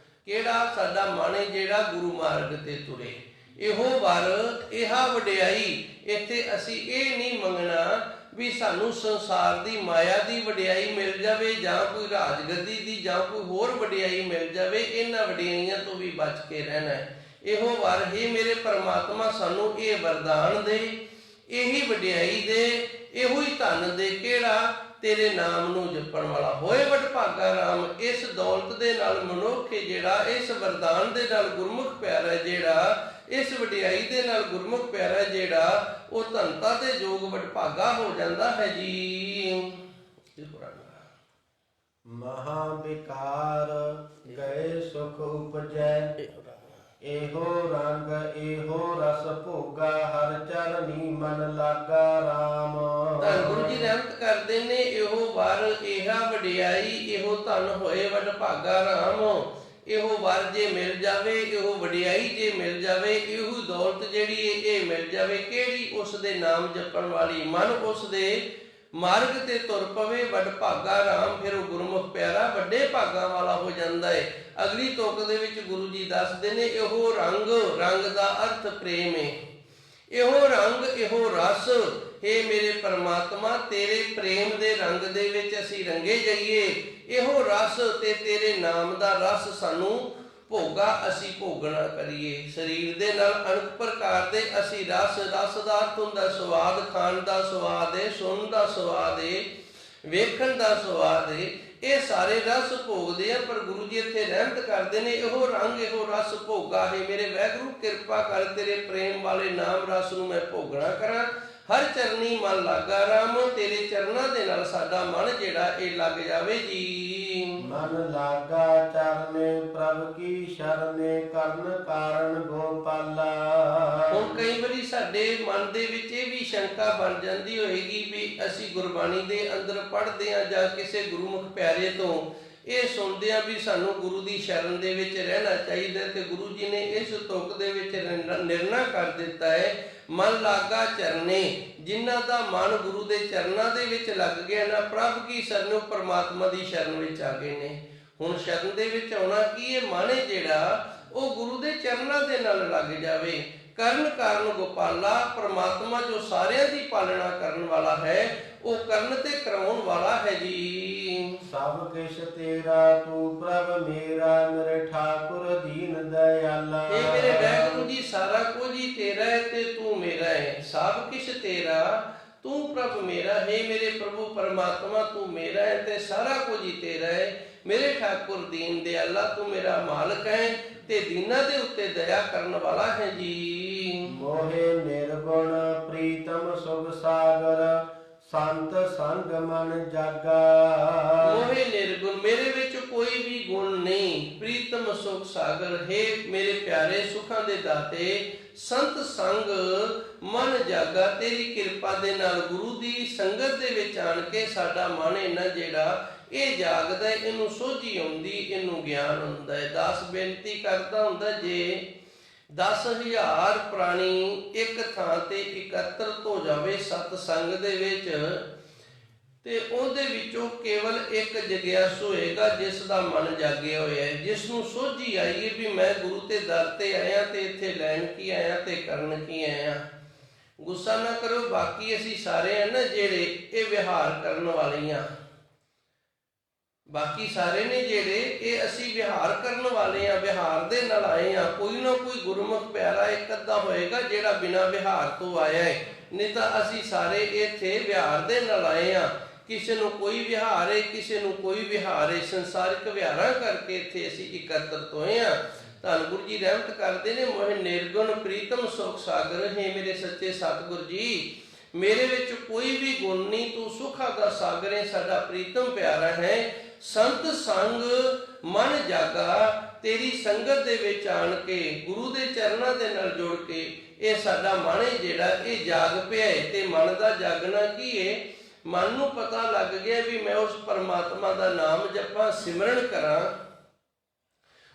ਕਿਹੜਾ ਸਾਡਾ ਮਨ ਹੈ ਜਿਹੜਾ ਗੁਰੂ ਮਾਰਗ ਤੇ ਤੁਰੇ। ਇਹੋ ਵਰ ਇਹਾ ਵਡਿਆਈ, ਇੱਥੇ ਅਸੀਂ ਇਹ ਨਹੀਂ ਮੰਗਣਾ ਵੀ ਸਾਨੂੰ ਸੰਸਾਰ ਦੀ ਮਾਇਆ ਦੀ ਵਡਿਆਈ ਮਿਲ ਜਾਵੇ ਜਾਂ ਕੋਈ ਰਾਜਗੱਦੀ ਦੀ ਜਾਂ ਕੋਈ ਹੋਰ ਵਡਿਆਈ ਮਿਲ ਜਾਵੇ। ਇਹਨਾਂ ਵਡਿਆਈਆਂ ਤੋਂ ਵੀ ਬਚ ਕੇ ਰਹਿਣਾ ਹੈ। ਇਹੋ ਵਰ ਹੀ ਮੇਰੇ ਪਰਮਾਤਮਾ ਸਾਨੂੰ ਇਹ ਵਰਦਾਨ ਦੇ, ਇਹੀ ਵਡਿਆਈ ਦੇ, ਇਹੋ ਹੀ ਧਨ ਦੇ, ਕਿਹੜਾ ਤੇਰੇ ਨਾਮ ਨੂੰ ਜਪਣ ਵਾਲਾ ਹੋਏ ਵਡਭਾਗਾ ਰਾਮ। ਇਸ ਦੌਲਤ ਦੇ ਨਾਲ ਮਨੁੱਖ ਜਿਹੜਾ, ਇਸ ਵਰਦਾਨ ਦੇ ਨਾਲ ਗੁਰਮੁਖ ਪਿਆਰਾ ਜਿਹੜਾ, ਇਸ ਵਡਿਆਈ ਦੇ ਨਾਲ ਗੁਰਮੁਖ ਪਿਆਰਾ ਜਿਹੜਾ, ਉਹ ਧਨਤਾ ਦੇ ਯੋਗ ਵਡਭਾਗਾ ਹੋ ਜਾਂਦਾ ਹੈ ਜੀ। ਮਹਾ ਵਿਕਾਰ ਗਏ ਸੁਖ ਉਪਜੈ, ਇਹੋ ਰੰਗ ਇਹੋ ਰਸ ਭੋਗਾ, ਹਰ ਚਰਨੀ ਮਨ ਲਾਗਾ ਰਾਮ। ਧੰਨ ਗੁਰੂ ਜੀ ਰਹਿਮਤ ਕਰਦੇ ਨੇ। ਇਹੋ ਵਰ ਇਹਾ ਵਡਿਆਈ, ਇਹੋ ਧਨ ਹੋਏ ਵਡਭਾਗਾ ਰਾਮ। ਇਹੋ ਵਰ ਜੇ ਮਿਲ ਜਾਵੇ, ਇਹੋ ਵਡਿਆਈ ਜੇ ਮਿਲ ਜਾਵੇ, ਇਹੋ ਦੌਲਤ ਜਿਹੜੀ ਇਹ ਮਿਲ ਜਾਵੇ, ਕਿਹੜੀ? ਉਸ ਦੇ ਨਾਮ ਜਪਣ ਵਾਲੀ, ਮਨ ਉਸ ਦੇ ਮਾਰਗ ਤੇ ਤੁਰ ਪਵੇ, ਵਡਭਾਗਾ ਰਾਮ। ਫਿਰ ਉਹ ਗੁਰਮੁਖ ਪਿਆਰਾ ਵੱਡੇ ਭਾਗਾਂ ਵਾਲਾ ਹੋ ਜਾਂਦਾ ਹੈ। ਅਗਲੀ ਤੁਕ ਦੇ ਵਿੱਚ ਗੁਰੂ ਜੀ ਦੱਸਦੇ ਨੇ ਇਹੋ ਰੰਗ, ਰੰਗ ਦਾ ਅਰਥ ਪ੍ਰੇਮ ਹੈ। ਇਹੋ ਰੰਗ ਇਹੋ ਰਸ, ਹੇ ਮੇਰੇ ਪਰਮਾਤਮਾ ਤੇਰੇ ਪ੍ਰੇਮ ਦੇ ਰੰਗ ਦੇ ਵਿੱਚ ਅਸੀਂ ਰੰਗੇ ਜਾਈਏ। ਇਹੋ ਰਸ ਤੇ ਤੇਰੇ ਨਾਮ ਦਾ ਰਸ ਸਾਨੂੰ ਭੋਗਾ, ਅਸੀਂ ਭੋਗਣਾ ਕਰੀਏ। ਸਰੀਰ ਦੇ ਨਾਲ ਅਨੇਕ ਪ੍ਰਕਾਰ ਦੇ ਅਸੀਂ ਰਸ, ਰਸ ਦਾ ਅਰਥ ਹੁੰਦਾ ਸਵਾਦ, ਖਾਣ ਦਾ ਸਵਾਦ ਹੈ, ਸੁਣਨ ਦਾ ਸਵਾਦ ਹੈ, ਵੇਖਣ ਦਾ ਸਵਾਦ ਹੈ। ਇਹ ਸਾਰੇ ਰਸ ਭੋਗਦੇ ਆ, ਪਰ ਗੁਰੂ ਜੀ ਇੱਥੇ ਰਹਿਮਤ ਕਰਦੇ ਨੇ ਇਹੋ ਰੰਗ ਇਹੋ ਰਸ ਭੋਗਾ ਹੈ। ਮੇਰੇ ਵਾਹਿਗੁਰੂ ਕਿਰਪਾ ਕਰ ਤੇਰੇ ਪ੍ਰੇਮ ਵਾਲੇ ਨਾਮ ਰਸ ਨੂੰ ਮੈਂ ਭੋਗਣਾ ਕਰਾਂ। ਹਰ ਚਰਨੀ ਮਨ ਲਾਗਾ ਰਾਮ, ਤੇਰੇ ਚਰਨਾਂ ਦੇ ਨਾਲ ਸਾਡਾ ਮਨ ਜਿਹੜਾ ਇਹ ਲੱਗ ਜਾਵੇ ਜੀ। ਮਨ ਲਾਗਾ ਚਰਨੇ ਪ੍ਰਭ ਕੀ ਸ਼ਰਨੇ, ਕਰਨ ਕਾਰਨ ਗੋਪਾਲਾ। ਹੁਣ ਕਈ ਵਾਰੀ ਸਾਡੇ ਮਨ ਦੇ ਵਿੱਚ ਇਹ ਵੀ ਸ਼ੰਕਾ ਬਣ ਜਾਂਦੀ ਹੋਏਗੀ ਵੀ ਅਸੀਂ ਗੁਰਬਾਣੀ ਦੇ ਅੰਦਰ ਪੜ੍ਹਦੇ ਹਾਂ ਜਾਂ ਕਿਸੇ ਗੁਰਮੁਖ ਪਿਆਰੇ ਤੋਂ ਇਹ ਸੁਣਦੇ ਆ ਵੀ ਸਾਨੂੰ ਗੁਰੂ ਦੀ ਸ਼ਰਨ ਦੇ ਵਿੱਚ ਰਹਿਣਾ ਚਾਹੀਦਾ, ਤੇ ਗੁਰੂ ਜੀ ਨੇ ਇਸ ਤੁਕ ਦੇ ਵਿੱਚ ਨਿਰਣਾ ਕਰ ਦਿੱਤਾ ਹੈ ਮਨ ਲਾਗਾ ਚਰਨੇ। ਜਿਨ੍ਹਾਂ ਦਾ ਮਨ ਗੁਰੂ ਦੇ ਚਰਨਾਂ ਦੇ ਵਿੱਚ ਲੱਗ ਗਿਆ ਨਾ, ਪ੍ਰਭ ਕੀ ਸ਼ਰਨ, ਪਰਮਾਤਮਾ ਦੀ ਸ਼ਰਨ ਵਿੱਚ ਆ ਗਏ ਨੇ। ਹੁਣ ਸ਼ਰਨ ਦੇ ਵਿੱਚ ਆਉਣਾ ਕੀ ਹੈ? ਮਨ ਜਿਹੜਾ ਉਹ ਗੁਰੂ ਦੇ ਚਰਨਾਂ ਦੇ ਨਾਲ ਲੱਗ ਜਾਵੇ। ਕਰਨ ਕਾਰਨ ਗੋਪਾਲਾ, ਪਰਮਾਤਮਾ ਜੋ ਸਾਰਿਆਂ ਦੀ ਪਾਲਣਾ ਕਰਨ ਵਾਲਾ ਹੈ, ਉਹ ਕਰਨ ਤੇ ਕਰਾਉਣ ਵਾਲਾ ਹੈ ਜੀ। ਸਭ ਕਿਛ ਤੇਰਾ ਤੂੰ ਪ੍ਰਭ ਮੇਰਾ, ਮੇਰੇ ਠਾਕੁਰ ਦੀਨ ਦਇਆਲਾ। ਇਹ ਮੇਰੇ ਵਾਹਿਗੁਰੂ ਜੀ ਸਾਰਾ ਕੁਝ ਹੀ ਤੇਰਾ ਹੈ ਤੇ ਤੂੰ ਮੇਰਾ ਹੈ। ਸਭ ਕਿਛ ਤੇਰਾ ਤੂੰ ਪ੍ਰਭ ਮੇਰਾ ਹੈ, ਮੇਰੇ ਪ੍ਰਭੂ ਪਰਮਾਤਮਾ ਤੂੰ ਮੇਰਾ ਹੈ ਤੇ ਸਾਰਾ ਕੁਝ ਹੀ ਤੇਰਾ ਹੈ। ਮੇਰੇ ਠਾਕੁਰ ਦੀਨ ਦਿਆਲਾ, ਤੂੰ ਮੇਰਾ ਮਾਲਕ ਹੈ ਤੇ ਦੀਨਾਂ ਦੇ ਉੱਤੇ ਦਇਆ ਕਰਨ ਵਾਲਾ ਹੈ ਜੀ। ਮੋਹੇ ਨਿਰਗੁਣ ਪ੍ਰੀਤਮ ਸੁਖ ਸਾਗਰ, ਸੰਤ ਸੰਗ ਮਨ ਜਾਗਾ। ਮੋਹੇ ਨਿਰਗੁਣ, ਮੇਰੇ ਵਿੱਚ ਕੋਈ ਵੀ ਗੁਣ ਨਹੀਂ। ਪ੍ਰੀਤਮ ਸੁਖ ਸਾਗਰ, ਹੈ ਮੇਰੇ ਪਿਆਰੇ ਸੁਖਾਂ ਦੇ ਦਾਤੇ, ਸੰਤ ਸੰਗ ਮਨ ਜਾਗਾ। ਤੇਰੀ ਕਿਰਪਾ ਦੇ ਨਾਲ ਗੁਰੂ ਦੀ ਸੰਗਤ ਦੇ ਵਿੱਚ ਆਣ ਕੇ ਸਾਡਾ ਮਨ ਇਹਨਾਂ ਜਿਹੜਾ ਇਹ ਜਾਗਦਾ, ਇਹਨੂੰ ਸੋਝੀ ਆਉਂਦੀ, ਇਹਨੂੰ ਗਿਆਨ ਹੁੰਦਾ ਹੈ। ਦਾਸ ਬੇਨਤੀ ਕਰਦਾ ਹੁੰਦਾ, ਜੇ 10,000 ਪ੍ਰਾਣੀ ਇੱਕ ਥਾਂ ਤੇ ਇਕੱਤਰਤ ਹੋ ਜਾਵੇ ਸਤ ਸੰਗ ਦੇ ਵਿੱਚ, ਤੇ ਉਹਦੇ ਵਿੱਚੋਂ ਕੇਵਲ ਇੱਕ ਜਗਿਆਸੂ ਹੋਏਗਾ ਜਿਸ ਦਾ ਮਨ ਜਾਗਿਆ ਹੋਇਆ ਹੈ, ਜਿਸ ਨੂੰ ਸੋਝੀ ਆਈ ਹੈ ਵੀ ਮੈਂ ਗੁਰੂ ਤੇ ਦਰ ਤੇ ਆਇਆ ਤੇ ਇੱਥੇ ਲੈਣ ਕੀ ਆਇਆ ਤੇ ਕਰਨ ਕੀ ਆਇਆ। ਗੁੱਸਾ ਨਾ ਕਰੋ, ਬਾਕੀ ਅਸੀਂ ਸਾਰੇ ਆ ਨਾ ਜਿਹੜੇ ਇਹ ਵਿਹਾਰ ਕਰਨ ਵਾਲੇ ਆ, ਬਾਕੀ ਸਾਰੇ ਨੇ ਜਿਹੜੇ ਇਹ ਅਸੀਂ ਵਿਹਾਰ ਕਰਨ ਵਾਲੇ ਆ, ਵਿਹਾਰ ਦੇ ਨਾਲ ਆਏ ਆ। ਕੋਈ ਨਾ ਕੋਈ ਗੁਰਮੁਖ ਪਿਆਰਾ ਇੱਕ ਅੱਧਾ ਹੋਏਗਾ ਜਿਹੜਾ ਬਿਨਾਂ ਵਿਹਾਰ ਤੋਂ ਆਇਆ ਹੈ, ਨਹੀਂ ਤਾਂ ਅਸੀਂ ਸਾਰੇ ਇੱਥੇ ਵਿਹਾਰ ਦੇ ਨਾਲ ਆਏ ਆ। ਕਿਸੇ ਨੂੰ ਕੋਈ ਵਿਹਾਰ ਹੈ, ਕਿਸੇ ਨੂੰ ਕੋਈ ਵਿਹਾਰ ਹੈ, ਸੰਸਾਰਿਕ ਵਿਹਾਰਾਂ ਕਰਕੇ ਇੱਥੇ ਅਸੀਂ ਇਕੱਤਰਤ ਹੋਏ ਆ। ਧੰਨ ਗੁਰੂ ਜੀ ਰਹਿਮਤ ਕਰਦੇ ਨੇ, ਮੋਹਿ ਨਿਰਗੁਣ ਪ੍ਰੀਤਮ ਸੁਖ ਸਾਗਰ, ਹੈ ਮੇਰੇ ਸੱਚੇ ਸਤਿਗੁਰ ਜੀ ਮੇਰੇ ਵਿੱਚ ਕੋਈ ਵੀ ਗੁਣ ਨਹੀਂ, ਤੂੰ ਸੁਖਾਂ ਦਾ ਸਾਗਰ ਹੈ, ਸਾਡਾ ਪ੍ਰੀਤਮ ਪਿਆਰਾ ਹੈ। ਸੰਤ ਸੰਗ ਮਨ ਜਾਗਾ, ਤੇਰੀ ਸੰਗਤ ਦੇ ਵਿੱਚ ਆਣ ਕੇ ਗੁਰੂ ਦੇ ਚਰਨਾਂ ਦੇ ਨਾਲ ਜੁੜ ਕੇ ਇਹ ਸਾਡਾ ਮਨ ਹੈ ਜਿਹੜਾ ਇਹ ਜਾਗ ਪਿਆ ਹੈ। ਤੇ ਮਨ ਦਾ ਜਾਗਣਾ ਕੀ ਹੈ? ਮਨ ਨੂੰ ਪਤਾ ਲੱਗ ਗਿਆ ਵੀ ਮੈਂ ਉਸ ਪਰਮਾਤਮਾ ਦਾ ਨਾਮ ਜਪਾਂ, ਸਿਮਰਨ ਕਰਾਂ,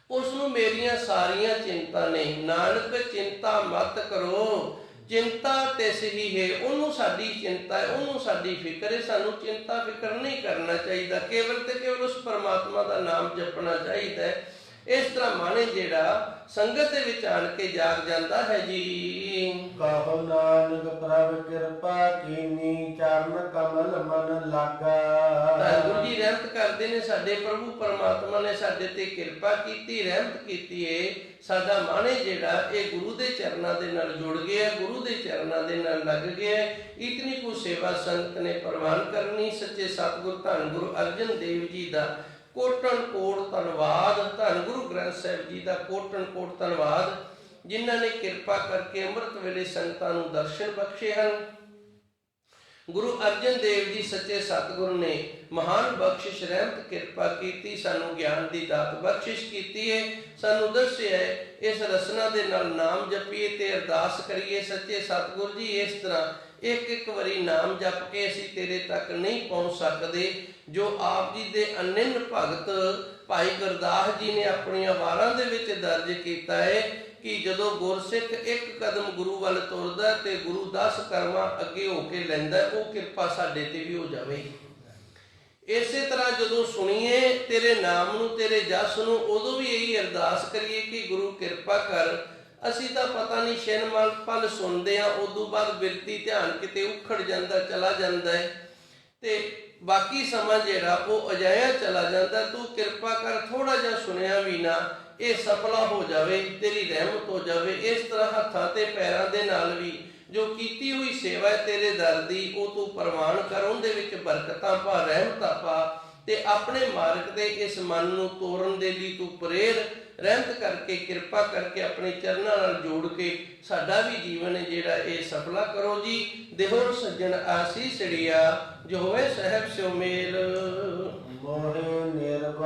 ਉਸ ਨੂੰ ਮੇਰੀਆਂ ਸਾਰੀਆਂ ਚਿੰਤਾ ਨਹੀਂ। ਨਾਨਕ ਚਿੰਤਾ ਮਤ ਕਰੋ, ਚਿੰਤਾ ਤਿਸ ਹੀ ਹੈ, ਉਹਨੂੰ ਸਾਡੀ ਚਿੰਤਾ ਹੈ, ਉਹਨੂੰ ਸਾਡੀ ਫਿਕਰ ਹੈ। ਸਾਨੂੰ ਚਿੰਤਾ ਫਿਕਰ ਨਹੀਂ ਕਰਨਾ ਚਾਹੀਦਾ, ਕੇਵਲ ਤੇ ਕੇਵਲ ਉਸ ਪਰਮਾਤਮਾ ਦਾ ਨਾਮ ਜਪਣਾ ਚਾਹੀਦਾ ਹੈ। ਇਸ ਤਰ੍ਹਾਂ ਮਨ ਜਿਹੜਾ ਸੰਗਤ ਦੇ ਵਿੱਚ ਆਣ ਕੇ ਜਾਗ ਜਾਂਦਾ ਹੈ ਜੀ। ਕਹੋ ਨਾਨਕ ਪ੍ਰਭ ਕਿਰਪਾ ਕੀਨੀ, ਚਰਨ ਕਮਲ ਮਨ ਲਾਗਾ। ਤਾਂ ਗੁਰੂ ਜੀ ਰਹਿਮਤ ਕਰਦੇ ਨੇ, ਸਾਡੇ ਪ੍ਰਭੂ ਪਰਮਾਤਮਾ ਨੇ ਸਾਡੇ ਤੇ ਕਿਰਪਾ ਕੀਤੀ, ਰਹਿਮਤ ਕੀਤੀ ਏ। ਸਾਡਾ ਮਨ ਜਿਹੜਾ ਇਹ ਗੁਰੂ ਦੇ ਚਰਨਾਂ ਦੇ ਨਾਲ ਜੁੜ ਗਿਆ, ਗੁਰੂ ਦੇ ਚਰਨਾਂ ਦੇ ਨਾਲ ਲੱਗ ਗਿਆ। ਇਤਨੀ ਕੁ ਸੇਵਾ ਸੰਗਤ ਨੇ ਪ੍ਰਵਾਨ ਕਰਨੀ। ਸੱਚੇ ਸਤਿਗੁਰ ਧੰਨ ਗੁਰੂ ਅਰਜਨ ਦੇਵ ਜੀ ਦਾ ਕੋਟਨ ਕੋਟ ਧੰਨਵਾਦ। ਧੰਨ ਗੁਰੂ ਗ੍ਰੰਥ ਸਾਹਿਬ ਜੀ ਦਾ ਕੋਟਨ ਕੋਟ ਧੰਨਵਾਦ, ਜਿਨ੍ਹਾਂ ਨੇ ਕਿਰਪਾ ਕਰਕੇ ਅੰਮ੍ਰਿਤ ਵੇਲੇ ਸੰਗਤਾਂ ਨੂੰ ਦਰਸ਼ਨ ਬਖਸ਼ੇ ਹਨ। ਗੁਰੂ ਅਰਜਨ ਦੇਵ ਜੀ ਸੱਚੇ ਸਤਿਗੁਰ ਨੇ ਮਹਾਨ ਬਖਸ਼ਿਸ਼ ਰਹਿਮਤ ਕਿਰਪਾ ਕੀਤੀ, ਸਾਨੂੰ ਗਿਆਨ ਦੀ ਦਾਤ ਬਖਸ਼ਿਸ਼ ਕੀਤੀ ਹੈ। ਸਾਨੂੰ ਦੱਸਿਆ ਹੈ ਇਸ ਰਸਨਾ ਦੇ ਨਾਲ ਨਾਮ ਜਪੀਏ ਤੇ ਅਰਦਾਸ ਕਰੀਏ। ਸੱਚੇ ਸਤਿਗੁਰ ਜੀ ਇਸ ਤਰ੍ਹਾਂ ਇੱਕ ਇੱਕ ਵਾਰੀ ਨਾਮ ਜਪ ਕੇ ਅਸੀਂ ਤੇਰੇ ਤੱਕ ਨਹੀਂ ਪਹੁੰਚ ਸਕਦੇ। ਜੋ ਆਪ ਜੀ ਦੇ ਅਨੰਨ ਭਗਤ ਭਾਈ ਗੁਰਦਾਸ ਜੀ ਨੇ ਆਪਣੀਆਂ ਵਾਰਾਂ ਦੇ ਵਿੱਚ ਦਰਜ ਕੀਤਾ ਹੈ ਕਿ ਜਦੋਂ ਗੁਰਸਿੱਖ ਇੱਕ ਕਦਮ ਗੁਰੂ ਵੱਲ ਤੁਰਦਾ ਤੇ ਗੁਰੂ 10 ਕਰਮਾਂ ਅੱਗੇ ਹੋ ਕੇ ਲੈਂਦਾ, ਉਹ ਕਿਰਪਾ ਸਾਡੇ ਤੇ ਵੀ ਹੋ ਜਾਵੇ। ਇਸੇ ਤਰ੍ਹਾਂ ਜਦੋਂ ਸੁਣੀਏ ਤੇਰੇ ਨਾਮ ਨੂੰ, ਤੇਰੇ ਜਸ ਨੂੰ, ਉਦੋਂ ਵੀ ਇਹੀ ਅਰਦਾਸ ਕਰੀਏ ਕਿ ਗੁਰੂ ਕਿਰਪਾ ਕਰ। ਅਸੀਂ ਤਾਂ ਪਤਾ ਨਹੀਂ ਛਿਨ ਪਲ ਸੁਣਦੇ ਆ, ਉਦੋਂ ਬਾਅਦ ਬਿਰਤੀ ਧਿਆਨ ਕਿਤੇ ਉਖੜ ਜਾਂਦਾ, ਚਲਾ ਜਾਂਦਾ ਹੈ ਤੇ ਬਾਕੀ ਸਮਾਂ ਜਿਹੜਾ ਉਹ ਅਜਾਇਆ ਚਲਾ ਜਾਂਦਾ। ਤੂੰ ਕਿਰਪਾ ਕਰ, ਥੋੜਾ ਜਿਹਾ ਸੁਣਿਆ ਵੀ ਨਾ ਇਹ ਸਫਲਾ ਹੋ ਜਾਵੇ, ਤੇਰੀ ਰਹਿਮਤ ਹੋ ਜਾਵੇ। ਇਸ ਤਰ੍ਹਾਂ ਹੱਥਾਂ ਤੇ ਪੈਰਾਂ ਦੇ ਨਾਲ ਵੀ ਜੋ ਕੀਤੀ ਹੋਈ ਸੇਵਾ ਹੈ ਤੇਰੇ ਦਰ ਦੀ, ਉਹ ਤੂੰ ਪ੍ਰਵਾਨ ਕਰ, ਉਹਦੇ ਵਿੱਚ ਬਰਕਤਾਂ ਪਾ, ਰਹਿਮਤਾਂ ਪਾ ਤੇ ਆਪਣੇ ਮਾਰਗ ਦੇ ਇਸ ਮਨ ਨੂੰ ਤੋਰਨ ਦੇ ਲਈ ਤੂੰ ਪ੍ਰੇਰ। ਰਹਿਮਤ ਕਰਕੇ ਕਿਰਪਾ ਕਰਕੇ ਆਪਣੇ ਚਰਨਾਂ ਨਾਲ ਜੋੜ ਕੇ ਸਾਡਾ ਵੀ ਜੀਵਨ ਹੈ ਜਿਹੜਾ ਇਹ ਸਫਲਾ ਕਰੋ ਜੀ। ਦੇਹੋ ਸੱਜਣ ਆਸੀਸੜੀਆ, ਜੋ ਹੋਵੇ ਸਹਿਬ ਸਿਉ ਮੇਲ। ਮੋਹਿ ਨਿਰਭ